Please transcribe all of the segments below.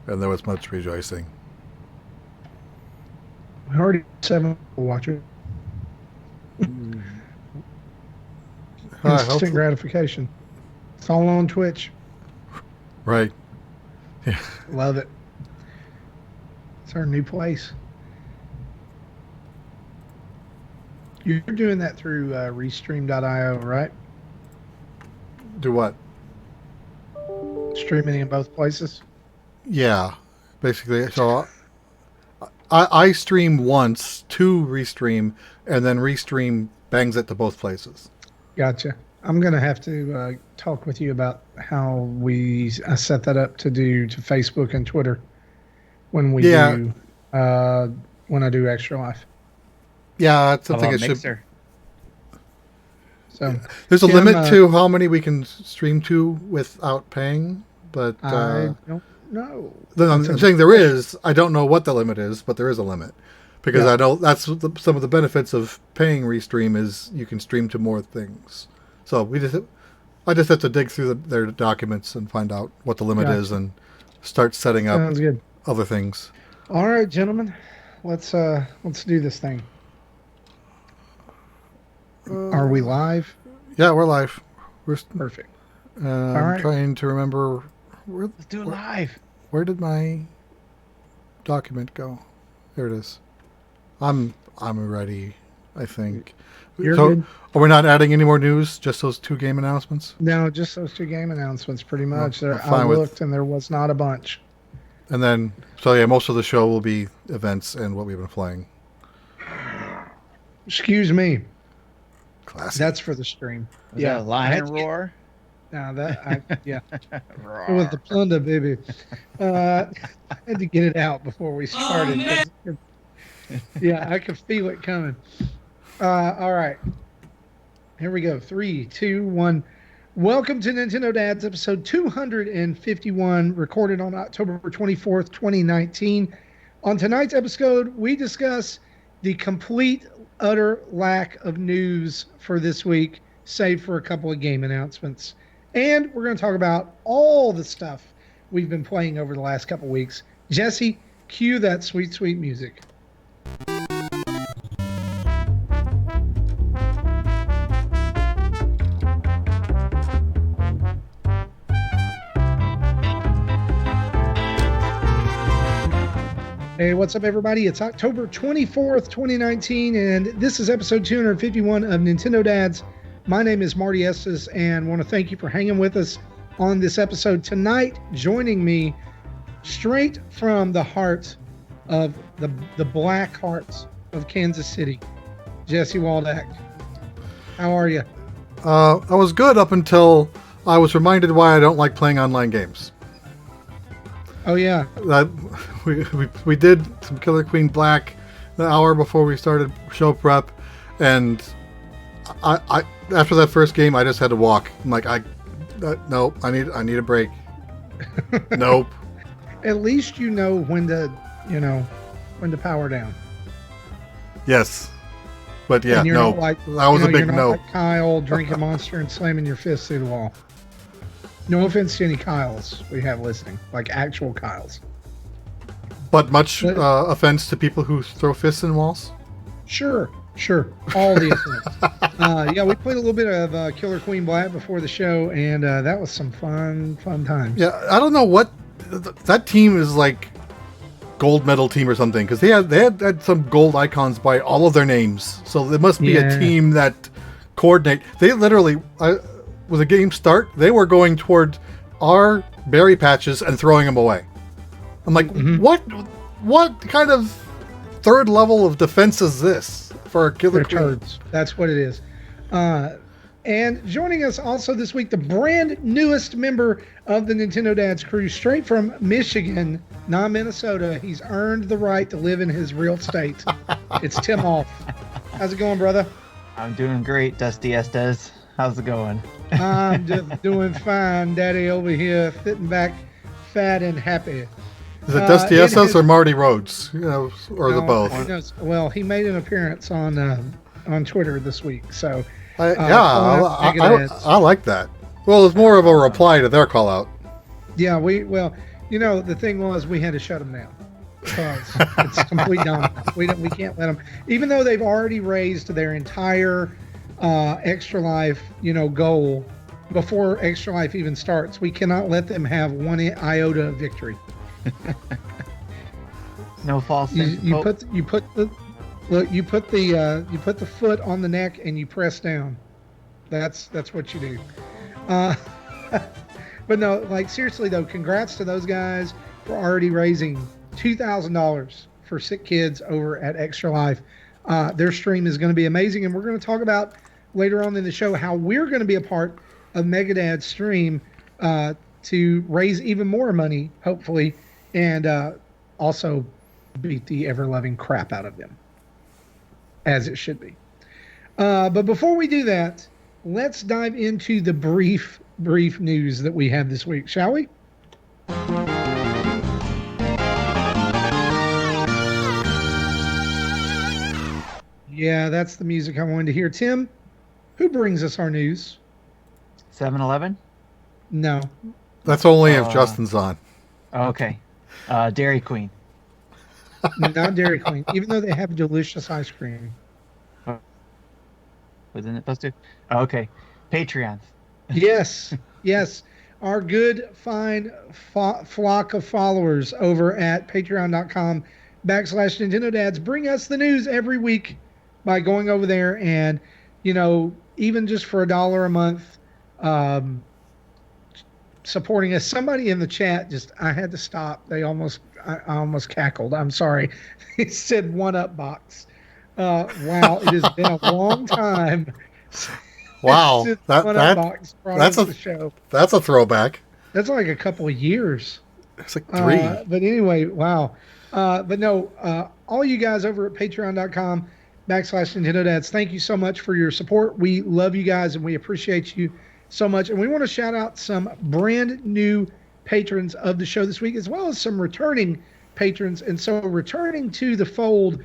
and there was much rejoicing. We already have 7 watchers. Instant gratification. It's all on Twitch. Right. Yeah. Love it. It's our new place. You're doing that through Restream.io, right? Do what? Streaming in both places? Yeah, basically. So I stream once to Restream, and then Restream bangs it to both places. Gotcha. I'm going to have to talk with you about how I set that up to do to Facebook and Twitter when we do when I do Extra Life. Yeah, that's something it should. So there's a limit to how many we can stream to without paying, but I don't know. I'm saying there is. I don't know what the limit is, but there is a limit because I know that's some of the benefits of paying Restream is you can stream to more things. So I just have to dig through their documents and find out what the limit is and start setting up other things. All right, gentlemen, let's do this thing. Are we live? Yeah, we're live. We're perfect. I'm trying to remember. Let's do it live. Where did my document go? There it is. I'm ready, I think. You're good. Are we not adding any more news? Just those 2 game announcements? No, just those 2 game announcements, pretty much. I looked, and there was not a bunch. And then, most of the show will be events and what we've been playing. Excuse me. Classic. That's for the stream. Was that a lion roar? No, it was the plunder, baby. I had to get it out before we started. Yeah, I could feel it coming. All right. Here we go. 3, 2, 1. Welcome to Nintendo Dads, episode 251, recorded on October 24th, 2019. On tonight's episode, we discuss the complete, utter lack of news for this week, save for a couple of game announcements. And we're going to talk about all the stuff we've been playing over the last couple of weeks. Jesse, cue that sweet, sweet music. Hey, what's up, everybody? It's October 24th, 2019, and this is episode 251 of Nintendo Dads. My name is Marty Estes, and want to thank you for hanging with us on this episode. Tonight, joining me straight from the heart of the Black Hearts of Kansas City, Jesse Waldeck. How are you? I was good up until I was reminded why I don't like playing online games. Oh, yeah. We did some Killer Queen Black the hour before we started show prep, and I after that first game, I just had to walk. I'm like, nope, I need a break. Nope. At least you know when to power down. Yes. But yeah, no. That was a big no. Like Kyle drinking Monster and slamming your fist through the wall. No offense to any Kyles we have listening, like actual Kyles. But much offense to people who throw fists in walls? Sure. All the offense. Yeah, we played a little bit of Killer Queen Black before the show, and that was some fun times. Yeah, I don't know what... That team is like gold medal team or something, because they had some gold icons by all of their names. So it must be a team that coordinate. They literally... With the game start, they were going toward our berry patches and throwing them away. I'm like, what kind of third level of defense is this for a Killer Queen? That's what it is. And joining us also this week, the brand newest member of the Nintendo Dads crew, straight from Michigan, not Minnesota. He's earned the right to live in his real state. It's Tim Off. How's it going, brother? I'm doing great, Dusty Estes. How's it going? I'm just doing fine, Daddy over here, sitting back, fat and happy. Is it Dusty Estes or Marty Rhodes? Or the both? Well, he made an appearance on Twitter this week, so I like that. Well, it's more of a reply to their call out. Yeah, The thing was we had to shut them down because it's complete dominance. We can't let them, even though they've already raised their entire Extra Life, goal before Extra Life even starts. We cannot let them have one iota of victory. No false. You put the foot on the neck and you press down. That's what you do. But no, like seriously though, congrats to those guys for already raising $2,000 for sick kids over at Extra Life. Their stream is going to be amazing, and we're going to talk about later on in the show how we're going to be a part of Megadad's stream to raise even more money, hopefully, and also beat the ever-loving crap out of them, as it should be. But before we do that, let's dive into the brief news that we have this week, shall we? Yeah, that's the music I wanted to hear. Tim, who brings us our news? 7-Eleven? No. That's only if Justin's on. Okay. Dairy Queen. Not Dairy Queen, even though they have delicious ice cream. Wasn't it supposed to? Oh, okay. Patreons. Yes. Our good, fine flock of followers over at patreon.com/Nintendo Dads bring us the news every week by going over there and, even just for $1 a month, supporting us. Somebody in the chat I had to stop. I almost cackled. I'm sorry. It said one up box. Wow, it has been a long time. Wow, that's the show. That's a throwback. That's like a couple of years. It's like 3. But anyway, wow. But no, all you guys over at patreon.com/Nintendo Dads, thank you so much for your support. We love you guys and we appreciate you so much. And we want to shout out some brand new patrons of the show this week, as well as some returning patrons. And so returning to the fold,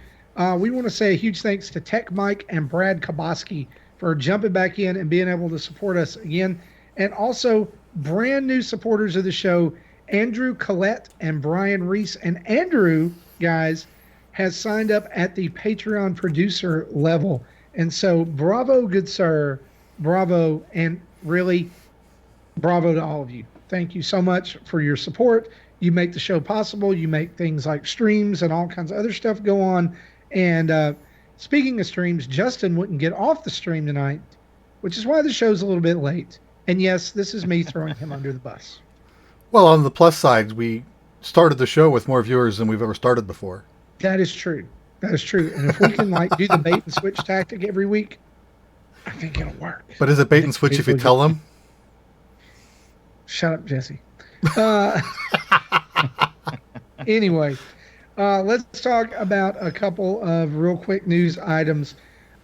we want to say a huge thanks to Tech Mike and Brad Kaboski for jumping back in and being able to support us again. And also brand new supporters of the show, Andrew Collette and Brian Reese. And Andrew, guys, has signed up at the Patreon producer level. And so bravo, good sir. Bravo. And really, bravo to all of you. Thank you so much for your support. You make the show possible. You make things like streams and all kinds of other stuff go on. And speaking of streams, Justin wouldn't get off the stream tonight, which is why the show's a little bit late. And yes, this is me throwing him under the bus. Well, on the plus side, we started the show with more viewers than we've ever started before. That is true. And if we can do the bait and switch tactic every week, I think it'll work. But is it bait and switch if you tell them? Shut up, Jesse. Anyway, let's talk about a couple of real quick news items.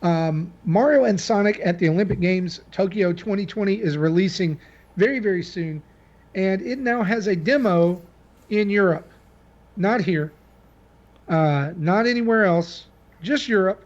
Mario and Sonic at the Olympic Games Tokyo 2020 is releasing very, very soon. And it now has a demo in Europe. Not here. Not anywhere else. Just Europe.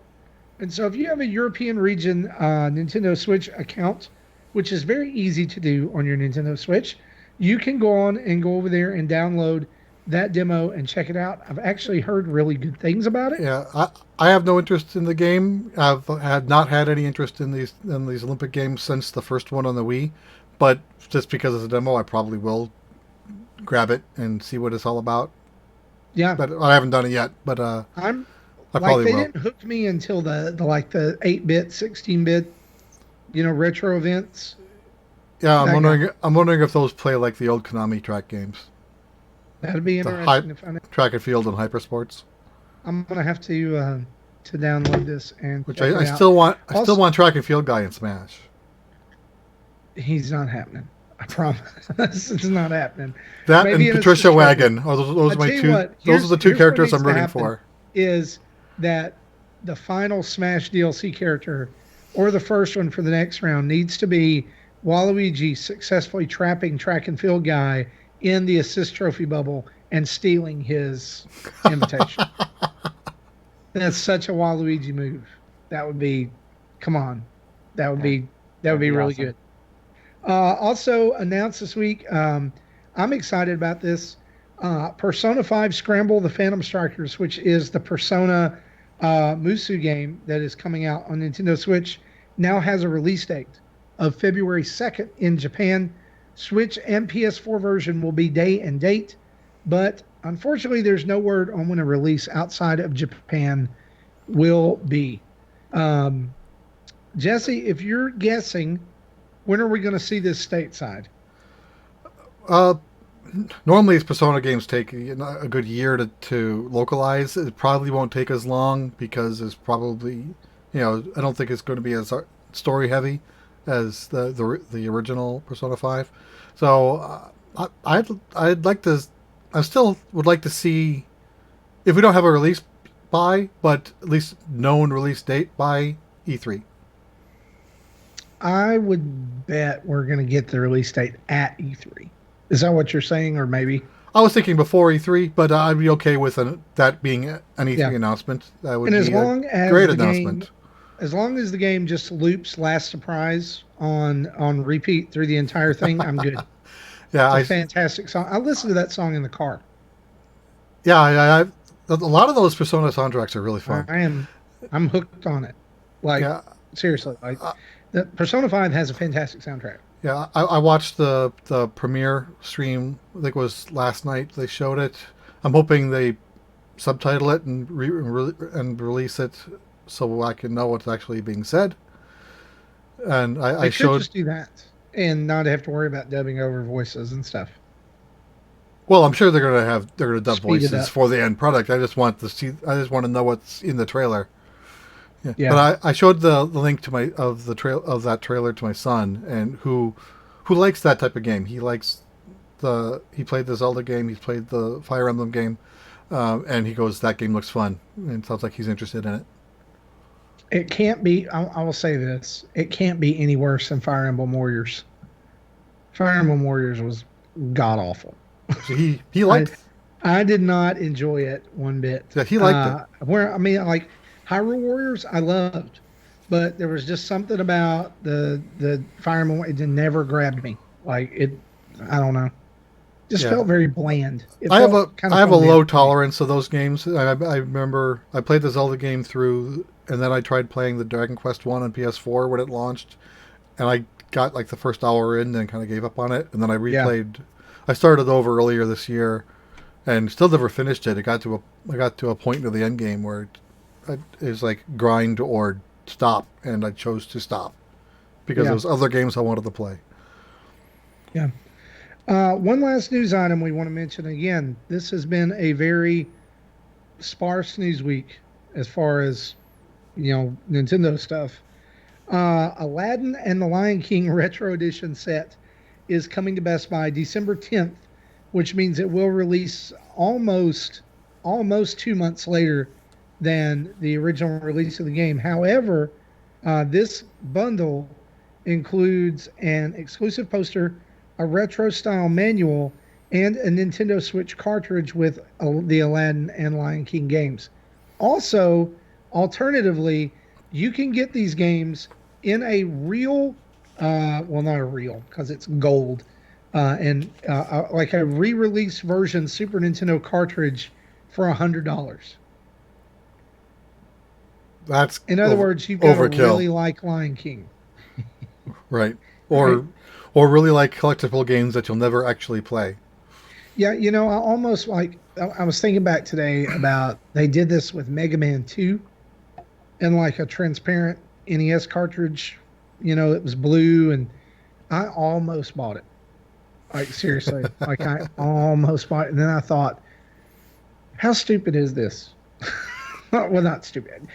And so if you have a European region Nintendo Switch account, which is very easy to do on your Nintendo Switch, you can go on and go over there and download that demo and check it out. I've actually heard really good things about it. Yeah, I have no interest in the game. I've not had any interest in these Olympic Games since the first one on the Wii. But just because it's a demo, I probably will grab it and see what it's all about. Yeah, but I haven't done it yet. But I probably they will. didn't hook me until the 8-bit, 16-bit, retro events. Yeah, I'm wondering if those play like the old Konami track games. That'd be interesting to find out. Track and field and hypersports. I'm gonna have to download this and which I still want. I still want track and field guy in Smash. He's not happening. I promise. It's not happening. That maybe and Patricia Wagon. Those are my two. Those are the two characters I'm rooting for. Is that the final Smash DLC character, or the first one for the next round, needs to be Waluigi successfully trapping track and field guy in the assist trophy bubble and stealing his invitation. That's such a Waluigi move. That would be, come on, that would be really awesome. Good. Also announced this week, I'm excited about this. Persona 5 Scramble the Phantom Strikers, which is the Persona Musu game that is coming out on Nintendo Switch, now has a release date of February 2nd in Japan. Switch and PS4 version will be day and date, but unfortunately, there's no word on when a release outside of Japan will be. Jesse, if you're guessing, when are we going to see this stateside? Normally, as Persona games take a good year to localize. It probably won't take as long because it's probably, I don't think it's going to be as story heavy as the original Persona 5. So I'd like to. I still would like to see if we don't have a release by, but at least known release date by E3. I would bet we're going to get the release date at E3. Is that what you're saying, or maybe? I was thinking before E3, but I'd be okay with that being an E3 announcement. That would be a great announcement. As long as the game just loops Last Surprise on repeat through the entire thing, I'm good. Yeah, it's a fantastic song. I listen to that song in the car. Yeah, a lot of those Persona soundtracks are really fun. I'm hooked on it. Seriously, the Persona 5 has a fantastic soundtrack. Yeah, I watched the premiere stream. I think it was last night. They showed it. I'm hoping they subtitle it and release it so I can know what's actually being said. And I showed just do that and not have to worry about dubbing over voices and stuff. Well, I'm sure they're gonna dub voices for the end product. I just want to know what's in the trailer. Yeah. But I showed the link to that trailer to my son, and who likes that type of game. He played the Zelda game, he's played the Fire Emblem game, and he goes, that game looks fun, and it sounds like he's interested in it. It can't be. I will say this: it can't be any worse than Fire Emblem Warriors. Fire Emblem Warriors was god awful. So he liked. I did not enjoy it one bit. Yeah, he liked it. Hyrule Warriors, I loved, but there was just something about the Fire Emblem. It never grabbed me. I don't know. Just felt very bland. I have a low tolerance of those games. I remember I played the Zelda game through, and then I tried playing the Dragon Quest 1 on PS4 when it launched, and I got the first hour in and kind of gave up on it, and then I replayed. Yeah. I started over earlier this year, and still never finished it. I got to a point near the end game where it was like grind or stop, and I chose to stop because there was other games I wanted to play. Yeah. One last news item we want to mention again. This has been a very sparse news week as far as Nintendo stuff. Aladdin and the Lion King Retro Edition set is coming to Best Buy December 10th, which means it will release almost 2 months later than the original release of the game. However, this bundle includes an exclusive poster, a retro-style manual, and a Nintendo Switch cartridge with the Aladdin and Lion King games. Also, alternatively, you can get these games in a real, not a real, because it's gold, like a re-release version Super Nintendo cartridge for $100. That's in other words, you've got to really like Lion King, right? Or really like collectible games that you'll never actually play. Yeah, I was thinking back today about they did this with Mega Man 2 and like a transparent NES cartridge. It was blue, and I almost bought it. Like, seriously, I almost bought it. And then I thought, how stupid is this? Well, not stupid.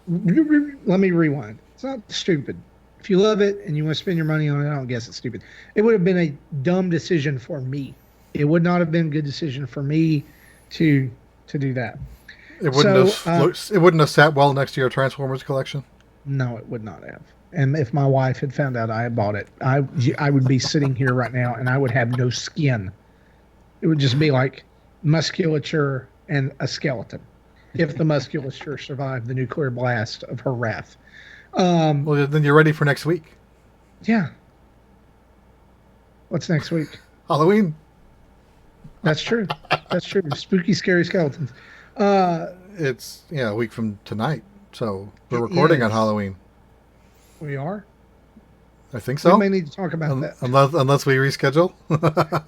Let me rewind. It's not stupid. If you love it and you want to spend your money on it, I don't guess it's stupid. It would have been a dumb decision for me. It would not have been a good decision for me to do that. It wouldn't have sat well next to your Transformers collection. No, it would not have. And if my wife had found out I had bought it, I would be sitting here right now and I would have no skin. It would just be like musculature and a skeleton, if the musculature survived the nuclear blast of her wrath. Well, then you're ready for next week. Yeah. What's next week? Halloween. That's true. That's true. Spooky, scary skeletons. It's a week from tonight, so we're It recording on is. Halloween. We are. I think We so. may need to talk about that. Unless we reschedule.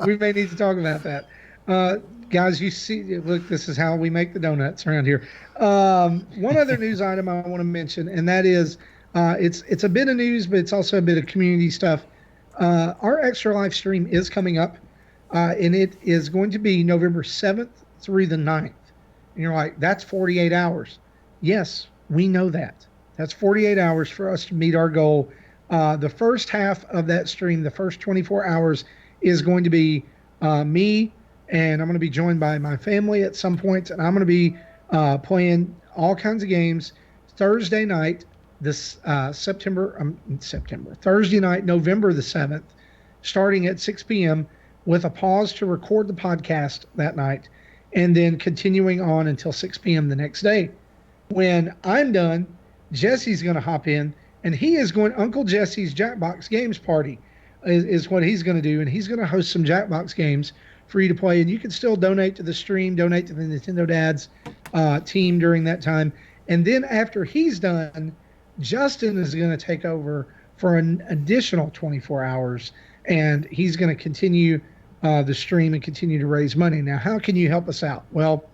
We may need to talk about that. Guys, you see, look, this is how we make the donuts around here. One other news item I want to mention, and that is, it's a bit of news, but it's also a bit of community stuff. Our Extra Life stream is coming up, and it is going to be November 7th through the 9th. And you're like, that's 48 hours. Yes, we know that. That's 48 hours for us to meet our goal. The first half of that stream, the first 24 hours, is going to be me, and I'm going to be joined by my family at some point, and I'm going to be playing all kinds of games. Thursday night, Thursday night, November the 7th, starting at 6 p.m., with a pause to record the podcast that night, and then continuing on until 6 p.m. the next day. When I'm done, Jesse's going to hop in, and he is going, Uncle Jesse's Jackbox Games Party is what he's going to do, and he's going to host some Jackbox games for you to play, and you can still donate to the stream, donate to the Nintendo Dads team during that time. And then after he's done, Justin is going to take over for an additional 24 hours, and he's going to continue the stream and continue to raise money. Now, how can you help us out? Well,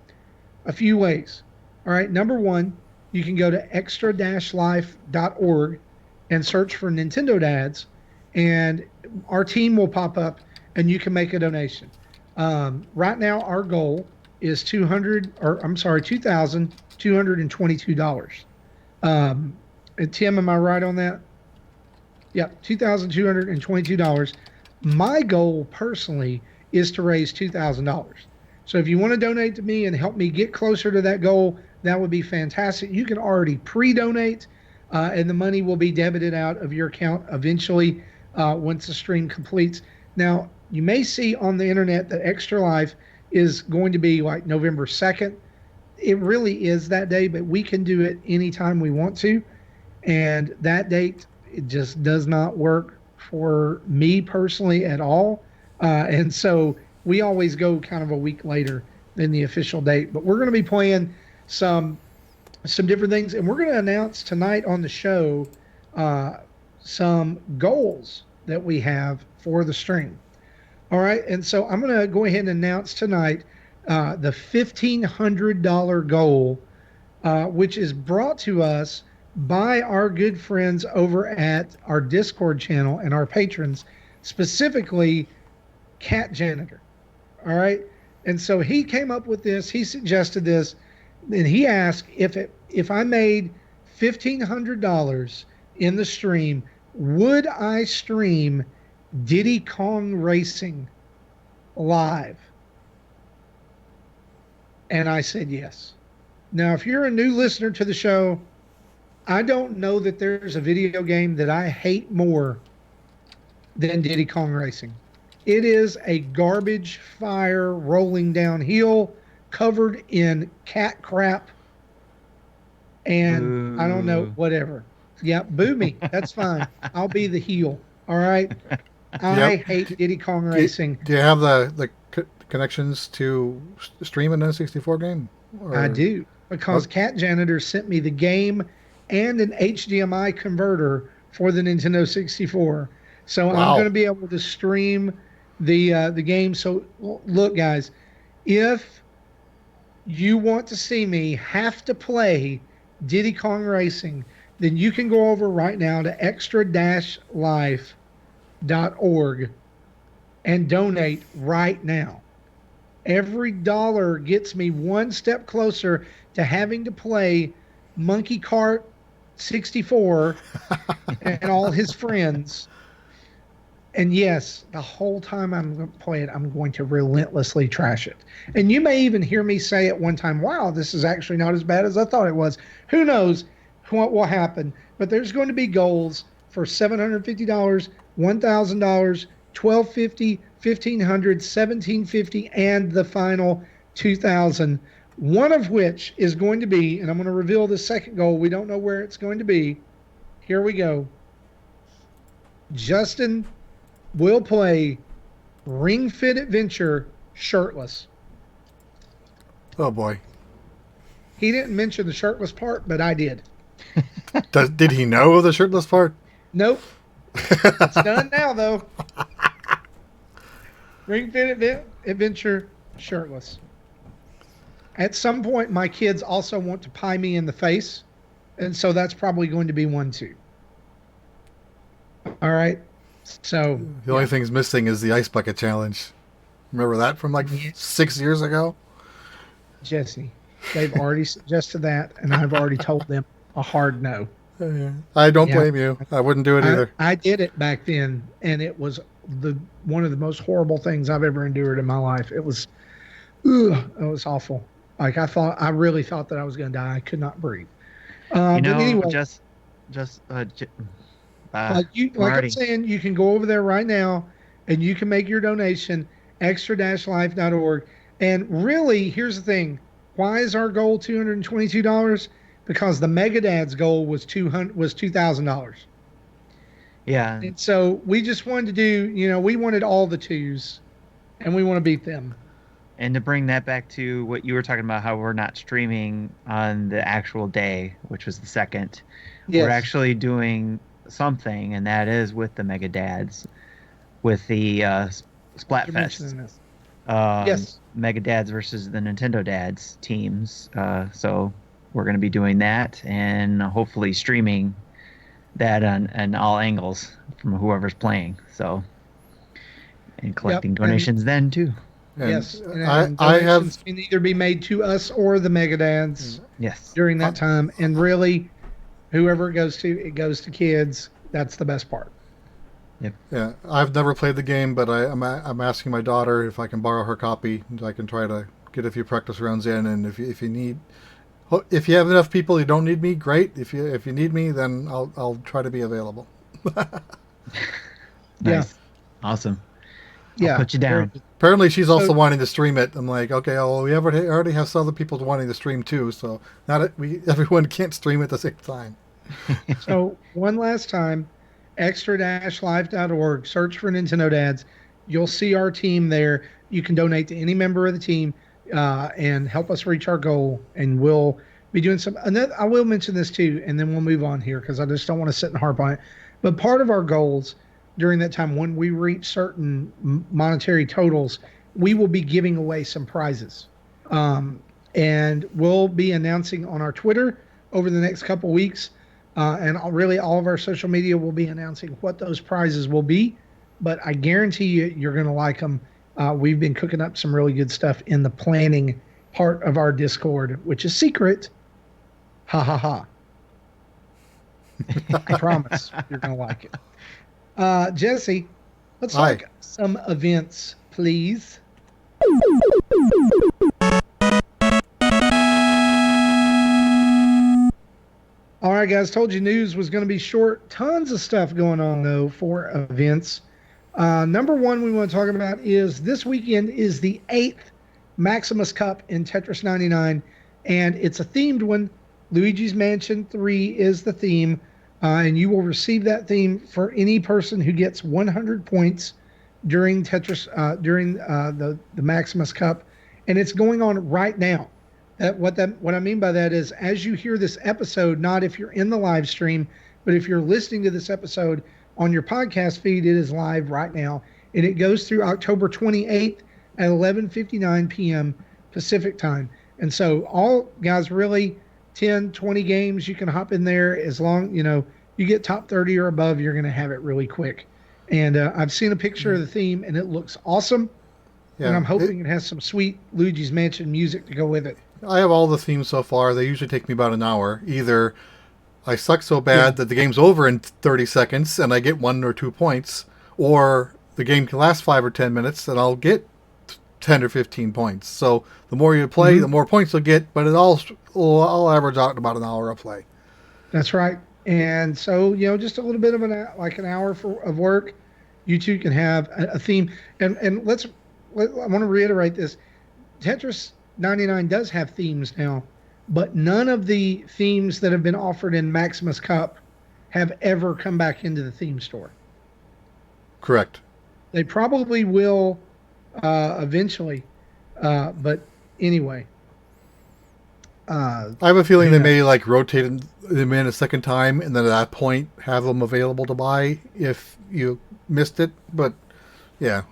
a few ways. All right, number one, you can go to extra-life.org and search for Nintendo Dads, and our team will pop up, and you can make a donation. Right now, our goal is $2,222. And Tim, am I right on that? Yeah, $2,222. My goal personally is to raise $2,000. So if you want to donate to me and help me get closer to that goal, that would be fantastic. You can already pre-donate, and the money will be debited out of your account eventually once the stream completes. Now, you may see on the internet that Extra Life is going to be like November 2nd. It really is that day, but we can do it anytime we want to. And that date, it just does not work for me personally at all. And so we always go kind of a week later than the official date. But we're going to be playing some different things, and we're going to announce tonight on the show some goals that we have for the stream. All right, and so I'm going to go ahead and announce tonight the $1,500 goal, which is brought to us by our good friends over at our Discord channel and our patrons, specifically Cat Janitor. All right, and so he came up with this. He suggested this, and he asked if I made $1,500 in the stream, would I stream Diddy Kong Racing live? And I said yes. Now, if you're a new listener to the show, I don't know that there's a video game that I hate more than Diddy Kong Racing. It is a garbage fire rolling downhill covered in cat crap and I don't know, whatever. Yeah, boo me. That's fine. I'll be the heel. All right. I hate Diddy Kong Racing. Do you have the connections to stream an N64 game? Or? I do, because Cat Janitor sent me the game and an HDMI converter for the Nintendo 64. So wow. I'm going to be able to stream the game. So look, guys, if you want to see me have to play Diddy Kong Racing, then you can go over right now to extra-life.org and donate right now. Every dollar gets me one step closer to having to play Monkey Kart 64 and all his friends. And yes, the whole time I'm going to play it, I'm going to relentlessly trash it. And you may even hear me say at one time, wow, this is actually not as bad as I thought it was. Who knows what will happen? But there's going to be goals for $750, $1,000, $1,250, $1,500, $1,750, and the final $2,000. One of which is going to be, and I'm going to reveal the second goal. We don't know where it's going to be. Here we go. Justin will play Ring Fit Adventure shirtless. Oh boy. He didn't mention the shirtless part, but I did. Did he know the shirtless part? Nope. It's done now, though. Ring Fit Adventure shirtless. At some point, my kids also want to pie me in the face, and so that's probably going to be one too. All right. So The only thing's missing is the ice bucket challenge. Remember that from like 6 years ago? Jesse, they've already suggested that, and I've already told them a hard no. I don't blame you. I wouldn't do it either. I did it back then, and it was one of the most horrible things I've ever endured in my life. It was awful. Like I really thought that I was going to die. I could not breathe. But anyway, like I'm saying, you can go over there right now, and you can make your donation, extra-life.org. And really, here's the thing: why is our goal $222? Because the Mega Dads goal was $2,000. Yeah. And so we just wanted to do, we wanted all the twos, and we want to beat them. And to bring that back to what you were talking about, how we're not streaming on the actual day, which was the 2nd. Yes. We're actually doing something, and that is with the Mega Dads, with the Splatfest. Yes. Mega Dads versus the Nintendo Dads teams. So we're going to be doing that and hopefully streaming that on all angles from whoever's playing. So, and collecting donations then too. Yes, and donations can either be made to us or the Mega Dads. Yes. During that time, and really, whoever it goes to kids. That's the best part. Yep. Yeah, I've never played the game, but I'm asking my daughter if I can borrow her copy. I can try to get a few practice rounds in, and if you have enough people, you don't need me. Great. If you need me, then I'll try to be available. Nice. Yeah. Awesome. Yeah. I'll put you down. Apparently, she's also wanting to stream it. I'm like, okay, we already have some other people wanting to stream too, so everyone can't stream at the same time. So one last time, extra-life.org. Search for Nintendo Dads. You'll see our team there. You can donate to any member of the team and help us reach our goal. And we'll be doing some. And I will mention this too, and then we'll move on here because I just don't want to sit and harp on it. But part of our goals during that time, when we reach certain monetary totals, we will be giving away some prizes. And we'll be announcing on our Twitter over the next couple weeks. And really all of our social media will be announcing what those prizes will be. But I guarantee you're going to like them. We've been cooking up some really good stuff in the planning part of our Discord, which is secret. Ha ha ha. I promise you're going to like it. Jesse, let's talk some events, please. All right, guys, told you news was going to be short. Tons of stuff going on, though, for events. Number one we want to talk about is this weekend is the 8th Maximus Cup in Tetris 99, and it's a themed one. Luigi's Mansion 3 is the theme, and you will receive that theme for any person who gets 100 points during Tetris, during the Maximus Cup, and it's going on right now. What I mean by that is, as you hear this episode, not if you're in the live stream, but if you're listening to this episode on your podcast feed, it is live right now, and it goes through October 28th at 11:59 p.m. Pacific time. And so, all guys, really 10, 20 games you can hop in there as long you get top 30 or above, you're going to have it really quick. And I've seen a picture of the theme, and it looks awesome. Yeah, and I'm hoping it has some sweet Luigi's Mansion music to go with it. I have all the themes so far. They usually take me about an hour. Either I suck so bad that the game's over in 30 seconds and I get 1 or 2 points, or the game can last 5 or 10 minutes and I'll get 10 or 15 points. So the more you play, the more points you'll get, but it all average out in about an hour of play. That's right. And so, just a little bit of an hour of work, you two can have a theme. And I want to reiterate this. Tetris 99 does have themes now, but none of the themes that have been offered in Maximus Cup have ever come back into the theme store. Correct. They probably will eventually, But anyway, I have a feeling who they knows? may like rotate them in a second time, and then at that point have them available to buy if you missed it. But yeah,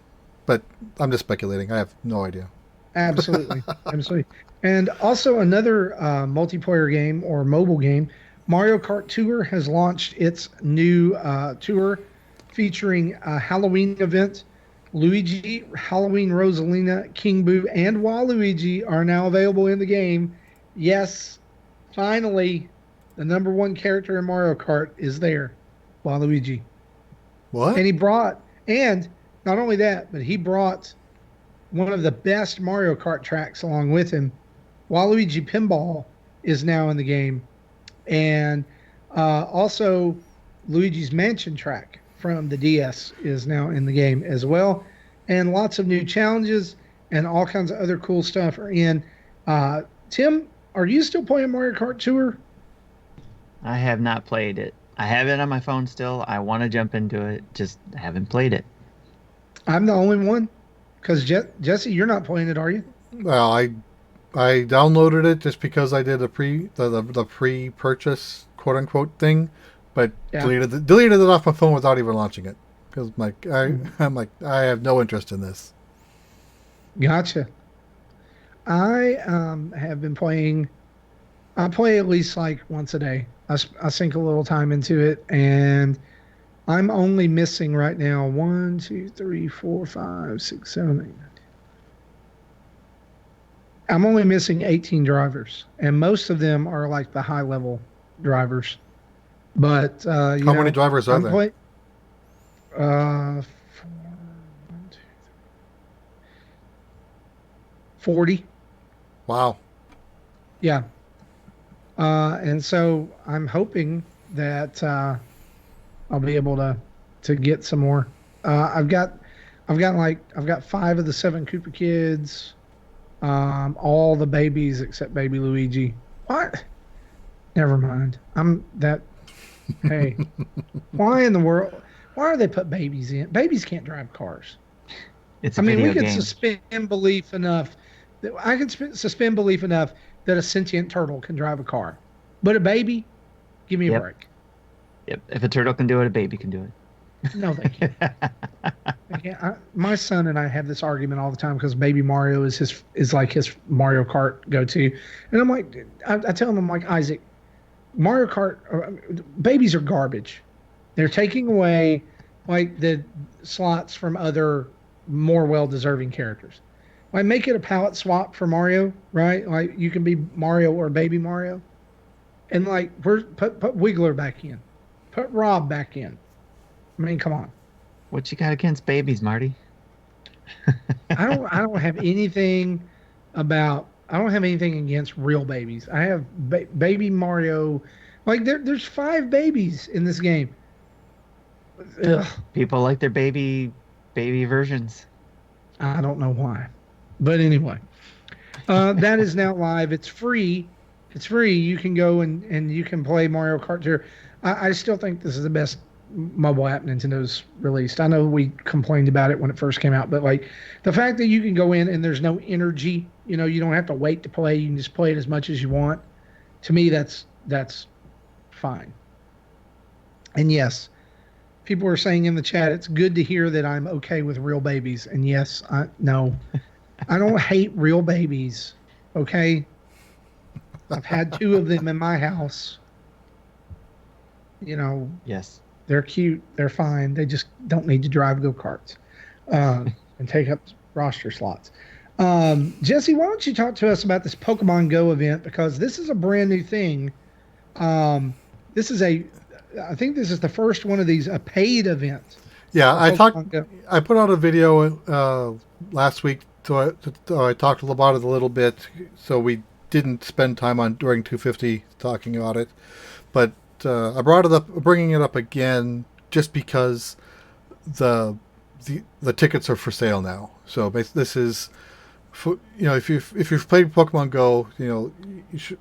but I'm just speculating. I have no idea. Absolutely, absolutely. And also another multiplayer game or mobile game, Mario Kart Tour has launched its new tour featuring a Halloween event. Luigi, Halloween Rosalina, King Boo, and Waluigi are now available in the game. Yes, finally, the number one character in Mario Kart is there, Waluigi. What? And and not only that, but he brought one of the best Mario Kart tracks along with him. Waluigi Pinball is now in the game, and also Luigi's Mansion track from the DS is now in the game as well, and lots of new challenges and all kinds of other cool stuff are in. Tim, are you still playing Mario Kart Tour? I have not played it. I have it on my phone still. I want to jump into it, just haven't played it. I'm the only one, because Jesse, you're not playing it, are you? Well, I downloaded it just because I did the pre-purchase quote unquote thing, but Yeah. deleted it off my phone without even launching it because Mhm. I'm like I have no interest in this. Gotcha. I have been playing. I play at least like once a day. I sink a little time into it, and I'm only missing right now one, two, three, four, five, six, seven, eight. I'm only missing 18 drivers, and most of them are like the high level drivers. But How many drivers are I'm there? playing. Four, one, two, 40. Wow. Yeah. And so I'm hoping that I'll be able to get some more. I've got five of the seven Cooper kids, all the babies except baby Luigi. What? Never mind. I'm that. Hey, why in the world? Why are they put babies in? Babies can't drive cars. It's I a mean, we video could game. suspend belief enough that I could suspend belief enough that a sentient turtle can drive a car, but a baby, give me a Yep. break. Yep. If a turtle can do it, a baby can do No, they can't. it. They can't. My son and I have this argument all the time because Baby Mario is like his Mario Kart go to, and I'm like, I tell him, I'm like, Isaac, Mario Kart, babies are garbage. They're taking away like the slots from other more well-deserving characters. Like make it a palette swap for Mario, right? Like you can be Mario or Baby Mario, and like put Wiggler back in, put Rob back in. I mean, come on. What you got against babies, Marty? I don't have anything I don't have anything against real babies. I have baby Mario. Like there's five babies in this game. Ugh, People like their baby versions. I don't know why, but anyway, that is now live. It's free. It's free. You can go and you can play Mario Kart Tour. I still think this is the best mobile app Nintendo's released. I know we complained about it when it first came out, but like the fact that you can go in and there's no energy, you don't have to wait to play. You can just play it as much as you want. To me, that's fine. And yes, people are saying in the chat, it's good to hear that I'm okay with real babies. And yes, no, I don't hate real babies. Okay, I've had two of them in my house. You know, Yes. they're cute. They're fine. They just don't need to drive go-karts and take up roster slots. Jesse, why don't you talk to us about this Pokemon Go event? Because this is a brand new thing. This is I think this is the first one of these, a paid event. Yeah, for I talked. Pokemon Go. I put out a video last week. I talked about it a little bit. So we didn't spend time on during 250 talking about it, but I brought it up, bringing it up again, just because the tickets are for sale now. So this is, if you've played Pokemon Go, you should.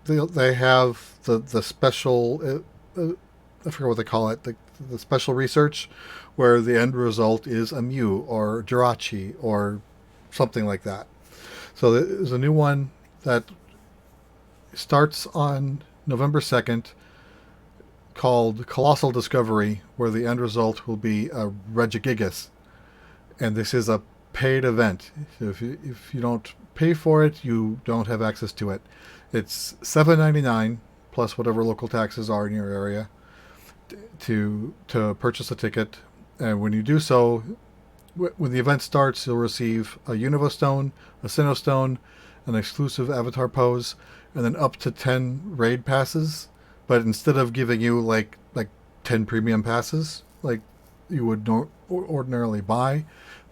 They have the special. I forget what they call it. The special research, where the end result is a Mew or Jirachi or something like that. So there's a new one that starts on November 2nd called Colossal Discovery, where the end result will be a Regigigas. And this is a paid event. So if you don't pay for it, you don't have access to it. It's $7.99 plus whatever local taxes are in your area to purchase a ticket. And when you do so, when the event starts, you'll receive a Unova Stone, a Sinnoh Stone, an exclusive avatar pose, and then up to 10 raid passes. But instead of giving you like 10 premium passes like you would ordinarily buy,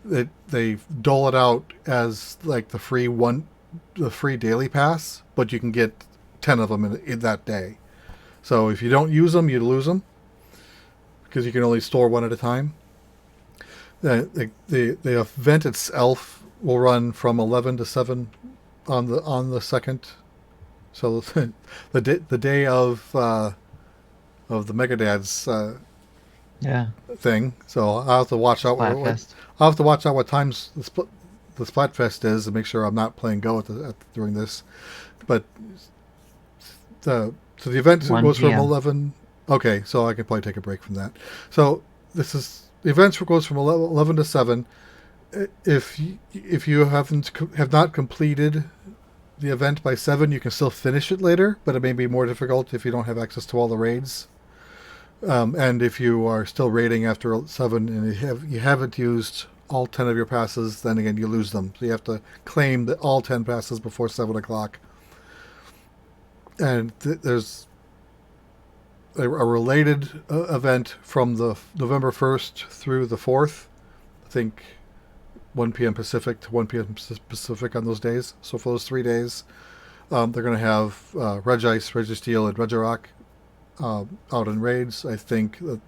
they dole it out as like the free daily pass, but you can get 10 of them in that day. So if you don't use them, you lose them because you can only store one at a time. The event itself will run from 11 to 7 on the 2nd. So the day of the Megadads thing. So I'll have to watch out. I'll have to watch out what times the Splatfest is and make sure I'm not playing Go during this. But the event goes from 11. Okay, so I can probably take a break from that. So the event goes from 11 to 7. If you have not completed the event by 7, you can still finish it later, but it may be more difficult if you don't have access to all the raids. And if you are still raiding after 7 and you haven't used all 10 of your passes, then again you lose them. So you have to claim all 10 passes before 7 o'clock. And there's a related event from the November 1st through the 4th. I think 1 p.m. Pacific to 1 p.m. Pacific on those days. So for those 3 days, they're going to have Regice, Registeel, and Regirock out in raids. I think that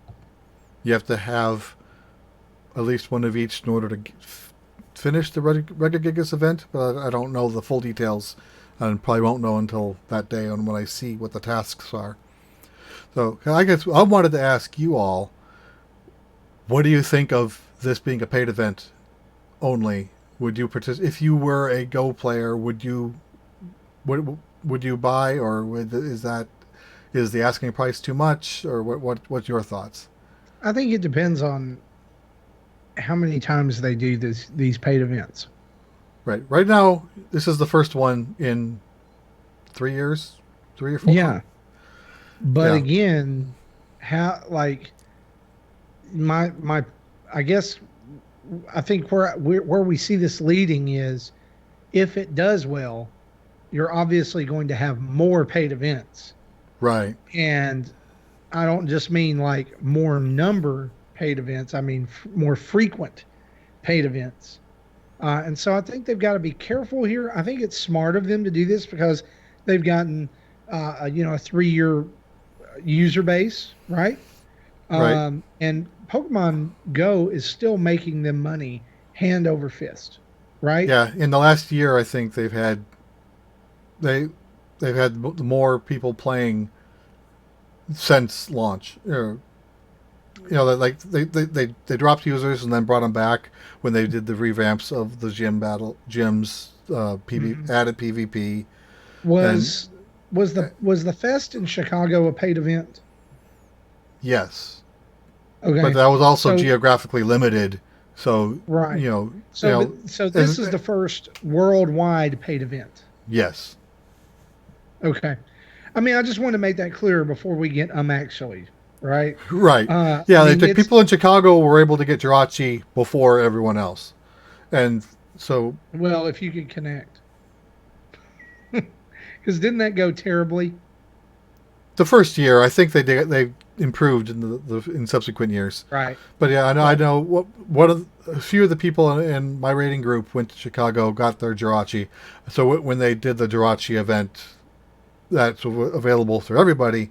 you have to have at least one of each in order to finish the Regigigas event, but I don't know the full details and probably won't know until that day on when I see what the tasks are. So I guess I wanted to ask you all, what do you think of this being a paid event only? Would you participate if you were a Go player? Would you buy, or is the asking price too much, or what's your thoughts? I think it depends on how many times they do these paid events. Right. Right now, this is the first one in 3 years, 3 or 4. Yeah. But again, how I guess I think where we see this leading is, if it does well, you're obviously going to have more paid events. Right. And I don't just mean like more number paid events. I mean more frequent paid events. And so I think they've got to be careful here. I think it's smart of them to do this because they've gotten a 3-year user base, right? Right. And Pokemon Go is still making them money hand over fist, right? Yeah. In the last year, I think they've had more people playing since launch. Like they dropped users and then brought them back when they did the revamps of the gyms, added PvP. Was the fest in Chicago a paid event? Yes. Okay. But that was also geographically limited. So right. So this is the first worldwide paid event. Yes. Okay. I mean, I just want to make that clear before we get actually, right? Right. People in Chicago were able to get Jirachi before everyone else. And so... Well, if you could connect. Because didn't that go terribly? The first year, I think they improved in subsequent years. Right. But yeah, I know a few of the people in my rating group went to Chicago, got their Jirachi. So when they did the Jirachi event that's available for everybody,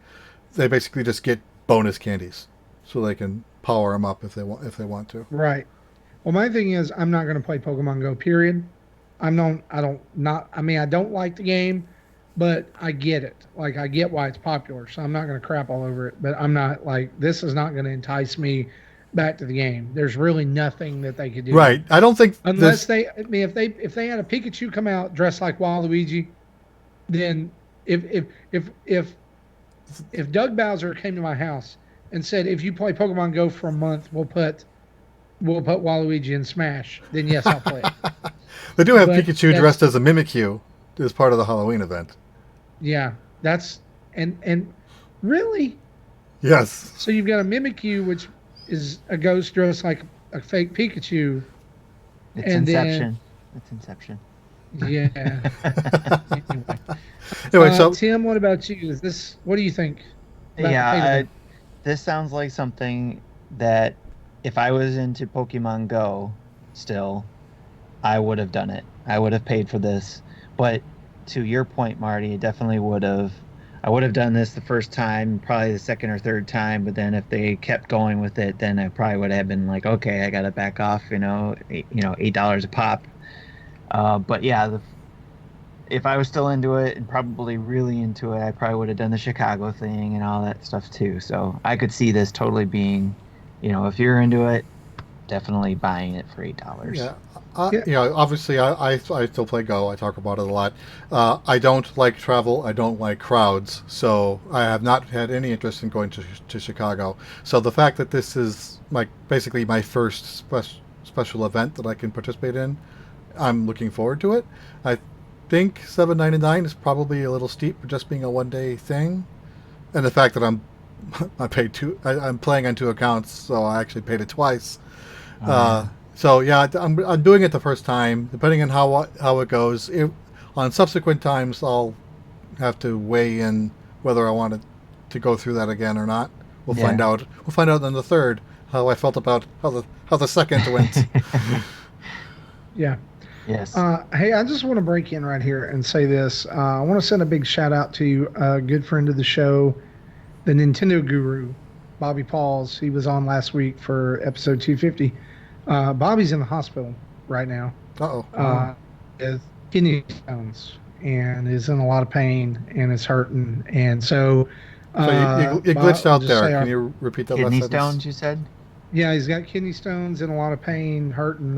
they basically just get bonus candies so they can power them up if they want to. Right. Well, my thing is, I'm not going to play Pokemon Go, period. I don't like the game, but I get it. Like, I get why it's popular, so I'm not going to crap all over it. But I'm not this is not going to entice me back to the game. There's really nothing that they could do. Right. I don't think unless if they had a Pikachu come out dressed like Waluigi, then if Doug Bowser came to my house and said, if you play Pokemon Go for a month, we'll put Waluigi in Smash, then yes, I'll play it. They do have Pikachu dressed as a Mimikyu as part of the Halloween event. Yeah, that's and really. Yes. So you've got a Mimikyu, which is a ghost dressed like a fake Pikachu. It's Inception. It's Inception. Yeah. Anyway, so Tim, what about you? What do you think? This sounds like something that if I was into Pokemon Go still, I would have done it. I would have paid for this. But to your point, Marty, it definitely would have. I would have done this the first time, probably the second or third time. But then if they kept going with it, then I probably would have been like, okay, I got to back off. $8 a pop. But yeah, if I was still into it and probably really into it, I probably would have done the Chicago thing and all that stuff too. So I could see this totally being, if you're into it, definitely buying it for $8. Yeah. Obviously I still play Go. I talk about it a lot. I don't like travel. I don't like crowds. So I have not had any interest in going to Chicago. So the fact that this is basically my first special event that I can participate in, I'm looking forward to it. I think $7.99 is probably a little steep for just being a one-day thing, and the fact that I'm playing on 2 accounts, so I actually paid it twice. So yeah, I'm doing it the first time. Depending on how it goes, on subsequent times I'll have to weigh in whether I want to go through that again or not. We'll find out. We'll find out on the third how I felt about how the second went. Yeah. Yes. Hey, I just want to break in right here and say this. I want to send a big shout out to a good friend of the show, the Nintendo Guru, Bobby Pauls. He was on last week for episode 250. Bobby's in the hospital right now. With kidney stones and is in a lot of pain and is hurting. And so you glitched out there. Can you repeat that last sentence? Kidney stones, you said? Yeah, he's got kidney stones and a lot of pain, hurting.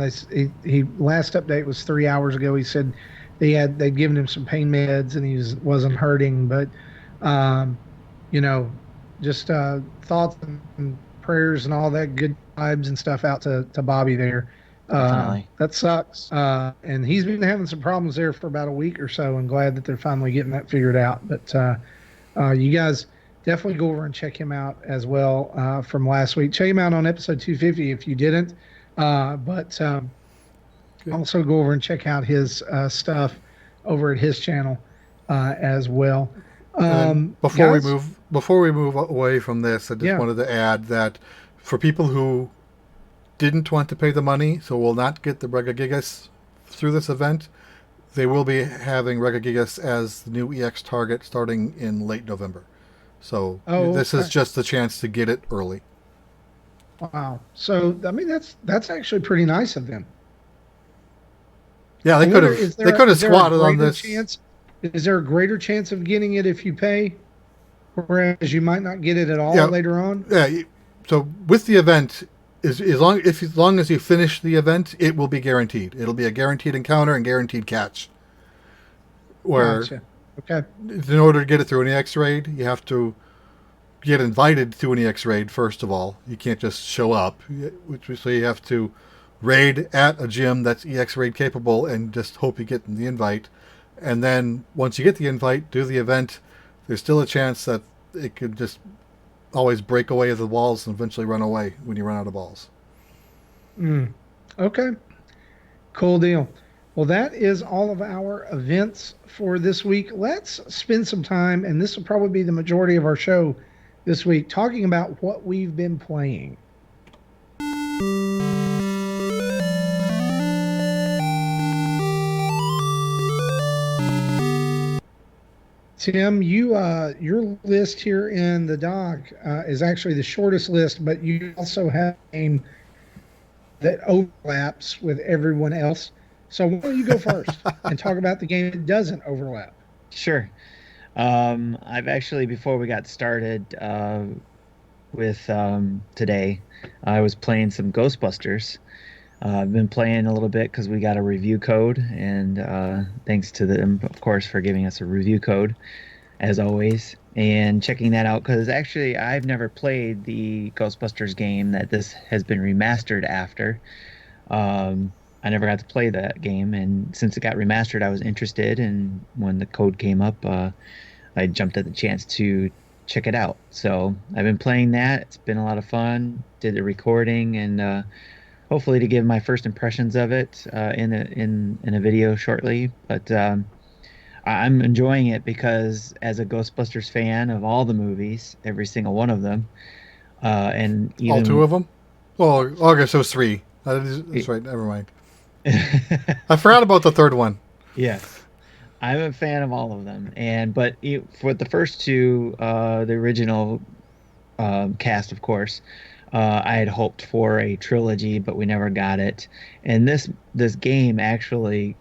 He last update was 3 hours ago. He said they'd given him some pain meds and he wasn't hurting, but just thoughts and prayers and all that good vibes and stuff out to Bobby there. That sucks. And he's been having some problems there for about a week or so, and glad that they're finally getting that figured out. But you guys definitely go over and check him out as well from last week. Check him out on episode 250 if you didn't. But also go over and check out his stuff over at his channel as well. Before we move away from this, I just wanted to add that for people who didn't want to pay the money, so will not get the Regigigas through this event, they will be having Regigigas as the new EX target starting in late November. So this is just the chance to get it early. Wow. So I mean that's actually pretty nice of them. Yeah, they could have squatted on this. Is there a greater chance of getting it if you pay, whereas you might not get it at all later on? Yeah. So with the event, as long as you finish the event, it will be guaranteed. It'll be a guaranteed encounter and guaranteed catch. Gotcha. Okay. In order to get it through an EX raid, you have to get invited to an EX raid first of all. You can't just show up. So you have to raid at a gym that's EX raid capable and just hope you get the invite. And then once you get the invite, do the event. There's still a chance that it could just always break away the walls and eventually run away when you run out of balls. Okay. Cool deal. Well, that is all of our events for this week. Let's spend some time, and this will probably be the majority of our show this week, talking about what we've been playing. Tim, your list here in the doc is actually the shortest list, but you also have a game that overlaps with everyone else. So why don't you go first and talk about the game that doesn't overlap? Sure. I've actually, before we got started, with today. I was playing some Ghostbusters. I've been playing a little bit because we got a review code, and thanks to them, of course, for giving us a review code, as always, and checking that out because actually I've never played the Ghostbusters game that this has been remastered after. I never got to play that game, and since it got remastered, I was interested, and when the code came up, I jumped at the chance to check it out. So I've been playing that. It's been a lot of fun. Did the recording, and hopefully to give my first impressions of it in a video shortly. But I'm enjoying it because as a Ghostbusters fan of all the movies, every single one of them, and even All two of them? Well, August was three. That's right. Never mind. I forgot about the third one. Yes, I'm a fan of all of them, and for the first two, the original cast, of course, I had hoped for a trilogy, but we never got it. And this game actually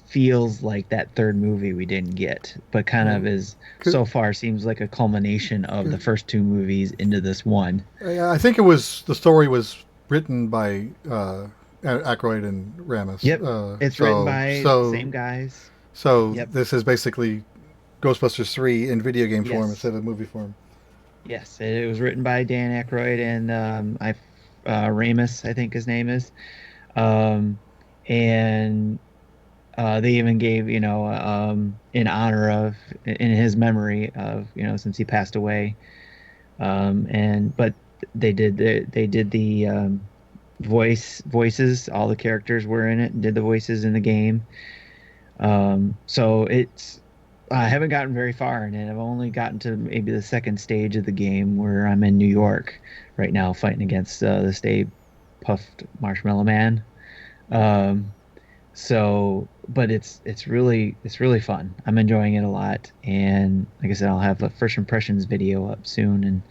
feels like that third movie we didn't get, but kind of is so far seems like a culmination of the first two movies into this one. I think the story was written by Aykroyd and Ramis. Yep, it's written by the same guys. So Yep. this is basically Ghostbusters 3 in video game form Yes. instead of movie form. Yes, it was written by Dan Aykroyd and Ramis, I think his name is, and they even gave in honor of in his memory of since he passed away, but they did the voices. All the characters were in it and did the voices in the game. So I haven't gotten very far in it. I've only gotten to maybe the second stage of the game where I'm in New York right now fighting against the Stay Puffed Marshmallow Man. But it's really fun. I'm enjoying it a lot, and like I said, I'll have a first impressions video up soon, and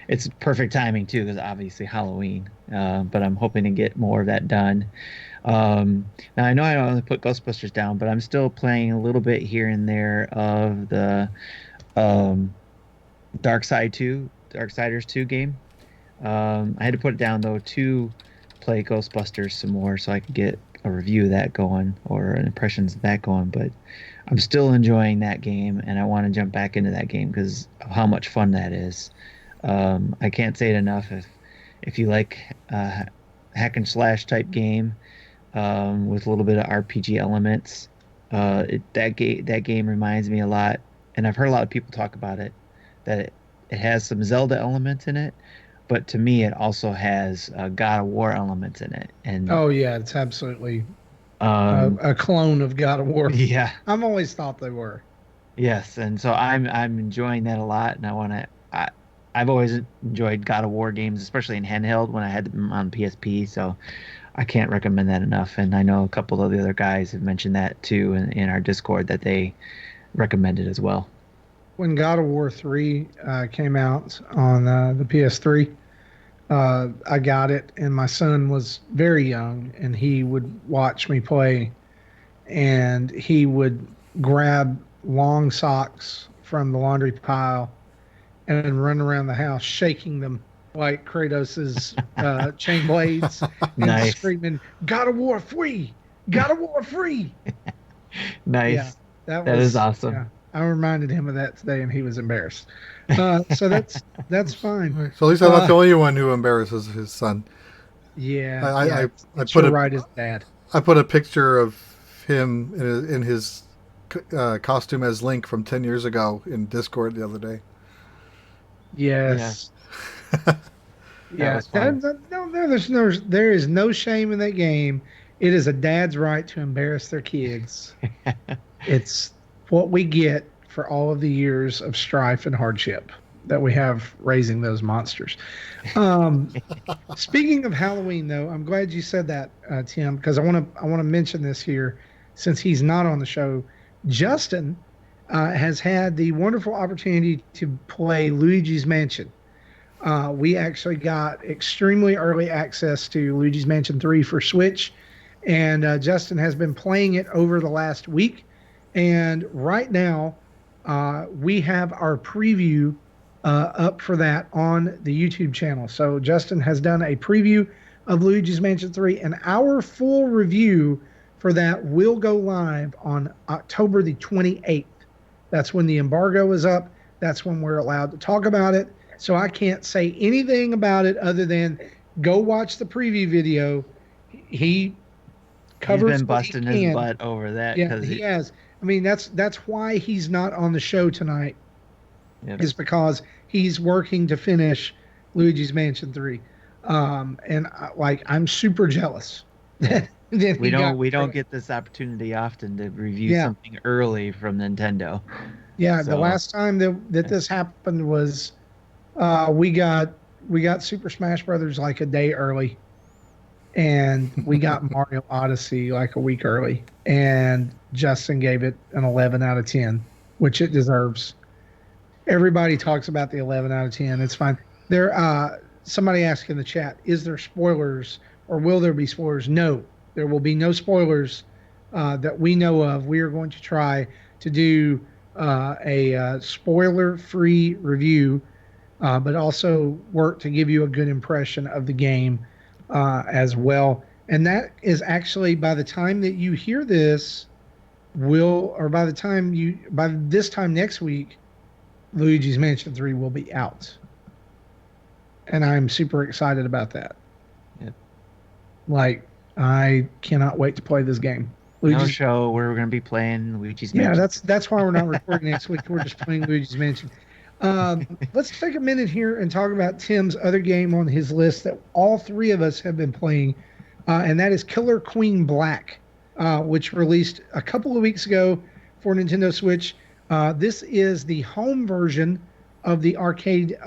it's perfect timing too because obviously Halloween. But I'm hoping to get more of that done. Now I know I only put Ghostbusters down, but I'm still playing a little bit here and there of the Darksiders 2 game. I had to put it down though to play Ghostbusters some more so I could get a review of that going or an impressions of that going. But I'm still enjoying that game, and I want to jump back into that game because of how much fun that is. I can't say it enough. If you like hack and slash type game with a little bit of RPG elements, that game reminds me a lot, and I've heard a lot of people talk about it, that it has some Zelda elements in it, but to me it also has God of War elements in it. And Oh yeah, it's absolutely a clone of God of War. yeah, I've always thought they were. yes, and so I'm enjoying that a lot, and I've always enjoyed God of War games, especially in handheld when I had them on PSP. So I can't recommend that enough. And I know a couple of the other guys have mentioned that too in our Discord that they recommend it as well. When God of War 3 came out on the PS3, I got it, and my son was very young, and he would watch me play, and he would grab long socks from the laundry pile and run around the house shaking them like Kratos's chain blades and Nice. screaming, "God of War free! God of War free!" Nice. Yeah, That is awesome. Yeah, I reminded him of that today, and he was embarrassed. So that's fine. So at least I'm not the only one who embarrasses his son. Yeah, I it's put your a- right as dad. I put a picture of him in his costume as Link from 10 years ago in Discord the other day. Yes. That Yeah. was fun. There is no shame in that game. It is a dad's right to embarrass their kids. It's what we get for all of the years of strife and hardship that we have raising those monsters. Speaking of Halloween, though, I'm glad you said that, Tim, because I want to mention this here since he's not on the show. Justin has had the wonderful opportunity to play Luigi's Mansion. We actually got extremely early access to Luigi's Mansion 3 for Switch, and Justin has been playing it over the last week. And right now, we have our preview up for that on the YouTube channel. So Justin has done a preview of Luigi's Mansion 3, and our full review for that will go live on October the 28th. That's when the embargo is up. That's when we're allowed to talk about it. So I can't say anything about it other than go watch the preview video. He covers. He's been busting his butt over that. Yeah, he has. I mean, that's why he's not on the show tonight. Yep. Is because he's working to finish Luigi's Mansion 3. And I'm super jealous. We don't get this opportunity often to review something early from Nintendo. Yeah, so. The last time that this happened was we got Super Smash Brothers like a day early, and we got Mario Odyssey like a week early, and Justin gave it an 11 out of 10, which it deserves. Everybody talks about the 11 out of 10. It's fine. Somebody asked in the chat, is there spoilers or will there be spoilers? No, there will be no spoilers that we know of. We are going to try to do a spoiler-free review, but also work to give you a good impression of the game as well. And that is actually, by the time that you hear this, by this time next week, Luigi's Mansion 3 will be out. And I'm super excited about that. Yep. I cannot wait to play this game. No show where we're going to be playing Luigi's Mansion. Yeah, that's why we're not recording next week. We're just playing Luigi's Mansion. Let's take a minute here and talk about Tim's other game on his list that all three of us have been playing, and that is Killer Queen Black, which released a couple of weeks ago for Nintendo Switch. This is the home version of the arcade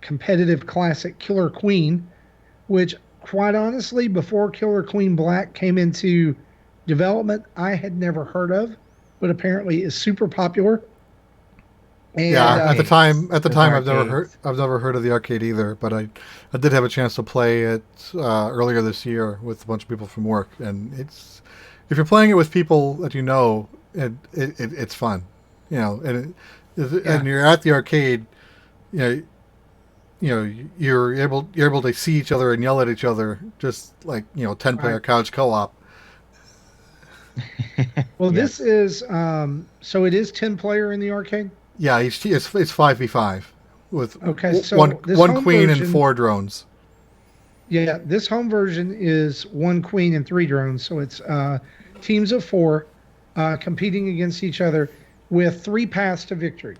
competitive classic Killer Queen, which, quite honestly, before Killer Queen Black came into development, I had never heard of, but apparently is super popular. And, at the time, I've never heard of the arcade either. But I did have a chance to play it earlier this year with a bunch of people from work, and if you're playing it with people that you know, it's fun. And you're at the arcade, you're able to see each other and yell at each other, just like 10-player couch co-op. Well, yes. This is so it is 10-player in the arcade. Yeah, it's 5v5 with so one queen and 4 drones. Yeah, this home version is 1 queen and 3 drones, so it's teams of 4 competing against each other with 3 paths to victory.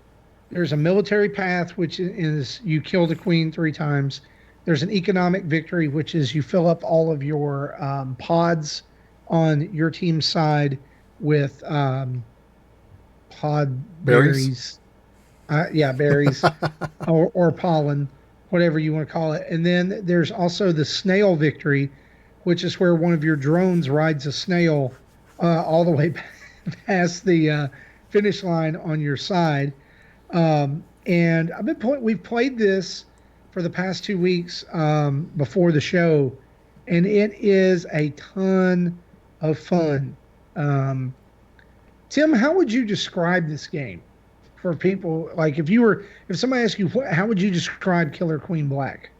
There's a military path, which is you kill the queen 3 times. There's an economic victory, which is you fill up all of your pods on your team's side with pod berries. Berries or pollen, whatever you want to call it. And then there's also the snail victory, which is where one of your drones rides a snail all the way past the finish line on your side. And we've played this for the past 2 weeks before the show, and it is a ton of fun. Tim, how would you describe this game for people? Like if somebody asked you, how would you describe Killer Queen Black?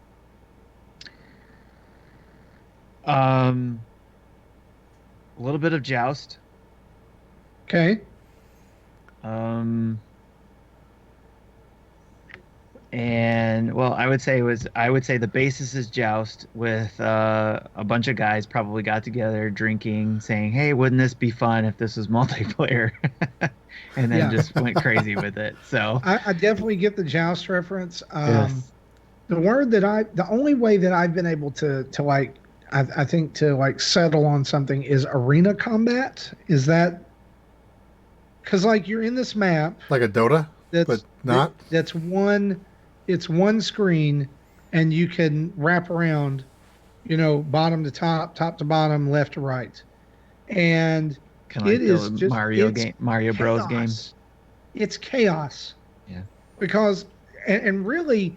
A little bit of Joust. Okay. And well, I would say the basis is Joust with a bunch of guys probably got together drinking, saying, "Hey, wouldn't this be fun if this was multiplayer?" And then just went crazy with it. So I definitely get the Joust reference. Yes. The only way that I've been able to I think to like settle on something is arena combat. Is that because you're in this map like a Dota, but not? It's one screen, and you can wrap around, bottom to top, top to bottom, left to right, and it is just Mario Bros game. It's chaos. Yeah. Because and really,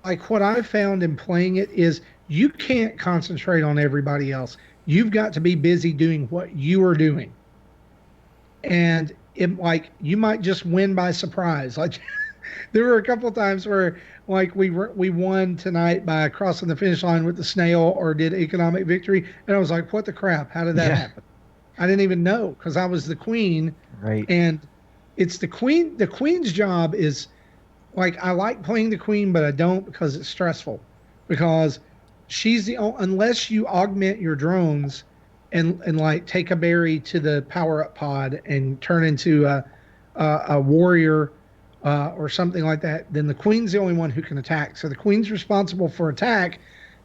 like what I found in playing it is you can't concentrate on everybody else. You've got to be busy doing what you are doing, and you might just win by surprise. There were a couple of times where, like, we won tonight by crossing the finish line with the snail, or did economic victory, and I was like, "What the crap? How did that Yeah. happen?" I didn't even know because I was the queen, Right. and it's the queen. The queen's job is, like, I like playing the queen, but I don't because it's stressful. Because she's unless you augment your drones and like take a berry to the power up pod and turn into a warrior or something like that, then the queen's the only one who can attack. So the queen's responsible for attack,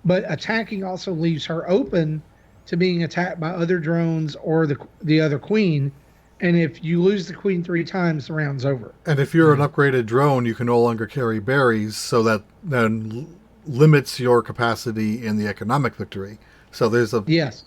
but attacking also leaves her open to being attacked by other drones or the other queen. And if you lose the queen 3 times, the round's over. And if you're an upgraded drone, you can no longer carry berries, so that then limits your capacity in the economic victory. So there's a Yes.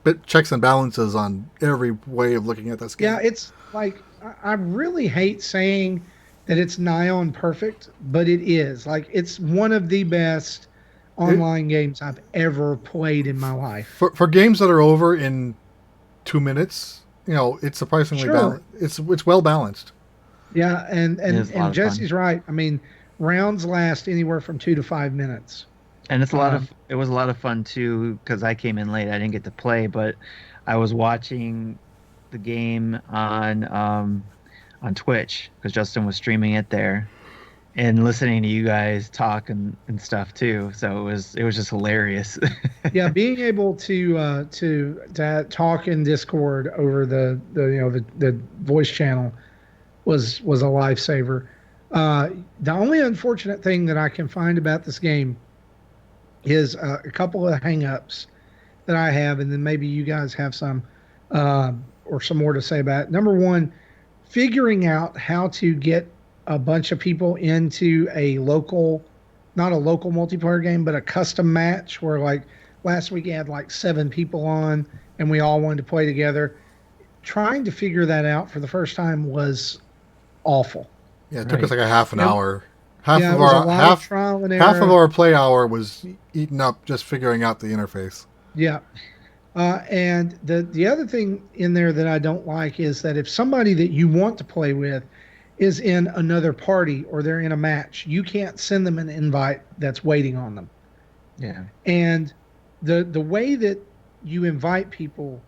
bit checks and balances on every way of looking at this game. Yeah, it's like I really hate saying that it's nigh on perfect, but it is. Like, it's one of the best online games I've ever played in my life. For games that are over in 2 minutes, it's surprisingly Sure. balanced. It's well balanced. Yeah, and It is a lot of Jesse's fun. right. I mean, rounds last anywhere from 2 to 5 minutes. And it's a lot of it was a lot of fun too because I came in late. I didn't get to play, but I was watching the game on Twitch because Justin was streaming it there, and listening to you guys talk and stuff too. So it was just hilarious. Yeah, being able to talk in Discord over the voice channel was a lifesaver. The only unfortunate thing that I can find about this game is a couple of hang-ups that I have, and then maybe you guys have some or some more to say about it. Number one, figuring out how to get a bunch of people into not a local multiplayer game, but a custom match where, like, last week you had like 7 people on and we all wanted to play together. Trying to figure that out for the first time was awful. Yeah, it took us Right. like a half an hour. Half Yeah, of it was a our lot of trial and half of error. our play hour was eaten up just figuring out the interface. Yeah. And the other thing in there that I don't like is that if somebody that you want to play with is in another party or they're in a match, you can't send them an invite that's waiting on them. Yeah. And the way that you invite people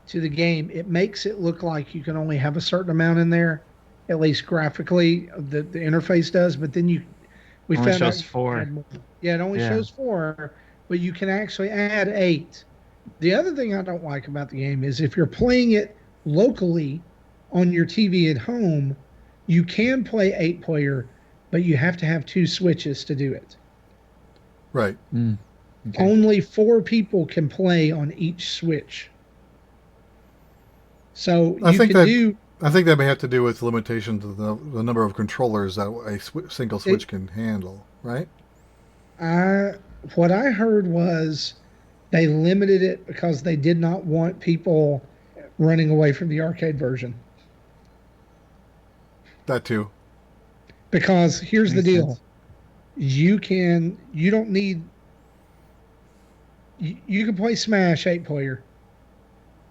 to the game, it makes it look like you can only have a certain amount in there, at least graphically, the interface does. But then we Only found shows out you can 4. add more. Yeah, it only Yeah. shows 4, but you can actually add 8. The other thing I don't like about the game is if you're playing it locally on your TV at home, you can play 8-player, but you have to have 2 switches to do it. Right. Okay. Only 4 people can play on each switch. So I you think can do. I think that may have to do with limitations of the number of controllers that a single switch can handle, right? What I heard was they limited it because they did not want people running away from the arcade version. That too. Because here's the Makes deal. sense. You don't need, you can play Smash 8-player,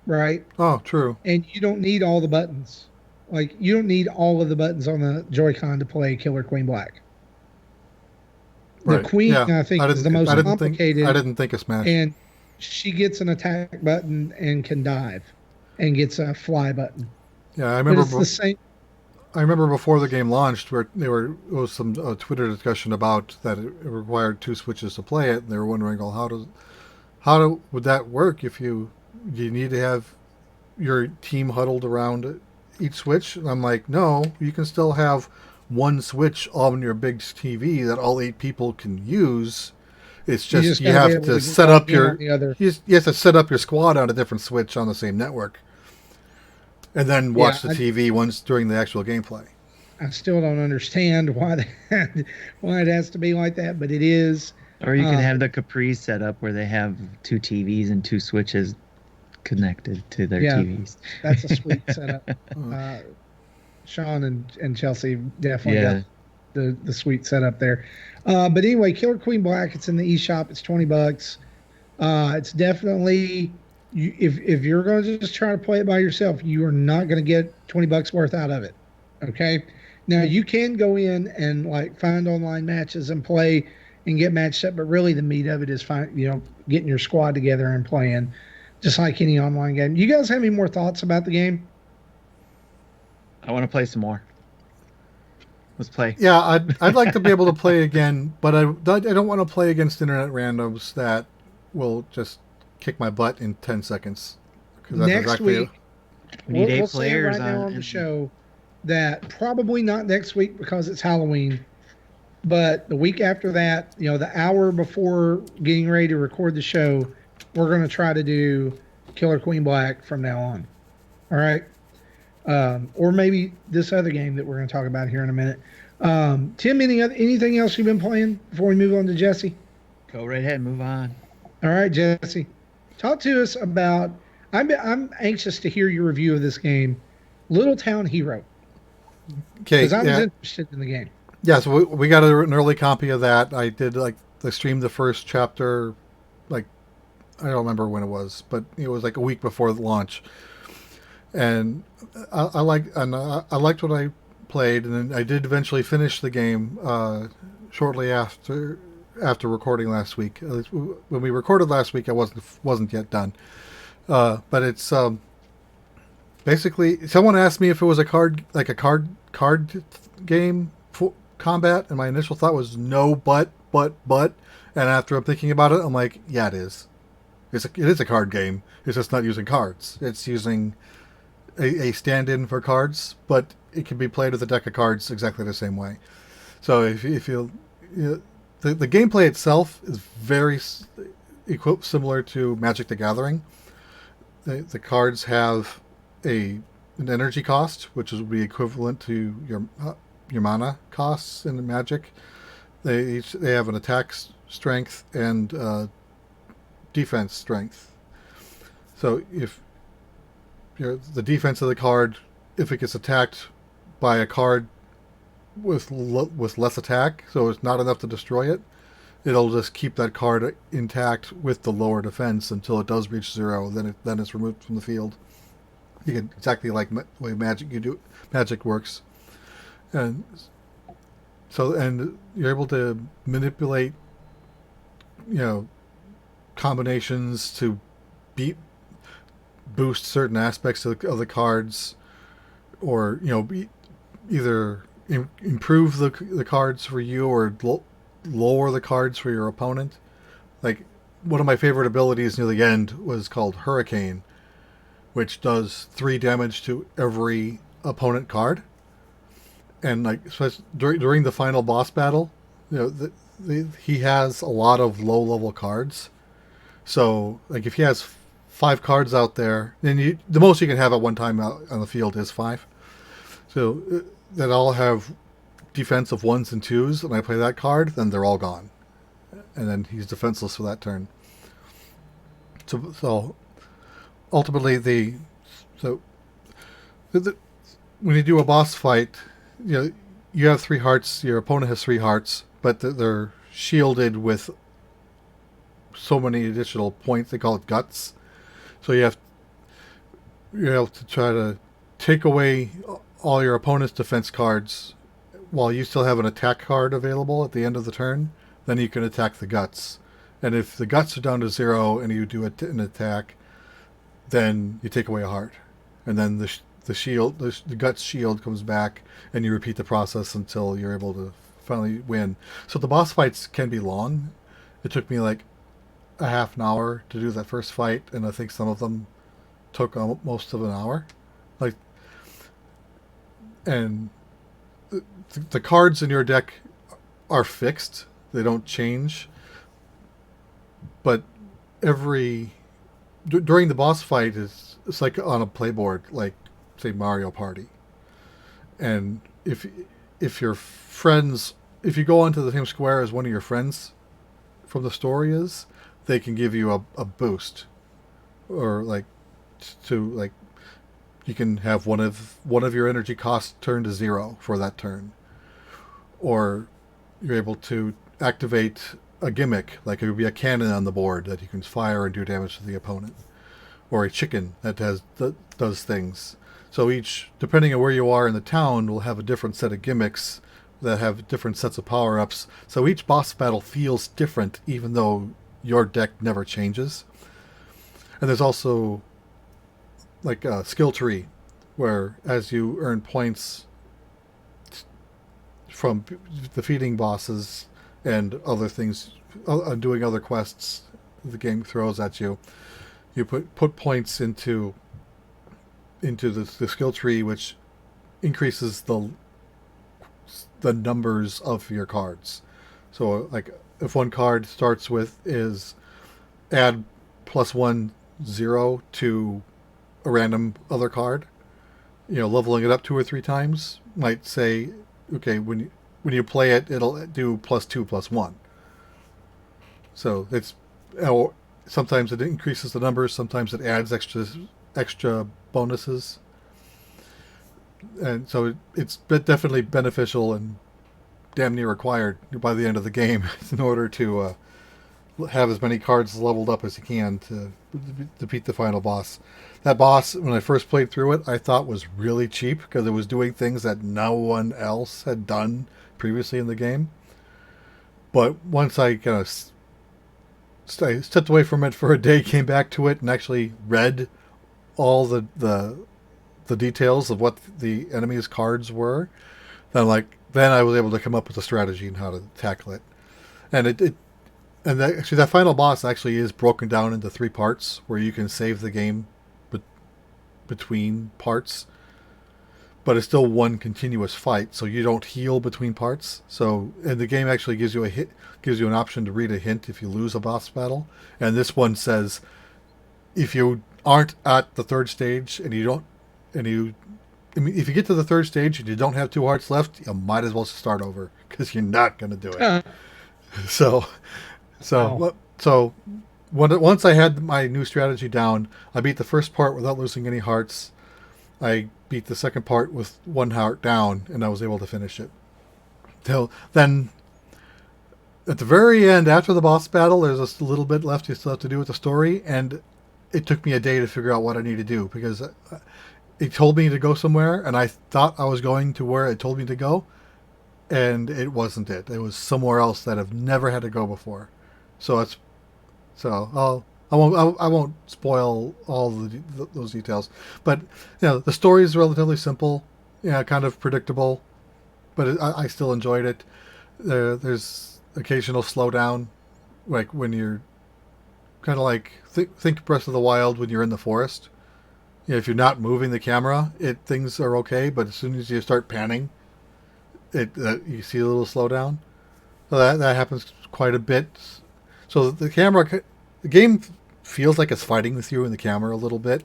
right? Oh, true. And you don't need all the buttons. Like, you don't need all of the buttons on the Joy-Con to play Killer Queen Black. The Right. Queen, Yeah. I think, is the most complicated. I didn't think of Smash. And she gets an attack button and can dive, and gets a fly button. Yeah, I But remember. it's the same. I remember before the game launched, where there was some Twitter discussion about that it required 2 switches to play it, and they were wondering, well, would that work if you need to have your team huddled around each switch? And I'm like, no, you can still have one switch on your big TV that all 8 people can use. It's just you gotta be have able to set up get on your the other. you have to set up your squad on a different switch on the same network, and then watch Yeah, the TV once during the actual gameplay. I still don't understand why why it has to be like that, but it is. Or you can have the Capri set up where they have 2 TVs and 2 switches connected to their Yeah. TVs. That's a sweet setup. Sean and Chelsea definitely Yeah. got the sweet setup there. But anyway, Killer Queen Black, it's in the eShop. It's $20. It's definitely, if you're going to just try to play it by yourself, you are not going to get $20 worth out of it. Okay, Now you can go in and like find online matches and play and get matched up, but really the meat of it is getting your squad together and playing, just like any online game. You guys have any more thoughts about the game? I want to play some more. Let's play. Yeah, I'd like to be able to play again, but I don't want to play against internet randoms that will just kick my butt in 10 seconds. Because that's Next exactly week, We need 8 we'll say players right now on the show that probably not next week because it's Halloween, but the week after that, the hour before getting ready to record the show, we're going to try to do Killer Queen Black from now on. All right. Or maybe this other game that we're going to talk about here in a minute. Tim, anything else you've been playing before we move on to Jesse? Go right ahead, move on. All right, Jesse, talk to us about. I'm anxious to hear your review of this game, Little Town Hero. Okay, because I was interested in the game. Yeah, so we got an early copy of that. I did I streamed the first chapter, I don't remember when it was, but it was like a week before the launch. And I liked what I played, and then I did eventually finish the game shortly after recording last week. When we recorded last week, I wasn't yet done. But it's basically, someone asked me if it was a card game for combat, and my initial thought was no, but, and after I'm thinking about it, I'm like, yeah, it is. It is a card game. It's just not using cards. It's using a stand-in for cards, but it can be played with a deck of cards exactly the same way. So if you the gameplay itself is very similar to Magic the Gathering. The cards have an energy cost, which would be equivalent to your mana costs in the Magic. They have an attack strength and defense strength. So if the defense of the card, if it gets attacked by a card with less attack, so it's not enough to destroy it, it'll just keep that card intact with the lower defense until it does reach 0. Then it's removed from the field. You can exactly like the way Magic works, and you're able to manipulate, combinations to boost certain aspects of the cards, or either improve the cards for you or lower the cards for your opponent. Like, one of my favorite abilities near the end was called Hurricane, which does 3 damage to every opponent card. And especially during the final boss battle, he has a lot of low level cards. So if he has 5 cards out there, then the most you can have at one time out on the field is 5. So that all have defensive 1s and 2s, and I play that card, then they're all gone, and then he's defenseless for that turn. So ultimately, when you do a boss fight, you have 3 hearts. Your opponent has 3 hearts, but they're shielded with so many additional points. They call it guts. So you have to try to take away all your opponent's defense cards while you still have an attack card available at the end of the turn. Then you can attack the guts. And if the guts are down to 0 and you do an attack, then you take away a heart. And then the guts shield comes back, and you repeat the process until you're able to finally win. So the boss fights can be long. It took me like a half an hour to do that first fight, and I think some of them took most of an hour. And the cards in your deck are fixed; they don't change. But during the boss fight, it's like on a playboard, like say Mario Party. And if your friends, if you go onto the same square as one of your friends from the story is, they can give you a boost, or you can have one of your energy costs turned to 0 for that turn, or you're able to activate a gimmick, like it would be a cannon on the board that you can fire and do damage to the opponent, or a chicken that does things. So each, depending on where you are in the town, will have a different set of gimmicks that have different sets of power-ups. So each boss battle feels different, even though your deck never changes. And there's also like a skill tree, where as you earn points from defeating bosses and other things, doing other quests the game throws at you, you put points into the skill tree, which increases the numbers of your cards. So like if one card starts with is add +1/0 to a random other card, leveling it up 2 or 3 times might say, okay, when you play it, it'll do +2/+1. So it's, sometimes it increases the numbers, sometimes it adds extra bonuses, and so it's definitely beneficial and damn near required by the end of the game in order to have as many cards leveled up as you can to defeat the final boss. That boss, when I first played through it, I thought was really cheap because it was doing things that no one else had done previously in the game. But once I kind of stepped away from it for a day, came back to it, and actually read all the details of what the enemy's cards were, then I was able to come up with a strategy and how to tackle it. And actually that final boss actually is broken down into 3 parts where you can save the game between parts, but it's still one continuous fight, so you don't heal between parts. And the game actually gives you an option to read a hint if you lose a boss battle. And this one says, if you aren't at the 3rd stage if you get to the 3rd stage and you don't have 2 hearts left, you might as well start over because you're not going to do it. Once I had my new strategy down, I beat the first part without losing any hearts. I beat the second part with 1 heart down, and I was able to finish it. Then, at the very end, after the boss battle, there's a little bit left you still have to do with the story, and it took me a day to figure out what I need to do, because it told me to go somewhere, and I thought I was going to where it told me to go, and it wasn't it. It was somewhere else that I've never had to go before. I won't spoil all those details, but the story is relatively simple, kind of predictable, but I still enjoyed it. There's occasional slowdown, like when you're kind of like think Breath of the Wild when you're in the forest. If you're not moving the camera, things are okay, but as soon as you start panning, you see a little slowdown. So that happens quite a bit. So the game feels like it's fighting with you in the camera a little bit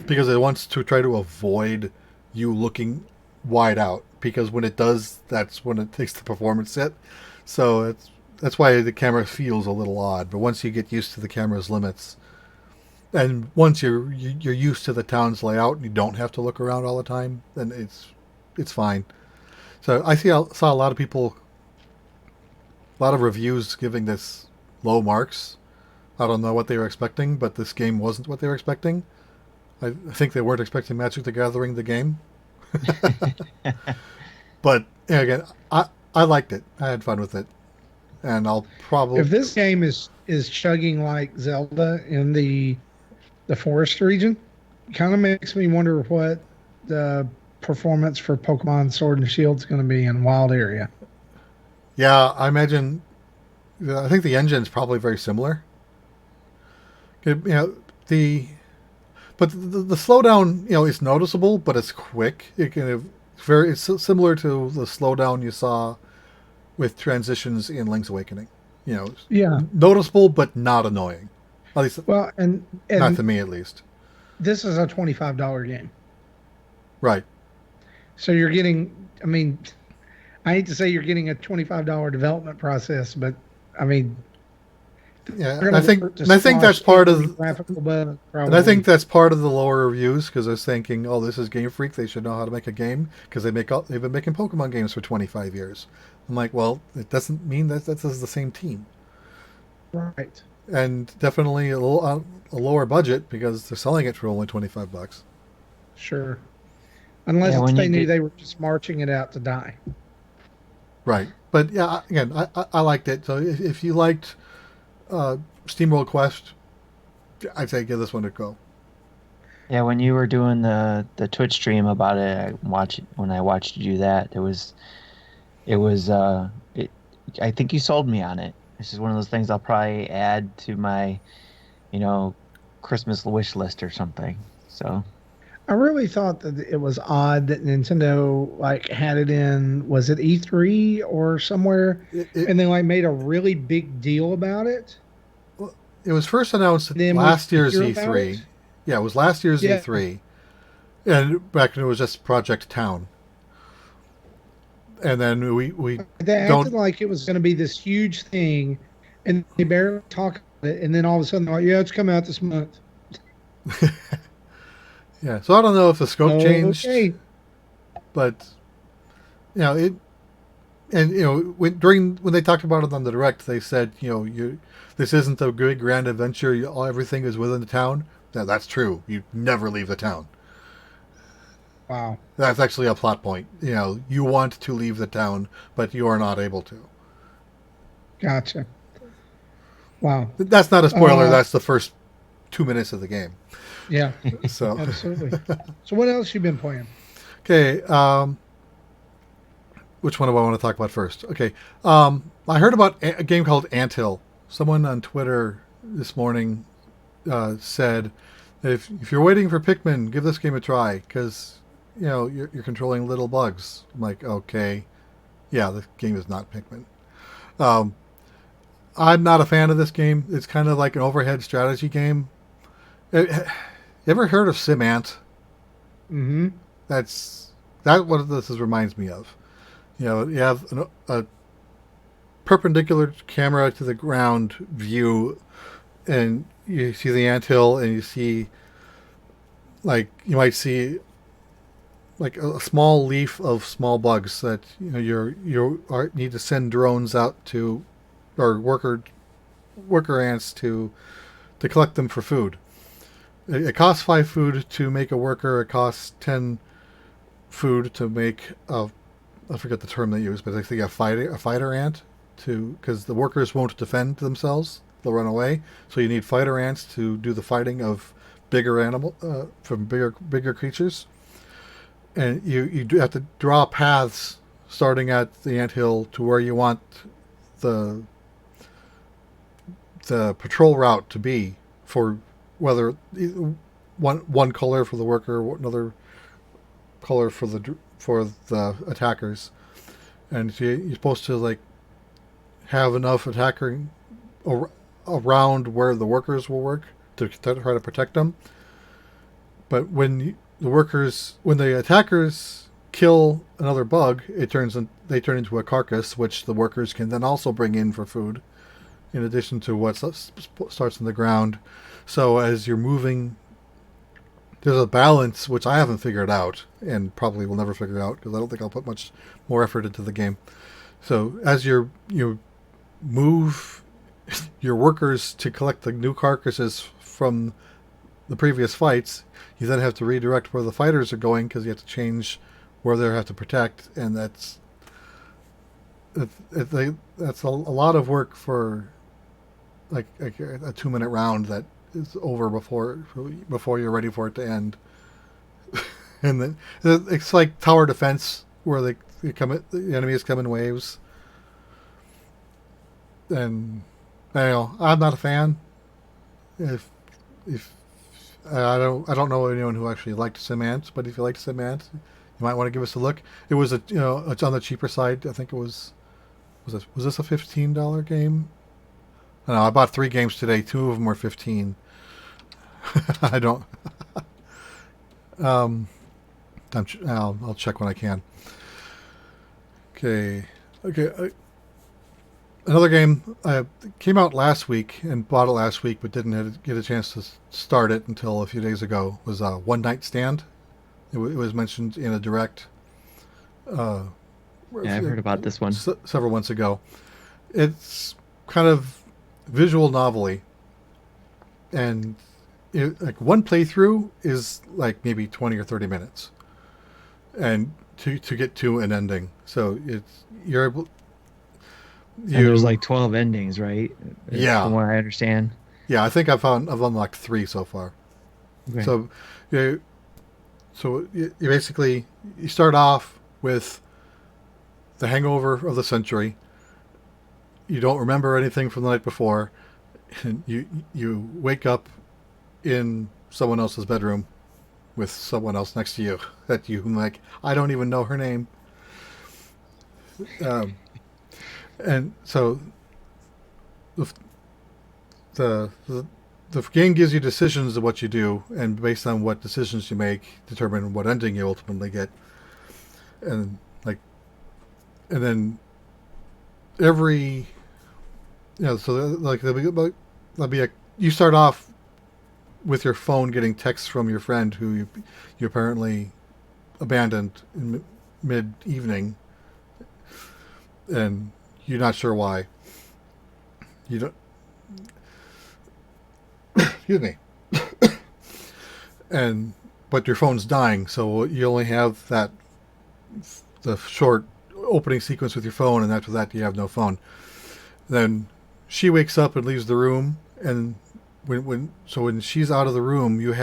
because it wants to try to avoid you looking wide out, because when it does, that's when it takes the performance hit. So that's why the camera feels a little odd. But once you get used to the camera's limits, and once you're used to the town's layout and you don't have to look around all the time, then it's fine. So I saw a lot of people, a lot of reviews giving this low marks. I don't know what they were expecting, but this game wasn't what they were expecting. I think they weren't expecting Magic the Gathering, the game. But again, I liked it. I had fun with it, and I'll probably, if this game is chugging like Zelda in the forest region, kind of makes me wonder what the performance for Pokemon Sword and Shield is going to be in Wild Area. Yeah, I imagine. I think the engine's probably very similar. The slowdown, is noticeable, but it's quick. It's similar to the slowdown you saw with transitions in Link's Awakening. Yeah, noticeable but not annoying. At least, well, and not to me, at least. This is a $25 game, right? So you're getting. I mean, I hate to say you're getting a $25 development process, but I mean. Yeah, I think that's part of. And I think that's part of the lower reviews, because I was thinking, oh, this is Game Freak. They should know how to make a game because they've been making Pokemon games for 25 years. I'm like, well, it doesn't mean that that's the same team, right? And definitely a lower budget because they're selling it for only $25. Sure. unless Yeah, when they you knew get they were just marching it out to die. Right. But yeah, again, I liked it. So if you liked SteamWorld Quest, I'd say give this one a go. yeah, when you were doing the Twitch stream about it, when I watched you do that, it was it I think you sold me on it. This is one of those things I'll probably add to my, you know, Christmas wish list or something. So, I really thought that it was odd that Nintendo like had it in, was it E3 or somewhere, It, it, and they like made a really big deal about it. it was first announced at Then we last didn't year's hear about E3. it. Yeah, it was last year's Yeah, E3. And back when it was just Project Town. And then we they acted don't. like it was going to be this huge thing, and they barely talk about it, and then all of a sudden, they're like, yeah, it's coming out this month. Yeah, so I don't know if the scope changed, Okay, but it. And when they talked about it on the direct, they said, this isn't a good grand adventure. Everything is within the town. That's true. You never leave the town. wow, That's actually a plot point. You want to leave the town, but you are not able to. gotcha. Wow, That's not a spoiler. uh, That's the first 2 minutes of the game. yeah, So, absolutely. So, what else you been playing? okay. Which one do I want to talk about first? Okay. I heard about a game called Anthill. Someone on Twitter this morning said, if you're waiting for Pikmin, give this game a try because you're controlling little bugs. I'm like, okay, yeah, the game is not Pikmin. Um, I'm not a fan of this game. It's kind of like an overhead strategy game. You ever heard of SimAnt? Mm-hmm. That's what this reminds me of. You have a perpendicular camera to the ground view, and you see the anthill, and you see, like, you might see like a small leaf of small bugs that need to send drones out to, or worker ants to collect them for food. It costs 5 food to make a worker. It costs 10 food to make a, I forget the term they use, but I think a fighter ant, because the workers won't defend themselves; they'll run away. So you need fighter ants to do the fighting of from bigger creatures, and you do have to draw paths starting at the anthill to where you want the patrol route to be, for whether one color for the worker, another color for the attackers, and you're supposed to like have enough attacker around where the workers will work to try to protect them. But when the attackers kill another bug, they turn into a carcass, which the workers can then also bring in for food, in addition to what starts in the ground. So as you're moving, there's a balance which I haven't figured out, and probably will never figure out because I don't think I'll put much more effort into the game. So as you move your workers to collect the new carcasses from the previous fights, you then have to redirect where the fighters are going because you have to change where they have to protect, and that's a lot of work for like a 2-minute round that is over before you're ready for it to end. And then it's like tower defense where the enemies come in waves. And I'm not a fan. If I don't know anyone who actually liked SimAnt, but if you liked SimAnt, you might want to give us a look. It was it's on the cheaper side. I think it was this a $15 game? I don't know, I bought 3 games today. 2 of them were 15. I don't. I'll check when I can. Okay. Another game came out last week and bought it last week, but didn't get a chance to start it until a few days ago. Was One Night Stand. It was mentioned in a direct. yeah, I've heard about this one. Several months ago. It's kind of visual novelty, and like one playthrough is like maybe 20 or 30 minutes. and to get to an ending. So you're able. And there's like 12 endings, right? Yeah. From what I understand. Yeah, I think I've unlocked 3 so far. Okay. So you basically you start off with the hangover of the century. You don't remember anything from the night before. And you wake up in someone else's bedroom with someone else next to you that you like. I don't even know her name. And so the game gives you decisions of what you do, and based on what decisions you make, determine what ending you ultimately get. And then every, so like there'll be you start off with your phone getting texts from your friend who you apparently abandoned in mid evening, and you're not sure why. You don't. Excuse me. But your phone's dying, so you only have the short opening sequence with your phone, and after that you have no phone. Then she wakes up and leaves the room, and when she's out of the room, you're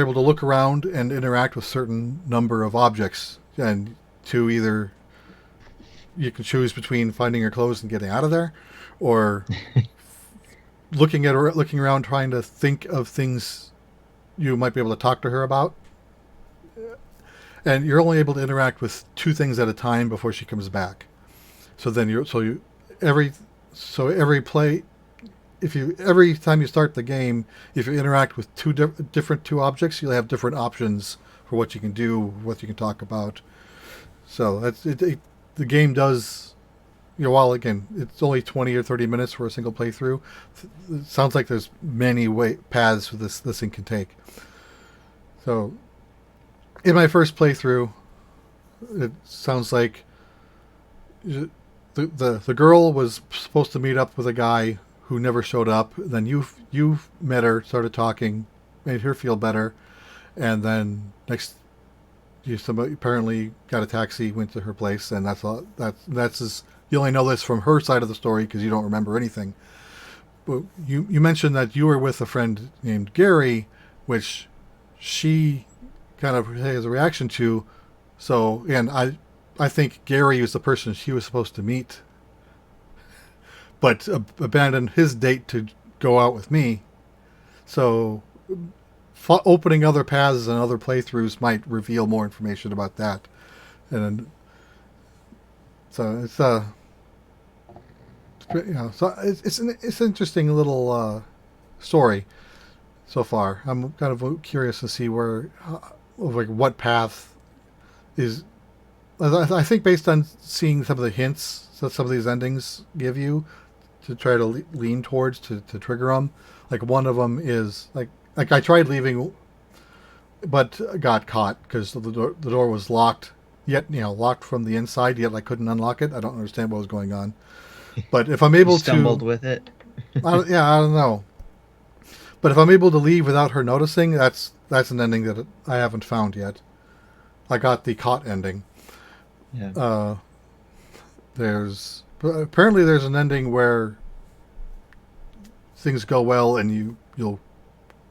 able to look around and interact with certain number of objects, and to either you can choose between finding your clothes and getting out of there, or looking around trying to think of things you might be able to talk to her about. And you're only able to interact with 2 things at a time before she comes back. So then every time you start the game, if you interact with 2 different 2 objects, you'll have different options for what you can do, what you can talk about. So that's it. The game does, while again it's only 20 or 30 minutes for a single playthrough, it sounds like there's many paths for this thing can take. So in my first playthrough, it sounds like the girl was supposed to meet up with a guy who never showed up. Then you met her, started talking, made her feel better, and then somebody apparently got a taxi, went to her place, and that's all. That's you only know this from her side of the story because you don't remember anything. But you mentioned that you were with a friend named Gary, which she kind of has a reaction to. So, and I think Gary was the person she was supposed to meet, but abandoned his date to go out with me. So opening other paths and other playthroughs might reveal more information about that. And so it's so it's an interesting little story so far. I'm kind of curious to see what path is. I think based on seeing some of the hints that some of these endings give you to try to lean towards to trigger them. Like one of them is like I tried leaving, but got caught because the door was locked. Yet locked from the inside. Yet I couldn't unlock it. I don't understand what was going on. But if I'm able stumbled with it. I don't know. But if I'm able to leave without her noticing, that's an ending that I haven't found yet. I got the caught ending. Yeah. Apparently there's an ending where things go well and you'll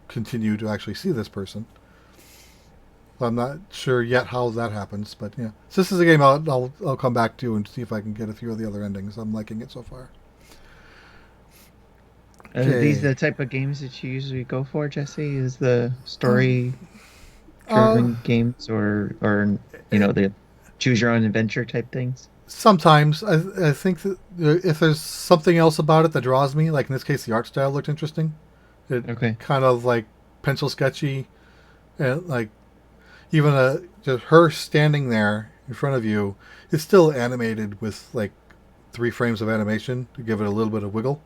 continue to actually see this person. I'm not sure yet how that happens, but yeah. So this is a game I'll come back to and see if I can get a few of the other endings. I'm liking it so far. Are these the type of games that you usually go for, Jesse? Is the story-driven games or the choose your own adventure type things? Sometimes I think that if there's something else about it that draws me, like in this case, the art style looked interesting. It kind of like pencil sketchy, and like even just her standing there in front of you is still animated with like 3 frames of animation to give it a little bit of wiggle.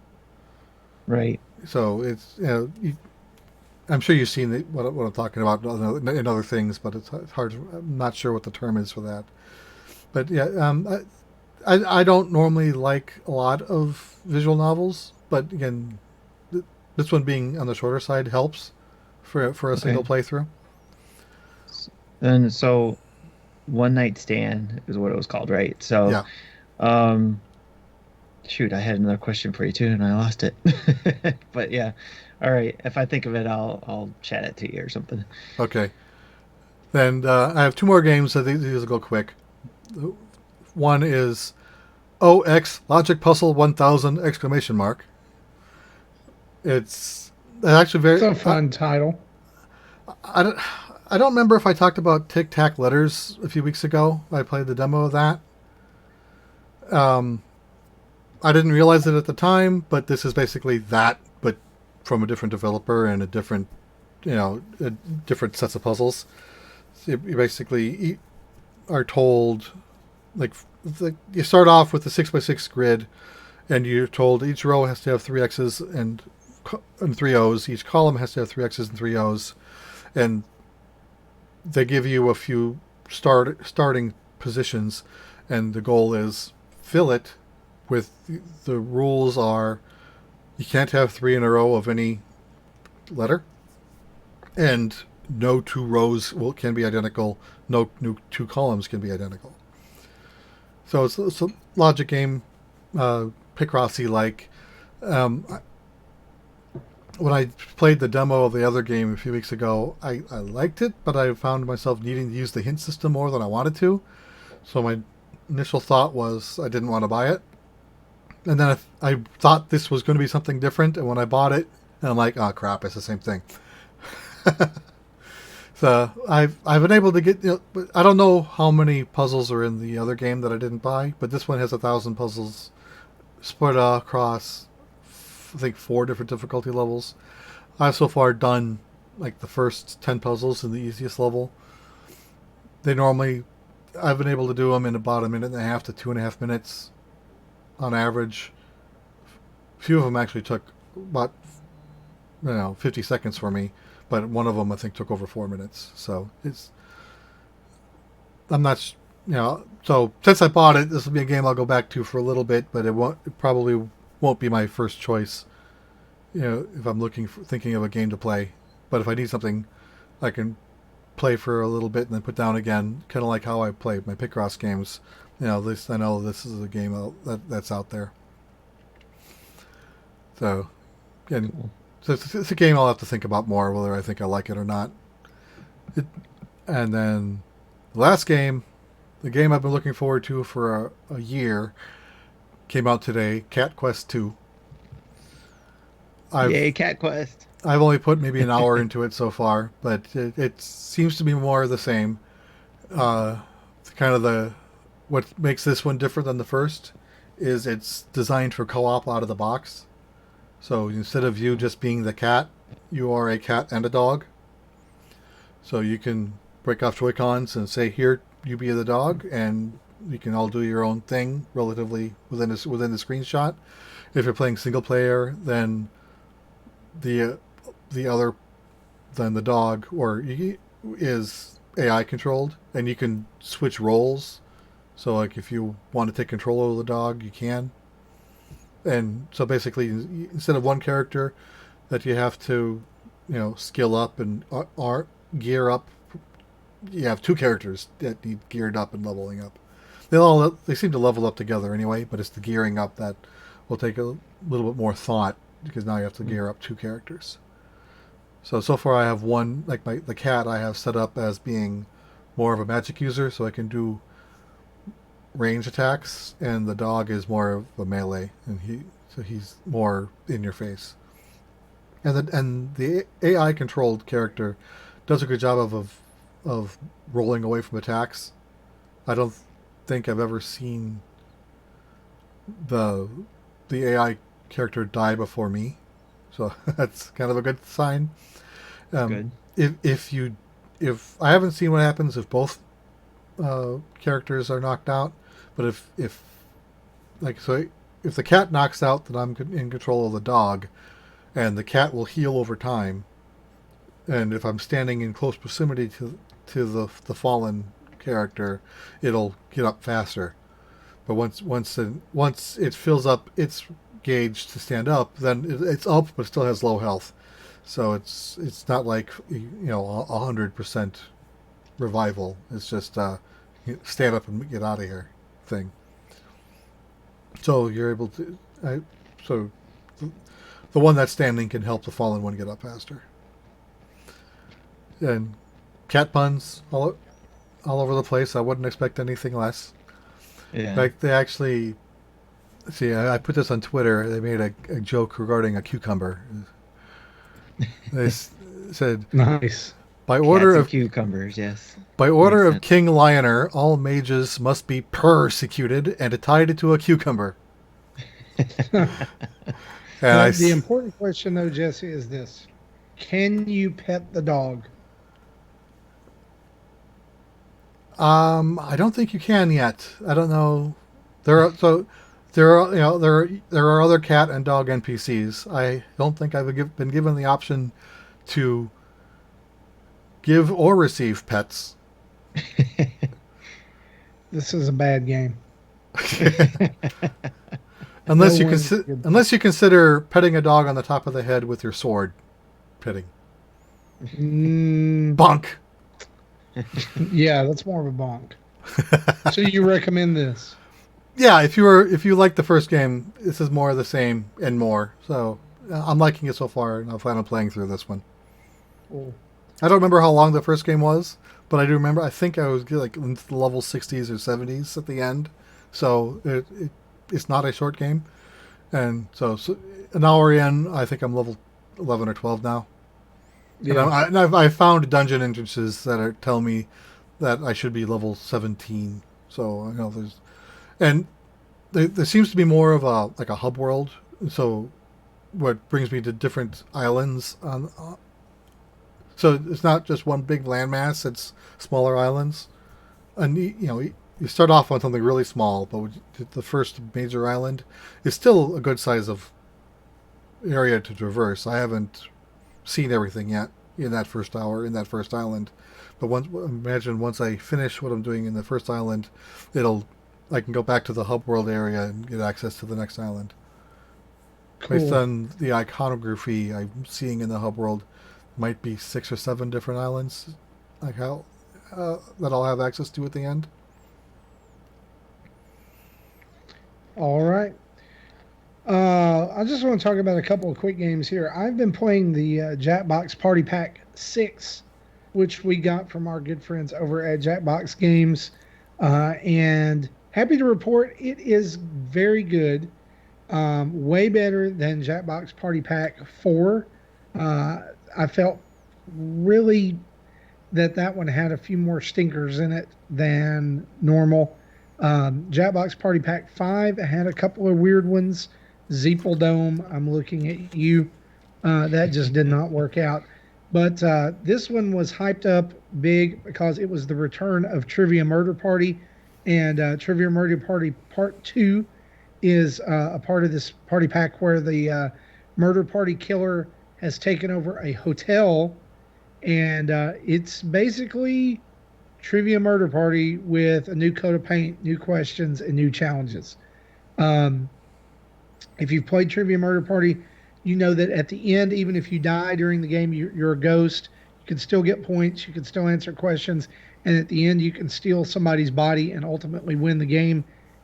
Right. So it's I'm sure you've seen what I'm talking about in other things, but it's hard. I'm not sure what the term is for that. But yeah, I don't normally like a lot of visual novels, but again, this one being on the shorter side helps for a single playthrough. And so One Night Stand is what it was called, right? So, Yeah. um, shoot, I had another question for you too, and I lost it. But yeah, all right. If I think of it, I'll chat it to you or something. Okay. Then I have two more games. I think these will go quick. One is OX Logic Puzzle 1000 exclamation mark. It's actually very. It's a fun title. I don't. I don't remember if I talked about Tic Tac Letters a few weeks ago. I played the demo of that. I didn't realize it at the time, but this is basically that, but from a different developer and a different, different sets of puzzles. So you basically are told, like, you start off with a 6x6 grid, and you're told each row has to have three X's and three O's. Each column has to have three X's and three O's, and they give you a few starting positions, and the goal is fill it with the rules are you can't have three in a row of any letter, and no two rows can be identical. No two columns can be identical. So it's a logic game, Picrossy like. When I played the demo of the other game a few weeks ago, I liked it, but I found myself needing to use the hint system more than I wanted to. So my initial thought was I didn't want to buy it. And then I thought this was going to be something different, and when I bought it, and I'm like, oh crap, it's the same thing. So I've been able to get, I don't know how many puzzles are in the other game that I didn't buy, but this one has 1,000 puzzles spread across, I think, 4 different difficulty levels. I've so far done like the first 10 puzzles in the easiest level. I've been able to do them in about 1.5 to 2.5 minutes on average. A few of them actually took about 50 seconds for me, but one of them I think took over 4 minutes. So I'm not, so since I bought it, this will be a game I'll go back to for a little bit, but it probably won't be my first choice, if I'm thinking of a game to play. But if I need something I can play for a little bit and then put down again, kind of like how I play my Picross games, at least I know this is a game that's out there. So, again, cool. So it's a game I'll have to think about more, whether I think I like it or not. And then the last game, the game I've been looking forward to for a year, came out today, Cat Quest 2. Yay, Cat Quest. I've only put maybe an hour into it so far, but it seems to be more of the same. What makes this one different than the first is it's designed for co-op out of the box. So instead of you just being the cat, you are a cat and a dog. So you can break off Joy-Cons and say, here, you be the dog, and you can all do your own thing relatively within the screenshot. If you're playing single player, then the dog is AI controlled, and you can switch roles. So like if you want to take control of the dog, you can. And so basically, instead of one character that you have to, skill up and gear up, you have 2 characters that need geared up and leveling up. They seem to level up together anyway, but it's the gearing up that will take a little bit more thought, because now you have to gear up 2 characters. So far I have one, like the cat I have set up as being more of a magic user, so I can do range attacks, and the dog is more of a melee, and he's more in your face. And the AI controlled character does a good job of rolling away from attacks. I don't think I've ever seen the AI character die before me, so that's kind of a good sign. Good. If I haven't seen what happens if both characters are knocked out, but if the cat knocks out, then I'm in control of the dog, and the cat will heal over time. And if I'm standing in close proximity to the fallen character, it'll get up faster. But once it fills up its gauge to stand up, then it's up, but still has low health. So it's not like 100% revival. It's just stand up and get out of here thing. So you're able to. So the one that's standing can help the fallen one get up faster. And cat puns all over the place. I wouldn't expect anything less. Yeah. Like they actually. See, I put this on Twitter. They made a joke regarding a cucumber. They said, Nice. By order Cats of and cucumbers, yes. By order Makes of sense. King Lioner, all mages must be persecuted and tied to a cucumber. And The important question, though, Jesse, is this: can you pet the dog? I don't think you can yet. I don't know. There are there are other cat and dog NPCs. I don't think I've been given the option to give or receive pets. This is a bad game. Unless No you one's good. unless you consider petting a dog on the top of the head with your sword, petting. Bonk. Yeah, that's more of a bonk. So you recommend this? Yeah, if you like the first game, this is more of the same and more. So I'm liking it so far, and I plan on playing through this one. Cool. I don't remember how long the first game was, but I do remember. I think I was like into the level 60s or 70s at the end, so it's not a short game. And so an hour in, I think I'm level 11 or 12 now. Yeah. And I found dungeon entrances that tell me that I should be level 17. So there seems to be more of a hub world. So what brings me to different islands on. So it's not just one big landmass; it's smaller islands, and you start off on something really small, but the first major island is still a good size of area to traverse. I haven't seen everything yet in that first hour in that first island, but once I finish what I'm doing in the first island, I can go back to the hub world area and get access to the next island. Cool. Based on the iconography I'm seeing in the hub world, might be 6 or 7 different islands, like how that I'll have access to at the end. All right. I just want to talk about a couple of quick games here. I've been playing the Jackbox Party Pack 6, which we got from our good friends over at Jackbox Games. And happy to report it is very good. Way better than Jackbox Party Pack 4. I felt really that one had a few more stinkers in it than normal. Jackbox Party Pack 5 had a couple of weird ones. Zeeple Dome, I'm looking at you. That just did not work out. But this one was hyped up big because it was the return of Trivia Murder Party. And Trivia Murder Party Part 2 is a part of this party pack where the murder party killer has taken over a hotel. And it's basically Trivia Murder Party with a new coat of paint, new questions, and new challenges. If you've played Trivia Murder Party, you know that at the end, even if you die during the game, you're a ghost. You can still get points. You can still answer questions. And at the end, you can steal somebody's body and ultimately win the game.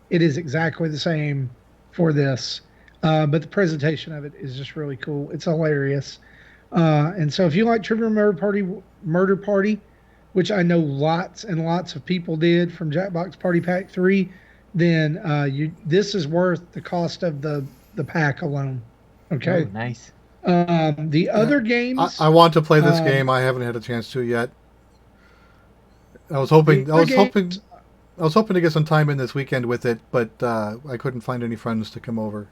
It is exactly the same for this. But the presentation of it is just really cool. It's hilarious. And so if you like Trivia Murder Party, which I know lots and lots of people did from Jackbox Party Pack 3, then this is worth the cost of the pack alone. Okay. Oh, nice. The other games. I want to play this game. I haven't had a chance to yet. I was hoping to get some time in this weekend with it, but I couldn't find any friends to come over.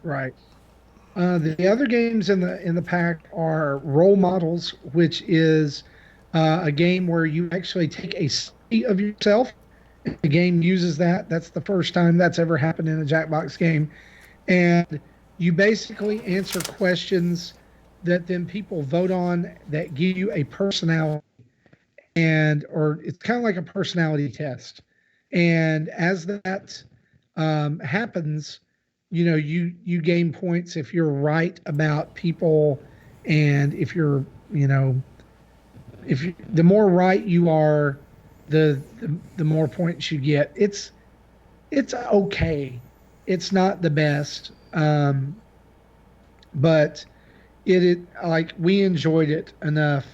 Right. The other games in the pack are Role Models, which is a game where you actually take a study of yourself. The game uses that. That's the first time that's ever happened in a Jackbox game. And you basically answer questions that then people vote on that give you a personality. Or it's kind of like a personality test. And as that happens, you gain points if you're right about people, and if you're the more right you are, the more points you get. It's okay. It's not the best, but it like we enjoyed it enough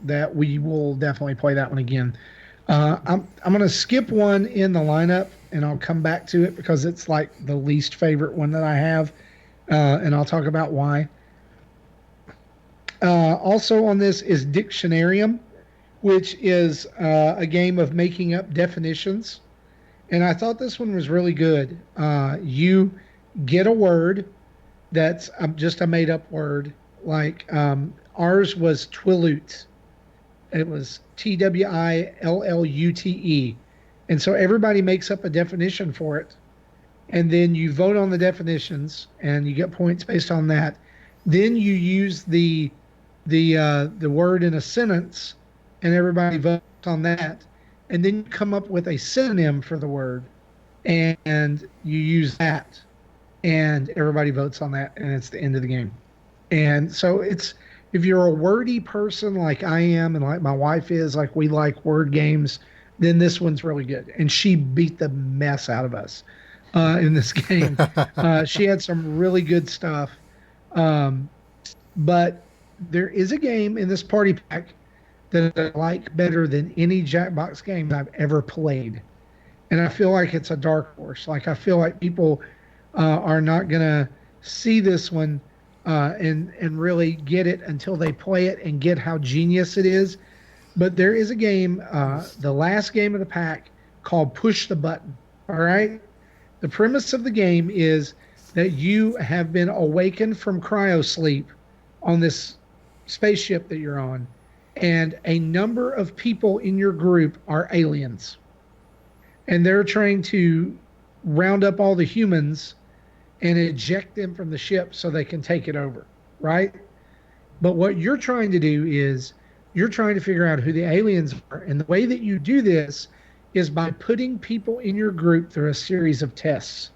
that we will definitely play that one again. I'm gonna skip one in the lineup and I'll come back to it because it's like the least favorite one that I have, and I'll talk about why. Also on this is Dictionarium, which is a game of making up definitions. And I thought this one was really good. You get a word that's just a made up word. Like ours was Twilute. It was TWILLUTE. And so everybody makes up a definition for it. And then you vote on the definitions and you get points based on that. Then you use the word in a sentence and everybody votes on that. And then you come up with a synonym for the word and you use that and everybody votes on that and it's the end of the game. And so it's, if you're a wordy person like I am and like my wife is, like we like word games, then this one's really good. And she beat the mess out of us in this game. She had some really good stuff. But there is a game in this party pack that I like better than any Jackbox game I've ever played. And I feel like it's a dark horse. Like I feel like people are not going to see this one and really get it until they play it and get how genius it is. But there is a game, the last game of the pack, called Push the Button. All right? The premise of the game is that you have been awakened from cryosleep on this spaceship that you're on, and a number of people in your group are aliens. And they're trying to round up all the humans and eject them from the ship so they can take it over, right? But what you're trying to do is you're trying to figure out who the aliens are. And the way that you do this is by putting people in your group through a series of tests.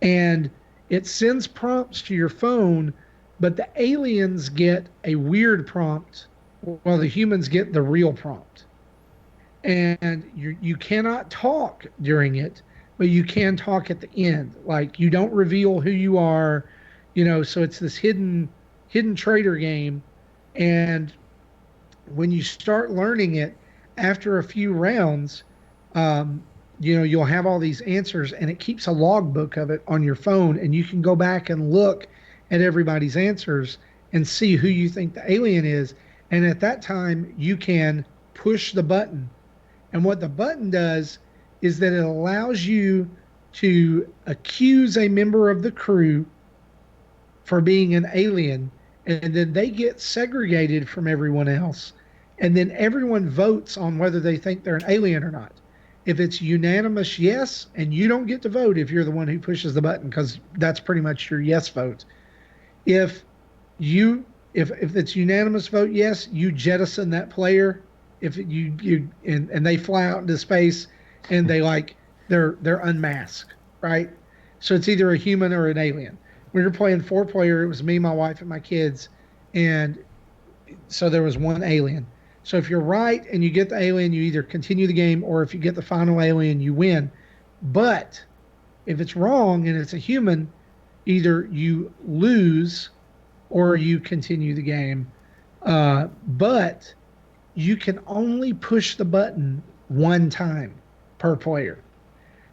And it sends prompts to your phone, but the aliens get a weird prompt while the humans get the real prompt. And you cannot talk during it, but you can talk at the end. Like you don't reveal who you are, so it's this hidden traitor game. And when you start learning it after a few rounds, you'll have all these answers and it keeps a logbook of it on your phone and you can go back and look at everybody's answers and see who you think the alien is. And at that time you can push the button. And what the button does is that it allows you to accuse a member of the crew for being an alien, and then they get segregated from everyone else. And then everyone votes on whether they think they're an alien or not. If it's unanimous yes, and you don't get to vote if you're the one who pushes the button, because that's pretty much your yes vote. If it's unanimous vote yes, you jettison that player. If and they fly out into space and they're unmasked, right? So it's either a human or an alien. When you're playing 4-player, it was me, my wife, and my kids, and so there was one alien. So if you're right and you get the alien, you either continue the game, or if you get the final alien, you win. But if it's wrong and it's a human, either you lose or you continue the game. But you can only push the button one time per player.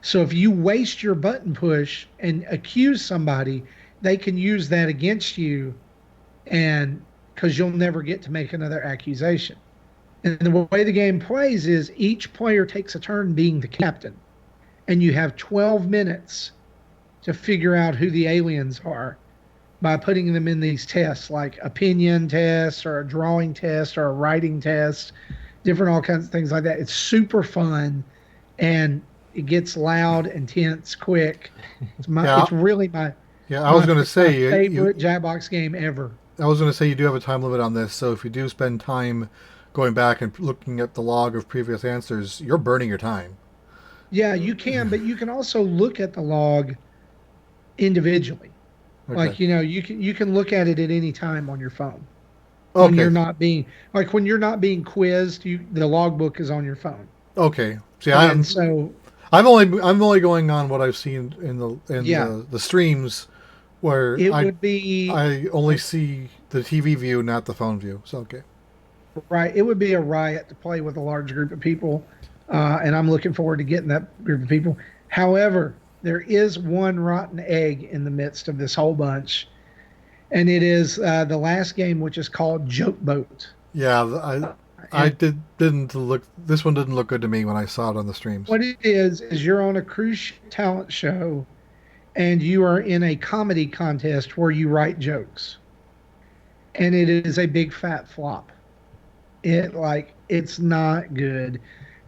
So if you waste your button push and accuse somebody, they can use that against you, and because you'll never get to make another accusation. And the way the game plays is each player takes a turn being the captain, and you have 12 minutes to figure out who the aliens are by putting them in these tests, like opinion tests or a drawing test or a writing test, different all kinds of things like that. It's super fun, and it gets loud and tense quick. It's really my I was going to say favorite Jackbox game ever. I was going to say you do have a time limit on this, so if you do spend time going back and looking at the log of previous answers, you're burning your time. Yeah, you can, but you can also look at the log individually. Okay. Like, you can look at it at any time on your phone. when Okay. you're not being when you're not being quizzed, the logbook is on your phone. Okay. See, And so I'm only going on what I've seen in yeah, the streams where it would be I only see the TV view, not the phone view. So okay. right. It would be a riot to play with a large group of people, and I'm looking forward to getting that group of people. However, there is one rotten egg in the midst of this whole bunch, and it is the last game, which is called Joke Boat. Yeah, I And didn't look. This one didn't look good to me when I saw it on the streams. what it is you're on a cruise talent show, and you are in a comedy contest where you write jokes, and it is a big fat flop. It's not good,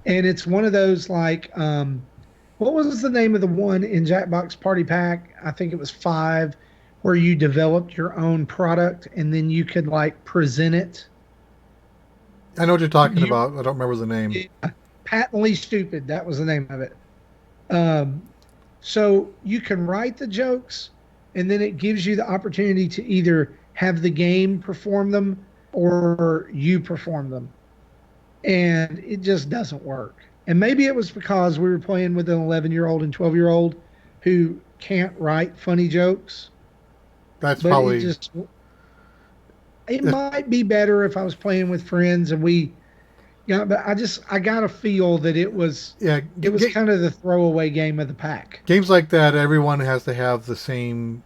and it's one of those what was the name of the one in Jackbox Party Pack? I think it was five, where you developed your own product and then you could present it. I know what you're talking You about. I don't remember the name. Patently stupid. That was the name of it. Um, so you can write the jokes, and then it gives you the opportunity to either have the game perform them or you perform them, and it just doesn't work. And maybe it was because we were playing with an 11-year-old and 12-year-old who can't write funny jokes, That's but probably it that- might be better if I was playing with friends and we, but I got to feel that yeah. it was kind of the throwaway game of the pack. Games like that, everyone has to have the same,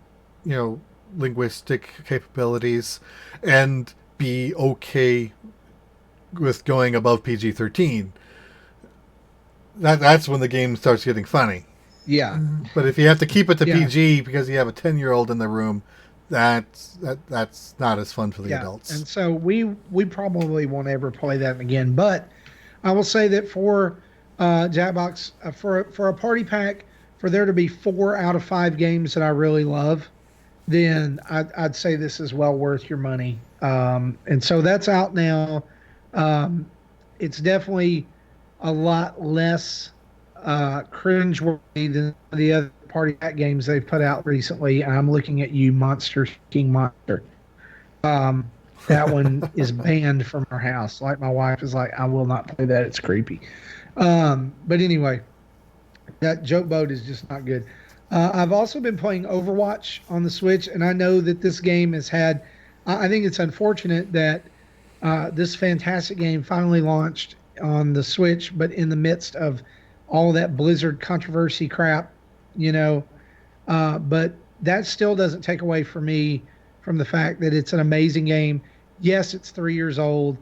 linguistic capabilities, and be okay with going above PG-13. That's when the game starts getting funny. Yeah. But if you have to keep it to Yeah. PG because you have a 10-year-old in the room, that's not as fun for the Yeah. adults. And so we probably won't ever play that again. But I will say that for Jackbox, for a party pack, for there to be 4 out of 5 games that I really love, then I'd say this is well worth your money. And so that's out now. It's definitely a lot less cringeworthy than the other party pack games they've put out recently. I'm looking at you, Monster King Monster. That one is banned from our house. Like my wife is like, I will not play that. It's creepy. But anyway, that Joke Boat is just not good. I've also been playing Overwatch on the Switch, and I know that this game has had. I think it's unfortunate that this fantastic game finally launched on the Switch, but in the midst of all that Blizzard controversy crap, but that still doesn't take away from me from the fact that it's an amazing game. Yes, it's 3 years old.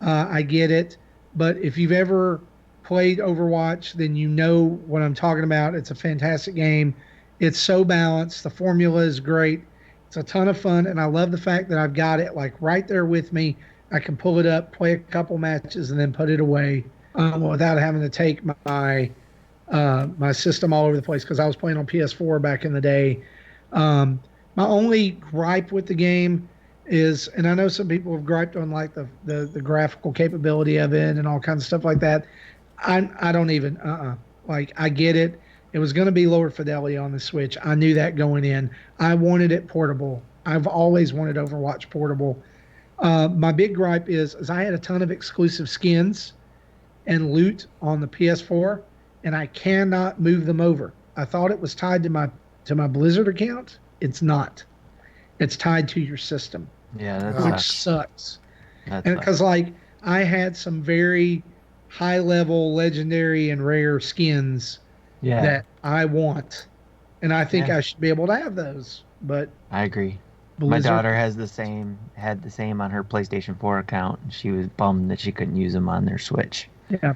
I get it. But if you've ever played Overwatch, then you know what I'm talking about. It's a fantastic game. It's so balanced. The formula is great. It's a ton of fun. And I love the fact that I've got it right there with me. I can pull it up, play a couple matches, and then put it away without having to take my system all over the place, because I was playing on PS4 back in the day. My only gripe with the game is, and I know some people have griped on the graphical capability of it and all kinds of stuff like that. I don't even I get it. It was going to be lower fidelity on the Switch. I knew that going in. I wanted it portable. I've always wanted Overwatch portable. My big gripe is I had a ton of exclusive skins and loot on the PS4, and I cannot move them over. I thought it was tied to my Blizzard account. It's not. It's tied to your system, Yeah, that which sucks. sucks. That And sucks. because I had some very high level, legendary, and rare skins Yeah, that I want, and I think Yeah. I should be able to have those. But I agree. My Blizzard, daughter had the same on her PlayStation 4 account, and she was bummed that she couldn't use them on their Switch. yeah.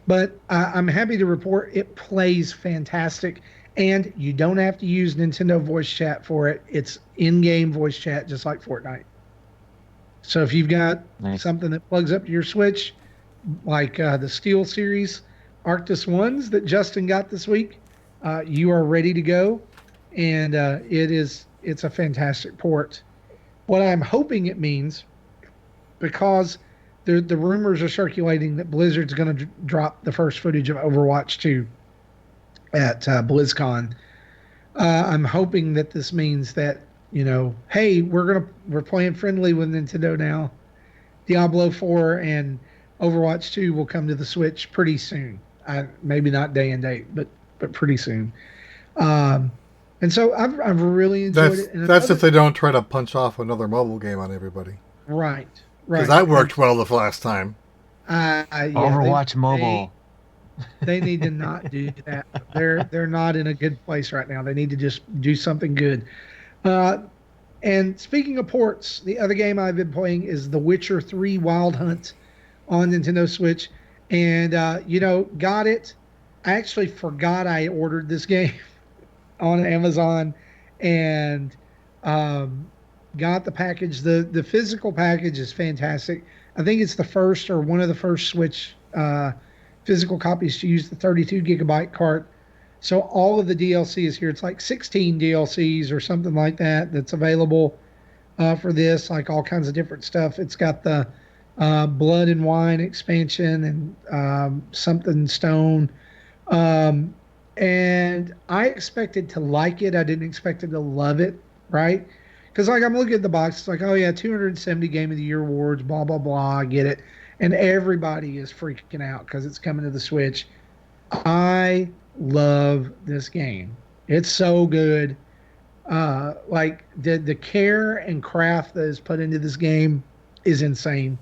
But I'm happy to report it plays fantastic, and you don't have to use Nintendo voice chat for it. It's in-game voice chat, just like Fortnite. So if you've got Nice. something that plugs up to your Switch, like the Steel Series Arctis ones that Justin got this week, you are ready to go, and it's a fantastic port. What I'm hoping it means, because the rumors are circulating that Blizzard's going to drop the first footage of Overwatch 2 at BlizzCon. I'm hoping that this means that, hey, we're playing friendly with Nintendo now, Diablo 4 and Overwatch 2 will come to the Switch pretty soon. Maybe not day and date, but pretty soon. Um, and so I've really enjoyed it. And That's if they don't try to punch off another mobile game on everybody. Right. Because that worked well the last time. Overwatch Mobile. They need to not do that. They're not in a good place right now. They need to just do something good. And speaking of ports, the other game I've been playing is The Witcher 3 Wild Hunt on Nintendo Switch. And, got it. I actually forgot I ordered this game on Amazon and got the package. The physical package is fantastic. I think it's the first or one of the first Switch physical copies to use the 32 gigabyte cart. So all of the DLC is here. It's like 16 DLCs or something like that that's available for this, like all kinds of different stuff. It's got the Blood and Wine expansion and something Stone. And I expected to like it. I didn't expect it to love it, right? Because like I'm looking at the box, it's like, oh yeah, 270 Game of the Year awards, blah, blah, blah. I get it. And everybody is freaking out because it's coming to the Switch. I love this game. It's so good. Like the care and craft that is put into this game is insane.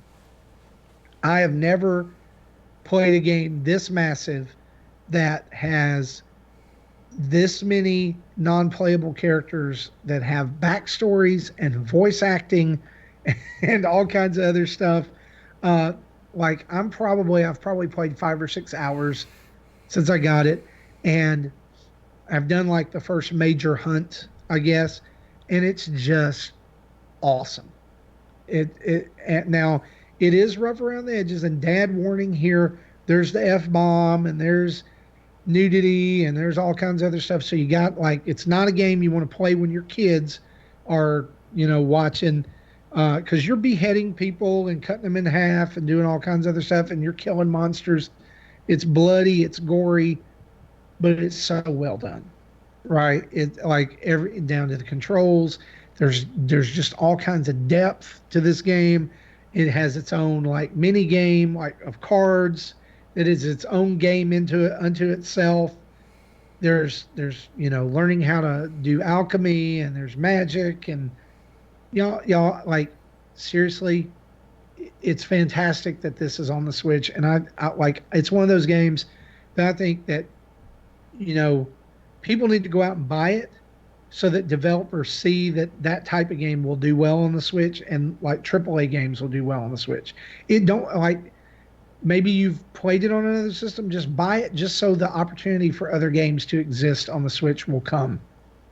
I have never played a game this massive that has this many non-playable characters that have backstories and voice acting and all kinds of other stuff. Like I've probably played 5 or 6 hours since I got it, and I've done like the first major hunt, I guess, and it's just awesome. Now it is rough around the edges, and dad warning here. There's the F-bomb, and there's nudity, and there's all kinds of other stuff. So you got like, it's not a game you want to play when your kids are, watching, because you're beheading people and cutting them in half and doing all kinds of other stuff, and you're killing monsters. It's bloody, it's gory, but it's so well done, right? It like every down to the controls. There's just all kinds of depth to this game. It has its own like mini game like of cards. It is its own game unto itself. There's learning how to do alchemy, and there's magic, and y'all like seriously, it's fantastic that this is on the Switch. And I like, it's one of those games that I think that people need to go out and buy it so that developers see that type of game will do well on the Switch, and like AAA games will do well on the Switch. It don't like, maybe you've played it on another system, just buy it just so the opportunity for other games to exist on the Switch will come,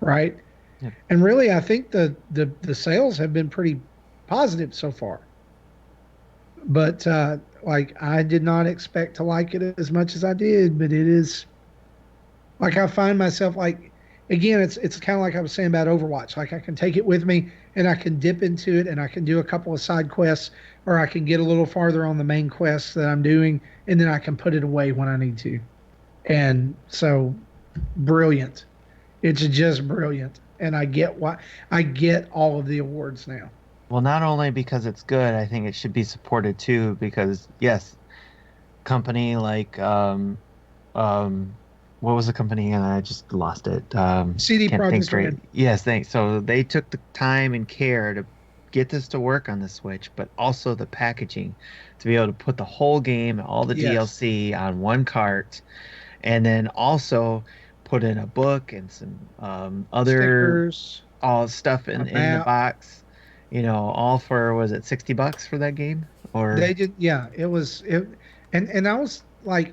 right? Yeah. And really, I think the sales have been pretty positive so far. But like, I did not expect to like it as much as I did, but it is like, I find myself like, again, it's kind of like I was saying about Overwatch. Like I can take it with me and I can dip into it and I can do a couple of side quests, or I can get a little farther on the main quest that I'm doing, and then I can put it away when I need to. And so, brilliant. It's just brilliant. And I get all of the awards now. Well, not only because it's good, I think it should be supported too, because yes, company like what was the company? And I just lost it. CD Projekt Red. Yes, thanks. So they took the time and care to get this to work on the Switch, but also the packaging to be able to put the whole game, all the DLC on one cart, and then also put in a book and some other stickers, all stuff in the box. All for, was it $60 for that game? Or they did, yeah. It was it, and I was like,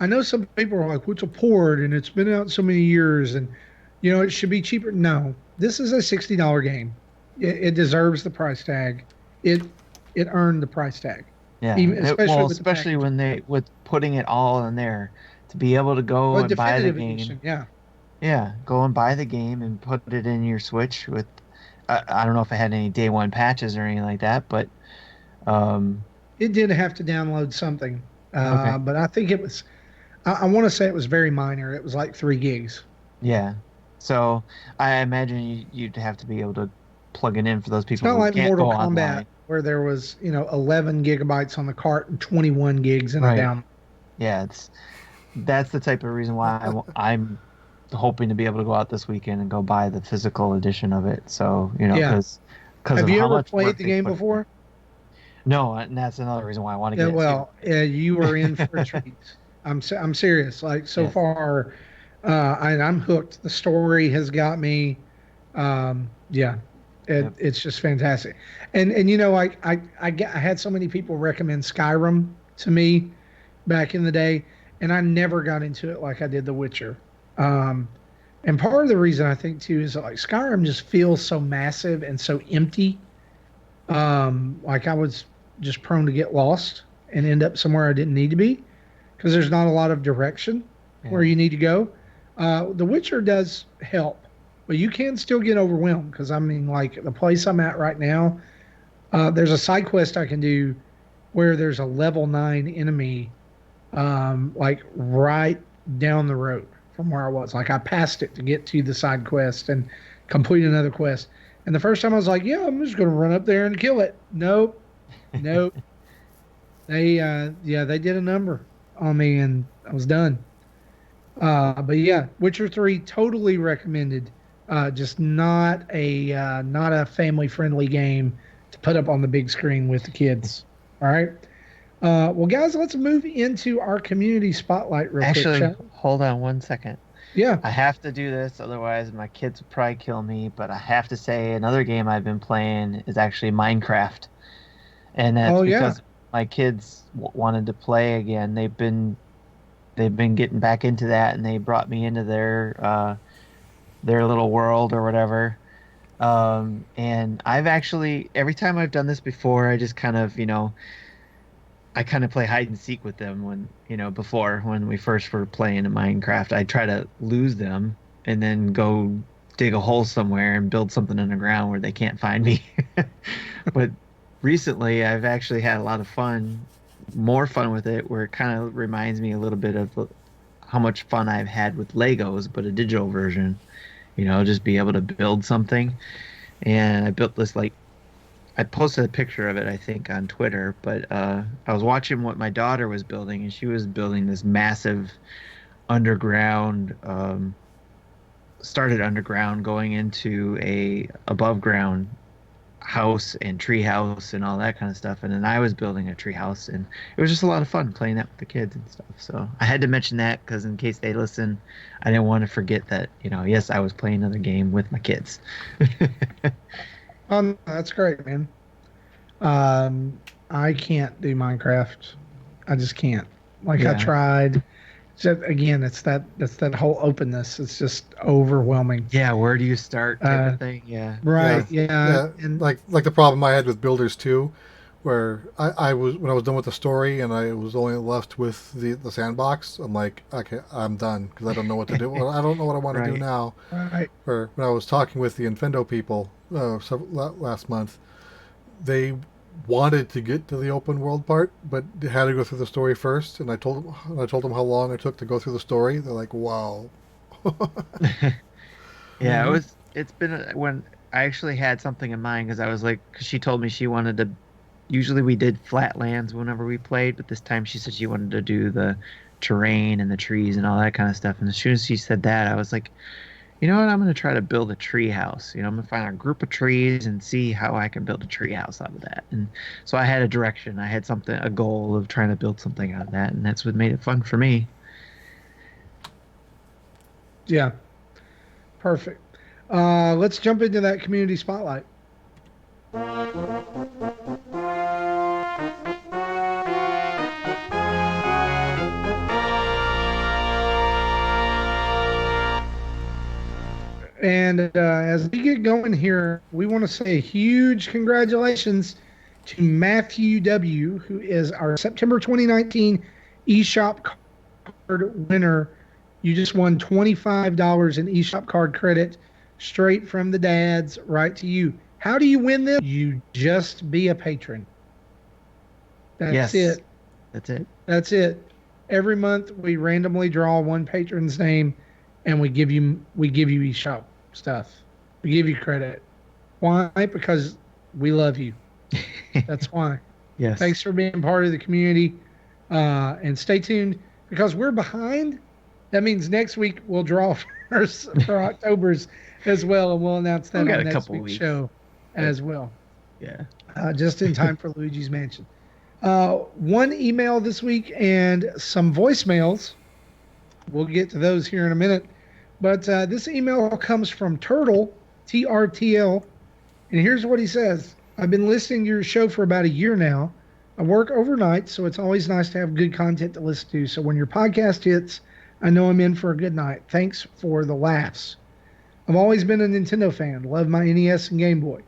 I know some people are like, "What's a port?" and it's been out so many years, and it should be cheaper. No, this is a $60 game. It deserves the price tag. It earned the price tag. Yeah, especially when with putting it all in there to be able to go and buy the game. Edition, yeah, go and buy the game and put it in your Switch with. I don't know if it had any day one patches or anything like that, but it did have to download something. Okay. But I think it was. I want to say it was very minor. It was like 3 gigs. Yeah, so I imagine you'd have to be able to plug it in for those people it's not who like can't Mortal go Kombat online. where there was 11 gigabytes on the cart and 21 gigs in a Right. down. Yeah, that's the type of reason why I'm hoping to be able to go out this weekend and go buy the physical edition of it. So, Yeah. because Have of you how ever much played work the they game put in it. before? No, and that's another reason why I want to Yeah, get it too. well, you are in for a treat. I'm serious. Like so Yes. far, I'm hooked. The story has got me. Yeah, Yep. it's just fantastic. And I had so many people recommend Skyrim to me back in the day, and I never got into it like I did The Witcher. Um, and part of the reason I think too is that, like, Skyrim just feels so massive and so empty. Like I was just prone to get lost and end up somewhere I didn't need to be because there's not a lot of direction where Yeah. you need to go. The Witcher does help, but you can still get overwhelmed because I mean, like the place I'm at right now, there's a side quest I can do where there's a level 9 enemy, like right down the road from where I was. Like I passed it to get to the side quest and complete another quest. And the first time I was like, yeah, I'm just going to run up there and kill it. Nope, nope. They did a number on me and I was done. But yeah, Witcher 3 totally recommended. Just not a family friendly game to put up on the big screen with the kids. All right. Well, guys, let's move into our community spotlight real quick. Actually, hold on one second. Yeah. I have to do this, otherwise my kids would probably kill me. But I have to say, another game I've been playing is actually Minecraft, and that's because my kids wanted to play again. They've been getting back into that, and they brought me into their little world or whatever. And I've actually, every time I've done this before, I just kind of I kind of play hide and seek with them before when we first were playing in Minecraft. I try to lose them and then go dig a hole somewhere and build something underground where they can't find me. But recently I've actually had a lot of fun, more fun with it, where it kind of reminds me a little bit of how much fun I've had with Legos, but a digital version, just be able to build something. And I built this, like, I posted a picture of it, I think, on Twitter, but I was watching what my daughter was building, and she was building this massive underground, started underground, going into a above ground house and tree house and all that kind of stuff. And then I was building a tree house, and it was just a lot of fun playing that with the kids and stuff. So I had to mention that because in case they listen, I didn't want to forget that, yes, I was playing another game with my kids. That's great, man. I can't do Minecraft. I just can't. Like I tried. Just, again, that's that whole openness. It's just overwhelming. Yeah, where do you start type of thing? Yeah. Right. Yeah. And like the problem I had with Builders 2, where I was, when I was done with the story and I was only left with the sandbox, I'm like, okay, I'm done because I don't know what to do. I don't know what I want to do now. Right. Or when I was talking with the Infendo people last month, they wanted to get to the open world part, but they had to go through the story first. And I told them how long it took to go through the story. They're like, "Wow." Yeah, it's been when I actually had something in mind, because I was like, because she told me she wanted to. Usually we did flatlands whenever we played, but this time she said she wanted to do the terrain and the trees and all that kind of stuff. And as soon as she said that, I was like, you know what? I'm going to try to build a tree house. I'm going to find a group of trees and see how I can build a tree house out of that. And so I had a direction. I had a goal of trying to build something out of that, and that's what made it fun for me. Yeah. Perfect. Let's jump into that community spotlight. And as we get going here, we want to say a huge congratulations to Matthew W., who is our September 2019 eShop card winner. You just won $25 in eShop card credit straight from the dads right to you. How do you win this? You just be a patron. That's it. That's it. That's it. Every month we randomly draw one patron's name, and we give you eShop stuff. We give you credit. Why? Because we love you. That's why. Yes. Thanks for being part of the community. And stay tuned because we're behind. That means next week we'll draw for October's as well, and we'll announce that got on a next couple week's weeks. show as well. Yeah. Just in time for Luigi's Mansion. One email this week and some voicemails. We'll get to those here in a minute. But this email comes from Turtle, TRTL. And here's what he says. I've been listening to your show for about a year now. I work overnight, so it's always nice to have good content to listen to. So when your podcast hits, I know I'm in for a good night. Thanks for the laughs. I've always been a Nintendo fan. Love my NES and Game Boy.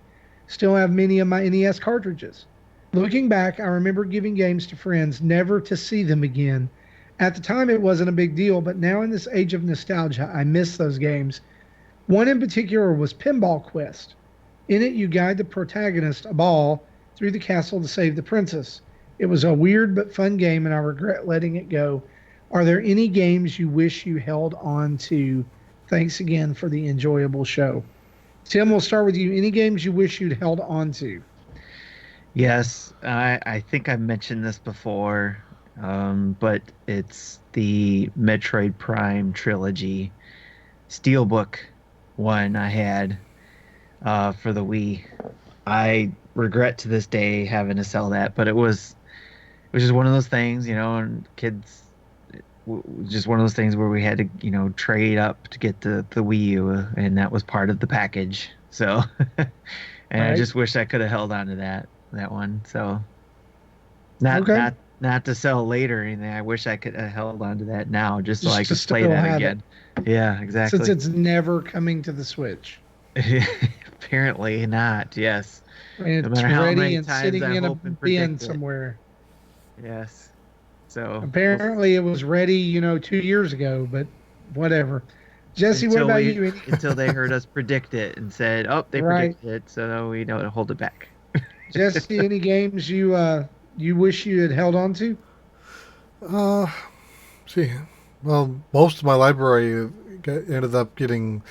Still have many of my NES cartridges. Looking back, I remember giving games to friends never to see them again. At the time, it wasn't a big deal, but now in this age of nostalgia, I miss those games. One in particular was Pinball Quest. In it, you guide the protagonist, a ball, through the castle to save the princess. It was a weird but fun game, and I regret letting it go. Are there any games you wish you held on to? Thanks again for the enjoyable show. Tim, we'll start with you. Any games you wish you'd held on to? Yes, I think I mentioned this before, but it's the Metroid Prime trilogy. Steelbook one I had for the Wii. I regret to this day having to sell that, but it was just one of those things, and kids, just one of those things where we had to, trade up to get the Wii U, and that was part of the package. So, and Right. I just wish I could have held on to that one. So, not to sell later or anything. I wish I could have held on to that now, just so Just I to could play still that have again. Yeah, exactly. Since it's never coming to the Switch. Apparently not. Yes. And No it's matter how ready many and times sitting I in a hope and bin predict it. somewhere. Yes. So Apparently, it was ready, 2 years ago, but whatever. Jesse, what until about we- you? until they heard us predict it and said, "Oh, they Right. predicted it, so we don't hold it back." Jesse, any games you wish you had held on to? See, well, most of my library ended up getting,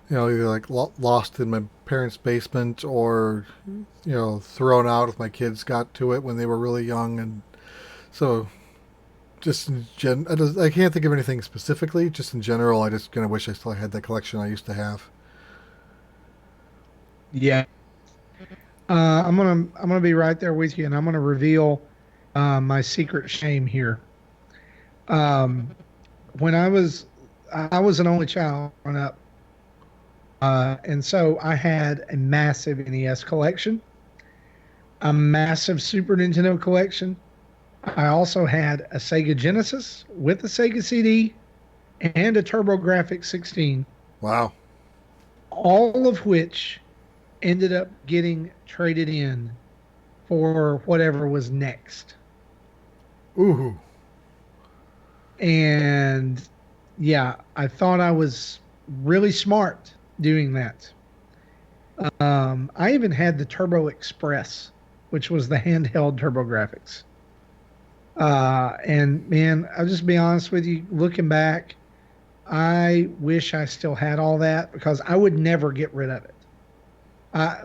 either like lost in my parents' basement or, thrown out if my kids got to it when they were really young, and so just I can't think of anything specifically. Just in general, I just kind of wish I still had that collection I used to have. Yeah. I'm gonna be right there with you, and I'm gonna reveal my secret shame here. When I was an only child growing up, and so I had a massive NES collection, a massive Super Nintendo collection. I also had a Sega Genesis with a Sega CD and a TurboGrafx 16, Wow. all of which ended up getting traded in for whatever was next. Ooh. And yeah, I thought I was really smart doing that. I even had the Turbo Express, which was the handheld TurboGrafx. And man, I'll just be honest with you, looking back, I wish I still had all that because I would never get rid of it.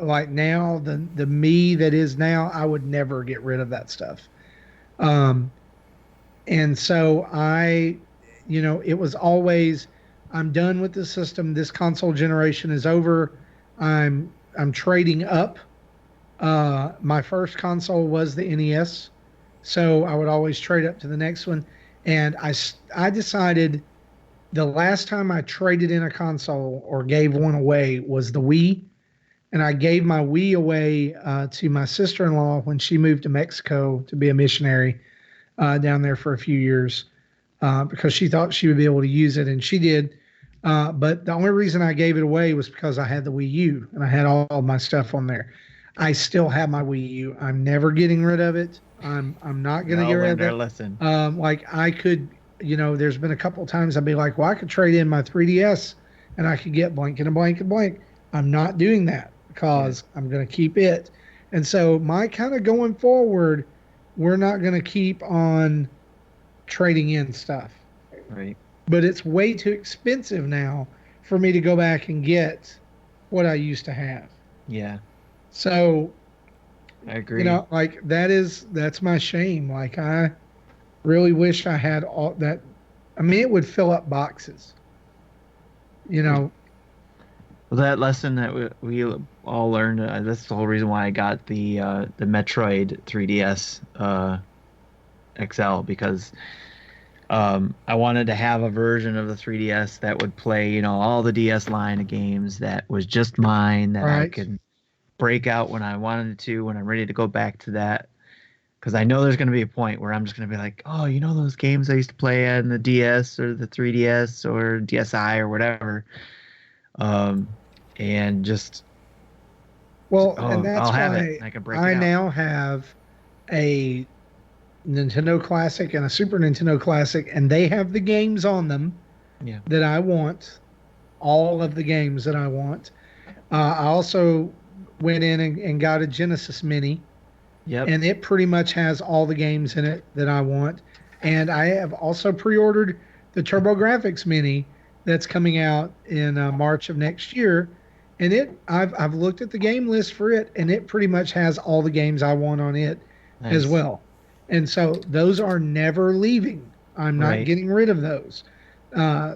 Like now, the me that is now, I would never get rid of that stuff. And so it was always, I'm done with the system. This console generation is over. I'm trading up. My first console was the NES, so I would always trade up to the next one. And I decided the last time I traded in a console or gave one away was the Wii. And I gave my Wii away to my sister-in-law when she moved to Mexico to be a missionary down there for a few years because she thought she would be able to use it, and she did. But the only reason I gave it away was because I had the Wii U and I had all my stuff on there. I still have my Wii U. I'm never getting rid of it. I'm not going to get rid of it. Lesson. Like I could, there's been a couple of times I'd be like, well, I could trade in my 3DS and I could get blank and a blank and blank. I'm not doing that because I'm going to keep it. And so my kind of going forward, we're not going to keep on trading in stuff. Right. But it's way too expensive now for me to go back and get what I used to have. Yeah. So, I agree. You know, like that's my shame. Like I really wish I had all that. I mean, it would fill up boxes. You know, Well, that lesson that we all learned, that's the whole reason why I got the Metroid 3DS XL, because I wanted to have a version of the 3DS that would play, all the DS line of games that was just mine, that I right? could break out when I wanted to, when I'm ready to go back to that. Because I know there's going to be a point where I'm just going to be like, oh, those games I used to play on the DS or the 3DS or DSi or whatever. Um, and just, Well, and oh, I'll that's have it. why I can break it I out. now have a Nintendo Classic and a Super Nintendo Classic, and they have the games on them Yeah. that I want. All of the games that I want. I also went in and got a Genesis Mini, Yep. and it pretty much has all the games in it that I want. And I have also pre-ordered the TurboGrafx Mini that's coming out in March of next year. And I've looked at the game list for it, and it pretty much has all the games I want on it as Nice. well. And so those are never leaving. I'm not Right. getting rid of those.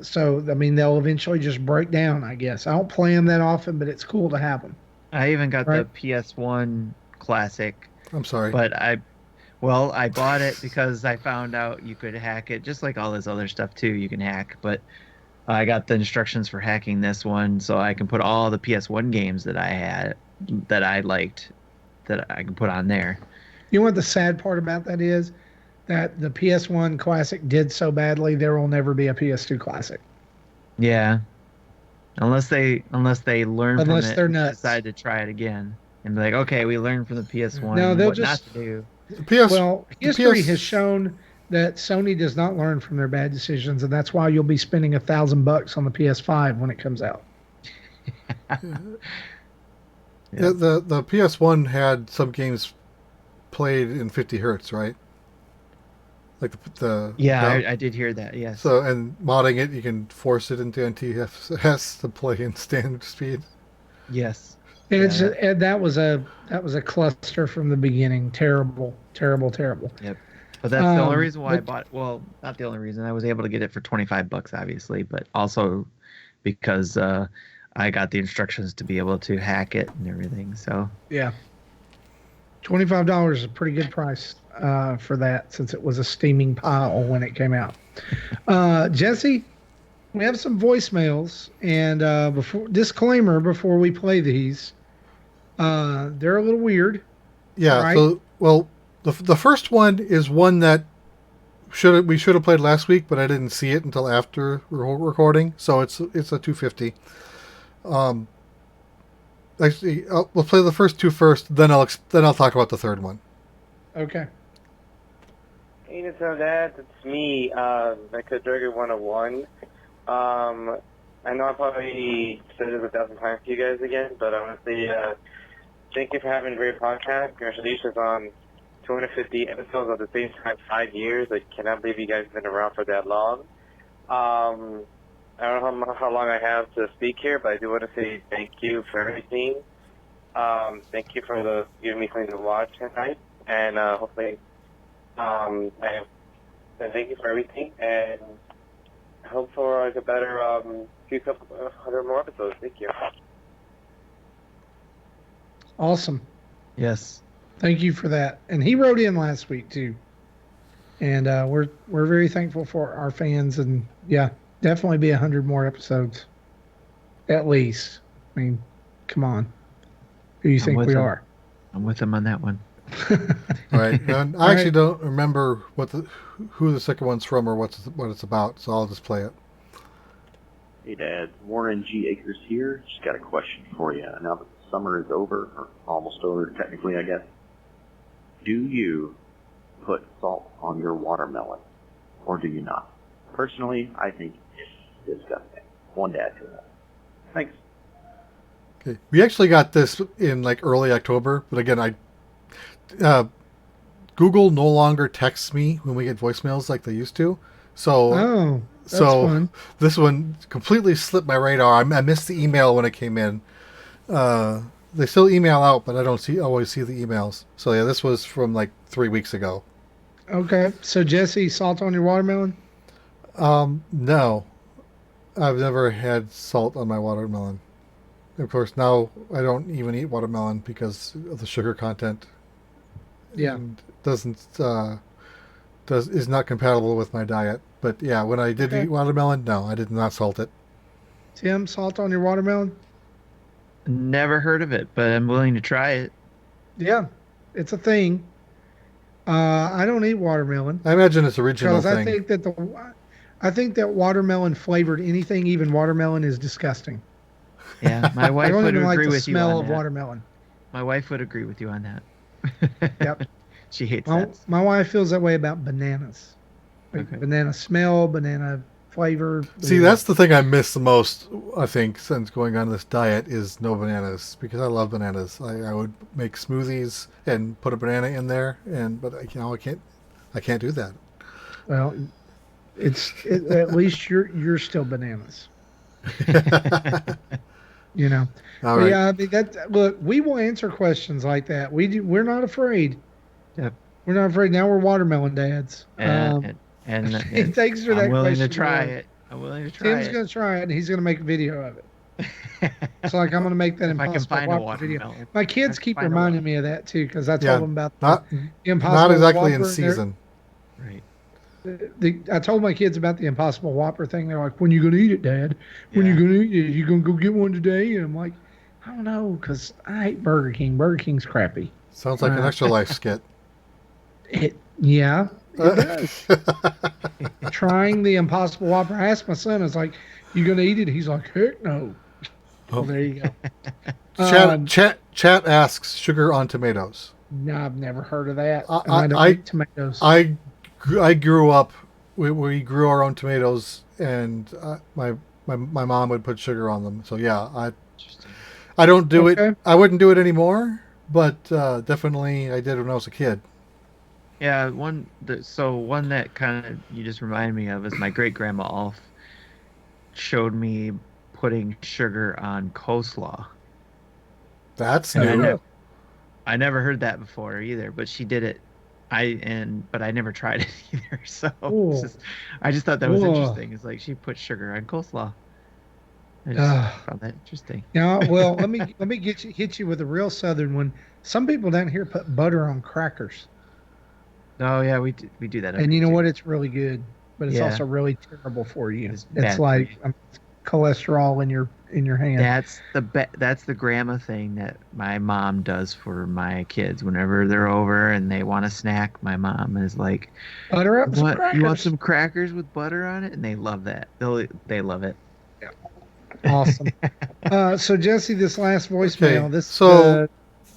So I mean, they'll eventually just break down, I guess. I don't play them that often, but it's cool to have them. I even got the Right? PS1 Classic, I'm sorry. but I bought it because I found out you could hack it, just like all this other stuff too. You can hack, but I got the instructions for hacking this one, so I can put all the PS1 games that I had that I liked that I can put on there. You know what the sad part about that is? That the PS1 Classic did so badly, there will never be a PS2 Classic Yeah, unless they learn from unless it they're and nuts. decide to try it again and be like, okay, we learned from the No, PS1 they'll what not just, to do. The PS, well, the history has PS, shown that Sony does not learn from their bad decisions, and that's why you'll be spending $1,000 on the PS5 when it comes out. Yeah. the PS1 had some games played in 50 hertz, right? Like Yeah, no? I did hear that. Yes. So and modding it, you can force it into NTFS to play in standard speed. Yes. And Yeah, that, and that was a cluster from the beginning. Terrible, terrible, terrible. yep. But that's the only Um, reason why I but bought. Well, not the only reason. I was able to get it for $25, obviously, but also because I got the instructions to be able to hack it and everything. So yeah, $25 is a pretty good price for that, since it was a steaming pile when it came out. Jesse, we have some voicemails, and before we play these, they're a little weird, Yeah. right? So well, the first one is one that we should have played last week, but I didn't see it until after recording. So it's a 250. Um, actually, we'll play the first two first, then I'll talk about the third one. Okay. Hey, Nintendo Dad, it's me, Mecha Dragon 101. I know I probably said it 1,000 times to you guys again, but I want to say thank you for having a great podcast. Congratulations on 250 episodes at the same time, 5 years. I cannot believe you guys have been around for that long. I don't know how long I have to speak here, but I do want to say thank you for everything. Thank you for giving me something to watch tonight, and hopefully, and thank you for everything, and I hope for like a better few couple 100 more episodes. Thank you. Awesome. yes, Thank you for that. And he wrote in last week too. And we're very thankful for our fans, and yeah, definitely be 100 more episodes, at least. I mean, come on, who do you I'm think with we him. are? I'm with him on that one. All right. And All I actually right. don't remember who the second one's from or what it's about, so I'll just play it. Hey Dad, Warren G. Akers here. Just got a question for you. Now that the summer is over, or almost over technically, I guess, do you put salt on your watermelon, or do you not? Personally, I think it's disgusting. One dad to that. Thanks. Okay. We actually got this in like early October, but again, Google no longer texts me when we get voicemails like they used to. So Oh, that's so fun. this one completely slipped my radar. I missed the email when it came in. they still email out, but I don't always see the emails. So yeah, this was from like 3 weeks ago. Okay. So Jesse, salt on your watermelon? No, I've never had salt on my watermelon. Of course, now I don't even eat watermelon because of the sugar content. Yeah. And doesn't is not compatible with my diet. But yeah, when I did Okay. eat watermelon, no, I did not salt it. Tim, salt on your watermelon? Never heard of it, but I'm willing to try it. Yeah, it's a thing. I don't eat watermelon I imagine it's a regional because thing. I think that watermelon flavored anything, even watermelon, is disgusting. Yeah, my I wife don't would even like agree the with you smell on of that. watermelon. My wife would agree with you on that. Yep. She hates My, that. my wife feels that way about bananas. Like Okay. banana smell, banana flavor. See, that's the thing I miss the most, I think, since going on this diet is no bananas, because I love bananas. I would make smoothies and put a banana in there, but I can't do that. Well, at least you're still bananas. You know. All But right. yeah, I mean look, we will answer questions like that. We're not afraid. Yep. We're not afraid. Now we're watermelon dads. And Thanks for that I'm willing to question, try Lauren. it. I'm willing to try Tim's it. gonna try it and he's gonna make a video of it. So like I'm gonna make that If I can Impossible find a Whopper video. watermelon. My kids I can keep find a reminding me of that too because I Yeah, told them about Not the Impossible not exactly Whopper. in and season. Right. I told my kids about the Impossible Whopper thing. They're like, "When you gonna eat it, Dad? When you Yeah. gonna eat it? You gonna go get one today?" And I'm like, "I don't know, because I hate Burger King. Burger King's crappy." Sounds like an extra life skit. Yeah, it does. Trying the Impossible Whopper. I asked my son, I was like, "You gonna eat it?" He's like, "Heck no." Well, there you go. Chat asks sugar on tomatoes. No, I've never heard of that. I- And I don't I- eat tomatoes. I grew up. We grew our own tomatoes, and my mom would put sugar on them. So yeah, Interesting. I don't do it. Okay. I wouldn't do it anymore, but definitely I did when I was a kid. Yeah, one that kind of you just reminded me of is my great grandma Alf showed me putting sugar on coleslaw. That's And new. I never heard that before either, but she did it. But I never tried it either. So Ooh. I just thought that was Ooh. interesting. It's like she put sugar on coleslaw. I just Ah. found that interesting. Yeah, well, let me hit you with a real Southern one. Some people down here put butter on crackers, Oh yeah, we do that. up and you here, know too. what? It's really good, but it's Yeah. also really terrible for you. It's bad It's for like you. cholesterol in your hand. That's the grandma thing that my mom does for my kids. Whenever they're over and they want a snack, my mom is like, Butter up some "What? crackers. You want some crackers with butter on it?" And they love that. They love it. Awesome. So Jesse, this last voicemail. Okay, This so-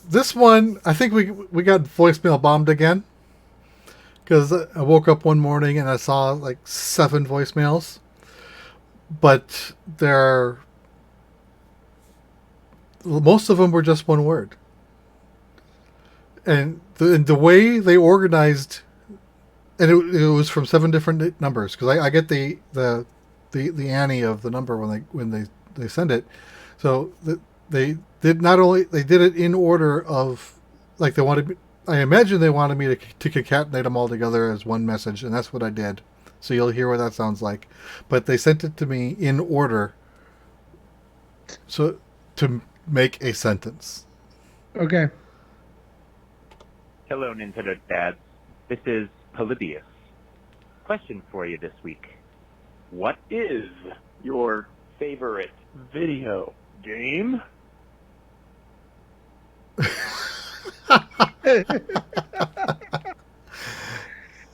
This one, I think we got voicemail bombed again, because I woke up one morning and I saw like 7 voicemails, but most of them were just one word, and the way they organized, and it was from 7 different numbers, because I get the Annie of the number when they send it, so they did it in order of, like, I imagine they wanted me to concatenate them all together as one message, and that's what I did. So you'll hear what that sounds like. But they sent it to me in order, so to make a sentence. Okay. Hello, Nintendo Dads. This is Polybius. Question for you this week. What is your favorite video game?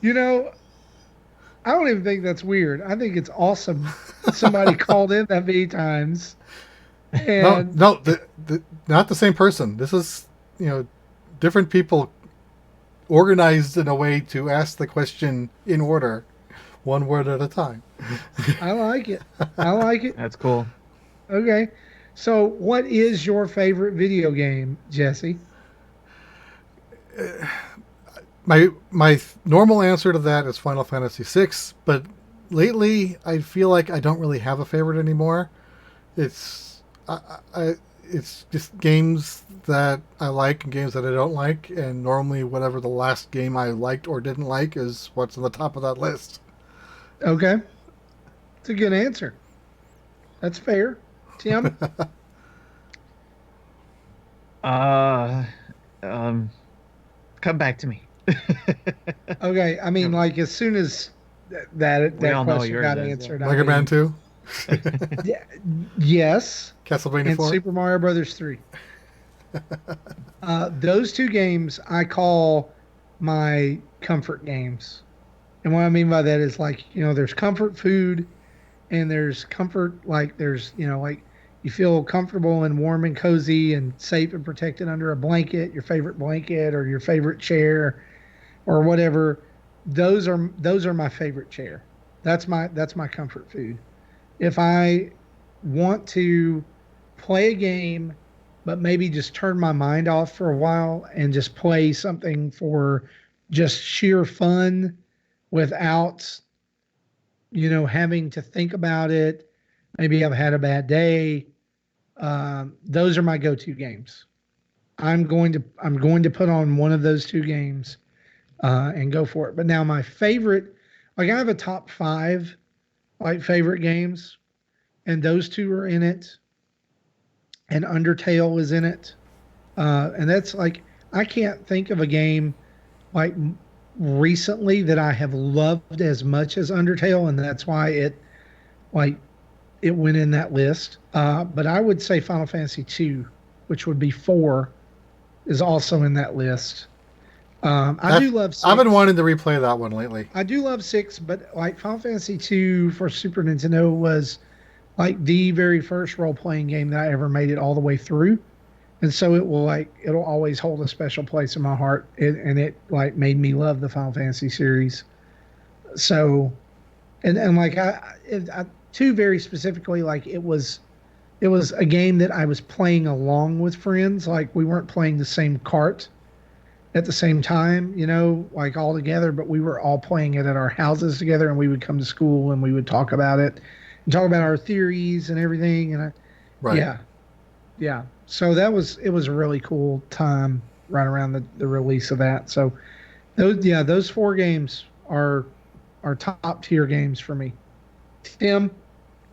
You know, I don't even think that's weird. I think it's awesome. Somebody called in that many times. And No, not the same person. This is, different people organized in a way to ask the question in order, one word at a time. I like it. I like it. That's cool. Okay. So, what is your favorite video game, Jesse? My normal answer to that is Final Fantasy VI, but lately I feel like I don't really have a favorite anymore. It's it's just games that I like and games that I don't like, and normally whatever the last game I liked or didn't like is what's on the top of that list. Okay. It's a good answer. That's fair. Tim? Come back to me. Okay. I mean, like, as soon as that We all know question yours got is, answered, Mega Man 2, Yeah, yes. Castlevania And 4. Super Mario Brothers 3. Those two games I call my comfort games. And what I mean by that is, like, there's comfort food and there's comfort, like, there's, like, you feel comfortable and warm and cozy and safe and protected under a blanket, your favorite blanket or your favorite chair or whatever. Those are my favorite chair. That's my comfort food. If I want to play a game, but maybe just turn my mind off for a while and just play something for just sheer fun without, having to think about it. Maybe I've had a bad day. Those are my go-to games. I'm going to put on one of those two games and go for it. But now my favorite, like I have a top five like favorite games, and those two are in it, and Undertale is in it, and that's like I can't think of a game like recently that I have loved as much as Undertale, and that's why like it went in that list. But I would say Final Fantasy 2, which would be 4, is also in that list. I do love 6. I've been wanting to replay that one lately. I do love 6, but like Final Fantasy 2 for Super Nintendo was like the very first role-playing game that I ever made it all the way through. And so it'll always hold a special place in my heart. And it like made me love the Final Fantasy series. So, and like I 2 very specifically, like it was a game that I was playing along with friends. Like we weren't playing the same cart at the same time, like all together, but we were all playing it at our houses together, and we would come to school and we would talk about it and talk about our theories and everything. And Right. yeah. So it was a really cool time right around the release of that. So those 4 games are top tier games for me. Tim,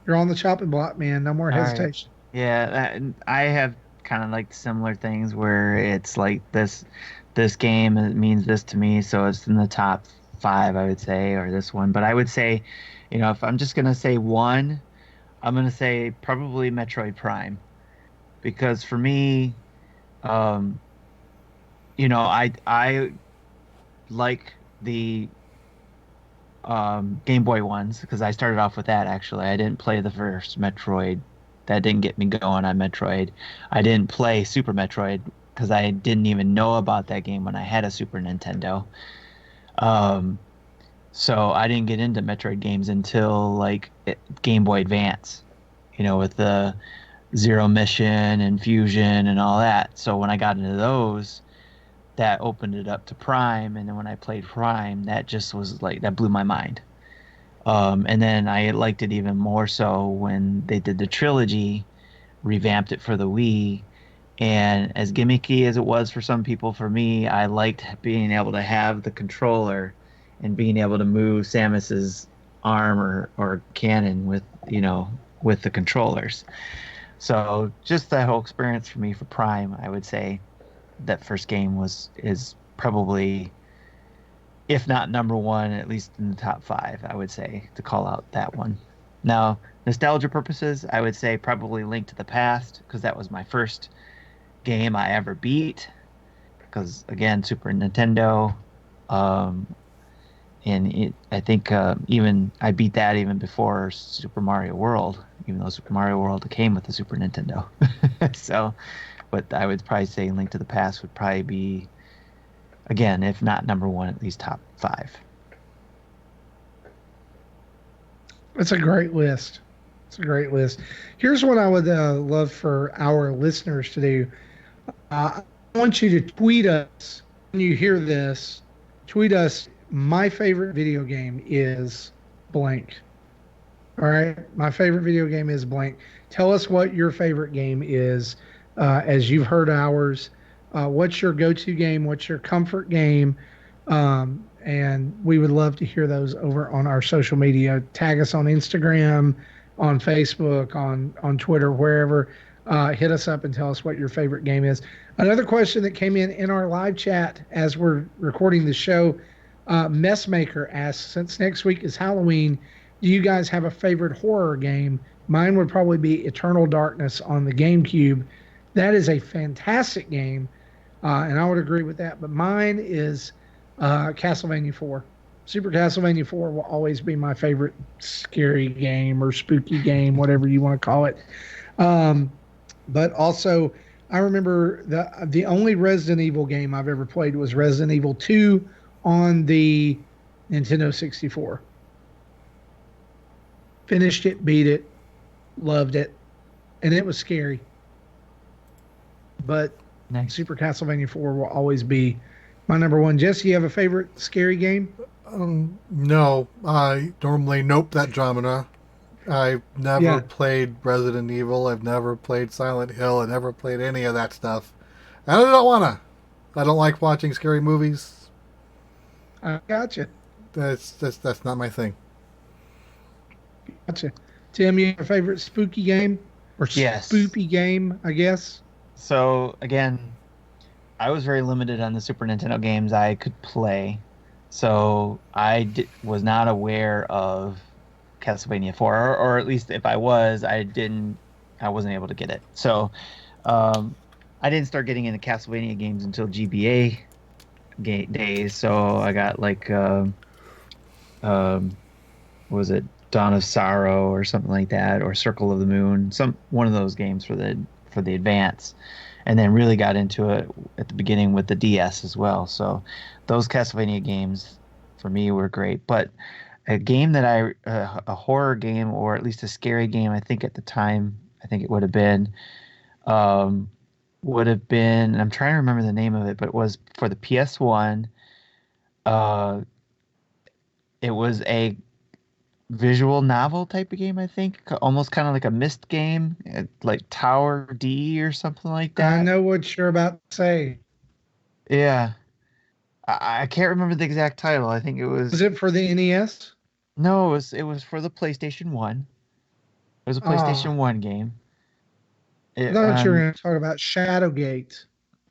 you're on the chopping block, man. No more All right. hesitation. Yeah, I have kind of like similar things where it's like this game it means this to me, so it's in the top 5, I would say, or this one. But I would say, if I'm just gonna say one, I'm gonna say probably Metroid Prime, because for me, I like the Game Boy ones because I started off with that. Actually, I didn't play the first Metroid. That didn't get me going on Metroid. I didn't play Super Metroid because I didn't even know about that game when I had a Super Nintendo. So I didn't get into Metroid games until like Game Boy Advance, with the Zero Mission and Fusion and all that. So when I got into those, that opened it up to Prime, and then when I played Prime, that just was like that blew my mind. And then I liked it even more so when they did the trilogy, revamped it for the Wii. And as gimmicky as it was for some people, for me, I liked being able to have the controller and being able to move Samus's arm or cannon with the controllers. So just that whole experience for me for Prime, I would say that first game is probably, if not number 1, at least in the top 5, I would say, to call out that one. Now, nostalgia purposes, I would say probably Link to the Past, because that was my first game I ever beat, because again, Super Nintendo, and I think even I beat that even before Super Mario World, even though Super Mario World came with the Super Nintendo. So, but I would probably say Link to the Past would probably be, again, if not number 1, at least top 5. It's a great list. Here's what I would love for our listeners to do. I want you to tweet us when you hear this. Tweet us, my favorite video game is blank. All right? My favorite video game is blank. Tell us what your favorite game is. as you've heard ours. What's your go-to game? What's your comfort game? And we would love to hear those over on our social media. Tag us on Instagram, on Facebook, on Twitter, wherever. Hit us up and tell us what your favorite game is. Another question that came in our live chat as we're recording the show, Messmaker asks, since next week is Halloween, do you guys have a favorite horror game? Mine would probably be Eternal Darkness on the GameCube. That is a fantastic game, and I would agree with that. But mine is Castlevania 4. Super Castlevania 4 will always be my favorite scary game or spooky game, whatever you want to call it. But also, I remember the only Resident Evil game I've ever played was Resident Evil 2 on the Nintendo 64. Finished it, beat it, loved it, and it was scary. But Nice. Super Castlevania 4 will always be my number one. Jesse, you have a favorite scary game? No, I normally nope that genre. I've never Yeah. played Resident Evil. I've never played Silent Hill. I never played any of that stuff. And I don't wanna. I don't like watching scary movies. I gotcha. That's not my thing. Gotcha. Tim, you have a favorite spooky game? Or Yes. spoopy game, I guess? So again, I was very limited on the Super Nintendo games I could play, so I was not aware of Castlevania 4, or at least if I was, I wasn't able to get it. So I didn't start getting into Castlevania games until GBA days. So I got like what was it, Dawn of Sorrow or something like that, or Circle of the Moon, one of those games for the Advance, and then really got into it at the beginning with the DS as well. So those Castlevania games for me were great. But a game that a horror game, or at least a scary game, I think at the time, I think it would have been, and I'm trying to remember the name of it, but it was for the PS1. It was a visual novel type of game, I think, almost kind of like a Myst game, like Tower D or something like that. I know what you're about to say. Yeah, I can't remember the exact title. I think it was. Was it for the NES? No, it was for the PlayStation 1. It was a PlayStation 1 game. I thought you were going to talk about Shadowgate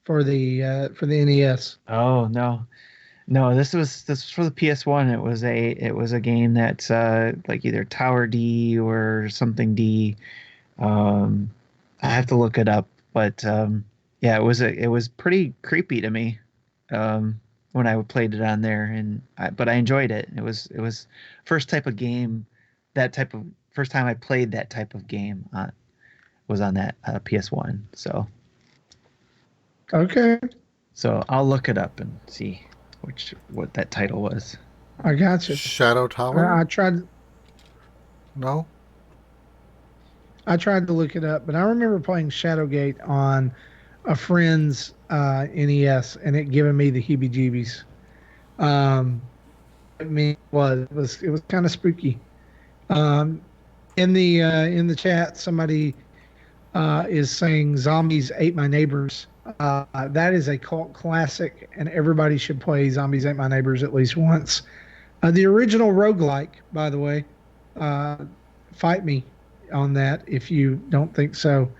for the NES. Oh no, this was for the PS1. It was a game that's like either Tower D or something D. I have to look it up, but yeah, it was pretty creepy to me when I played it on there, but I enjoyed it. It was first type of game, first time I played that type of game was on that PS1. So Okay, so I'll look it up and see what that title was. I got you. Shadow Tower? I tried No? to look it up, but I remember playing Shadowgate on a friend's NES and it giving me the heebie-jeebies. I mean, it was kind of spooky. In the chat, somebody is saying Zombies Ate My Neighbors. That is a cult classic, and everybody should play Zombies Ate My Neighbors at least once. The original roguelike, by the way. Fight me on that if you don't think so.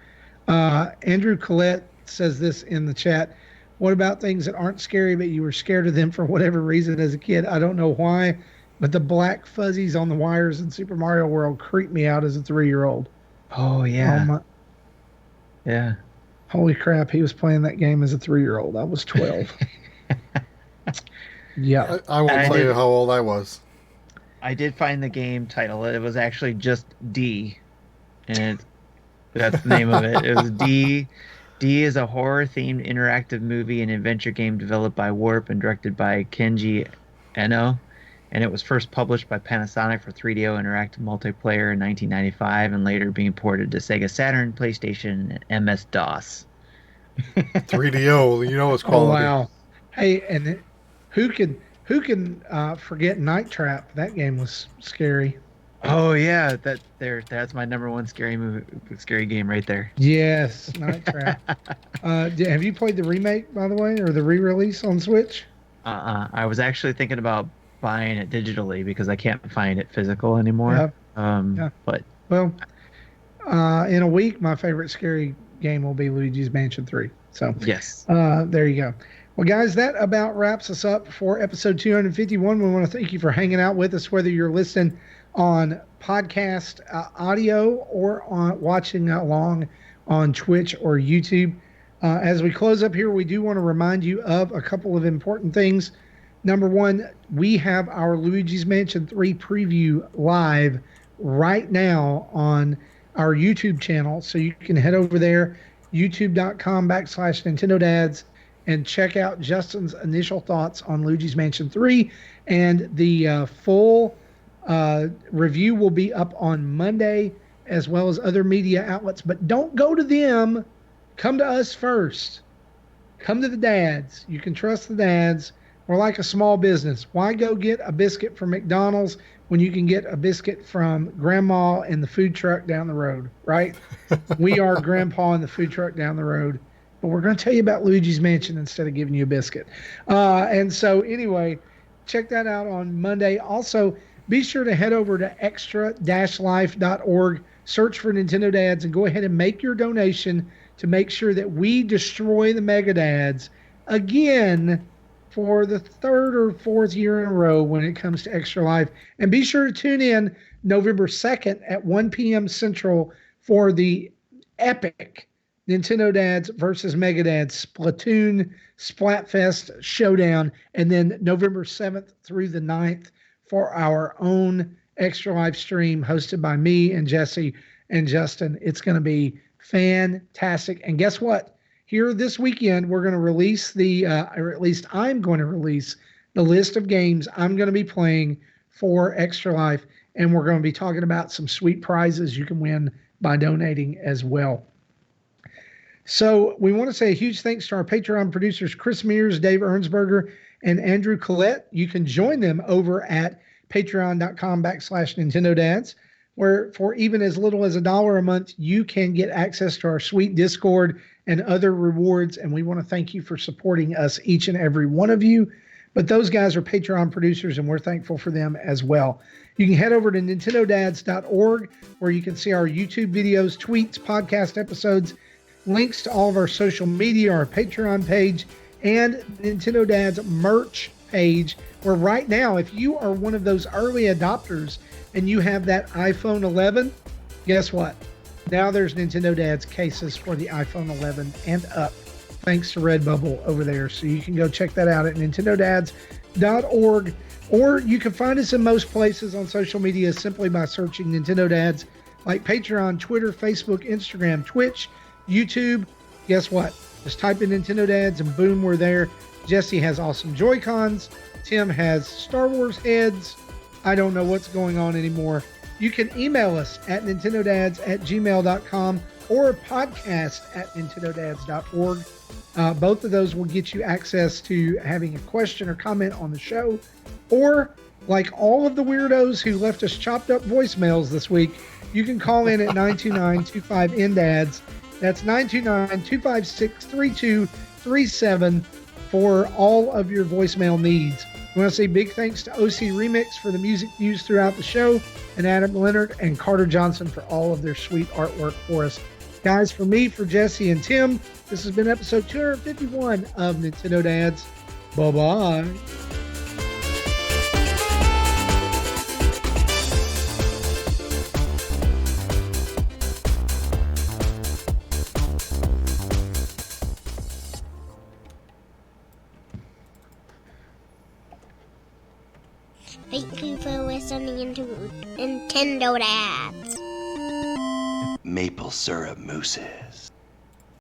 Andrew Collette says this in the chat. What about things that aren't scary, but you were scared of them for whatever reason as a kid? I don't know why, but the black fuzzies on the wires in Super Mario World creeped me out as a 3-year-old. Oh yeah, yeah. Holy crap, he was playing that game as a 3-year-old. I was 12. Yeah. I won't tell you how old I was. I did find the game title. It was actually just D, and that's the name of it. It was D. D is a horror-themed interactive movie and adventure game developed by Warp and directed by Kenji Eno, and it was first published by Panasonic for 3DO Interactive Multiplayer in 1995, and later being ported to Sega Saturn, PlayStation, and MS-DOS. 3DO, you know it's Oh quality. wow. Hey, and who can forget Night Trap? That game was scary. Oh yeah, that's my number one scary game right there. Yes, Night Trap. Have you played the remake, by the way, or the re-release on Switch? I was actually thinking about buying it digitally because I can't find it physical anymore. Yeah. But Well, in a week, my favorite scary game will be Luigi's Mansion 3. So yes. there you go. Well, guys, that about wraps us up for episode 251. We want to thank you for hanging out with us, whether you're listening on podcast audio or on watching along on Twitch or YouTube. As we close up here, we do want to remind you of a couple of important things. Number one, we have our Luigi's Mansion 3 preview live right now on our YouTube channel. So you can head over there, youtube.com/Nintendo Dads, and check out Justin's initial thoughts on Luigi's Mansion 3. And the full review will be up on Monday, as well as other media outlets. But don't go to them. Come to us first. Come to the dads. You can trust the dads. We're like a small business. Why go get a biscuit from McDonald's when you can get a biscuit from Grandma in the food truck down the road, right? We are Grandpa in the food truck down the road. But we're going to tell you about Luigi's Mansion instead of giving you a biscuit. And so anyway, check that out on Monday. Also, be sure to head over to extra-life.org, search for Nintendo Dads, and go ahead and make your donation to make sure that we destroy the Mega Dads again for the third or fourth year in a row when it comes to Extra Life. And be sure to tune in November 2nd at 1 p.m. Central for the epic Nintendo Dads versus Mega Dads Splatoon Splatfest Showdown, and then November 7th through the 9th for our own Extra Life stream hosted by me and Jesse and Justin. It's going to be fantastic. And guess what? Here this weekend, we're going to release or at least I'm going to release the list of games I'm going to be playing for Extra Life, and we're going to be talking about some sweet prizes you can win by donating as well. So we want to say a huge thanks to our Patreon producers, Chris Mears, Dave Ernsberger, and Andrew Collette. You can join them over at patreon.com/Nintendo Dads, where for even as little as $1 a month, you can get access to our sweet Discord and other rewards. And we want to thank you for supporting us, each and every one of you. But those guys are Patreon producers, and we're thankful for them as well. You can head over to nintendodads.org, where you can see our YouTube videos, tweets, podcast episodes, links to all of our social media, our Patreon page, and Nintendo Dads merch page, where right now, if you are one of those early adopters and you have that iPhone 11, guess what? Now there's Nintendo Dads cases for the iPhone 11 and up, thanks to Redbubble over there. So you can go check that out at nintendodads.org, or you can find us in most places on social media simply by searching Nintendo Dads, like Patreon, Twitter, Facebook, Instagram, Twitch, YouTube. Guess what? Just type in Nintendo Dads and boom, we're there. Jesse has awesome Joy-Cons. Tim has Star Wars heads. I don't know what's going on anymore. You can email us at nintendodads@gmail.com or podcast@nintendodads.org. Both of those will get you access to having a question or comment on the show. Or, like all of the weirdos who left us chopped up voicemails this week, you can call in at 929-25-NDADS. That's 929-256-3237 for all of your voicemail needs. We want to say big thanks to OC Remix for the music used throughout the show, and Adam Leonard and Carter Johnson for all of their sweet artwork for us. Guys, for me, for Jesse and Tim, this has been episode 251 of Nintendo Dads. Bye-bye. Thank you for listening to Nintendo Dads. Maple syrup mousses.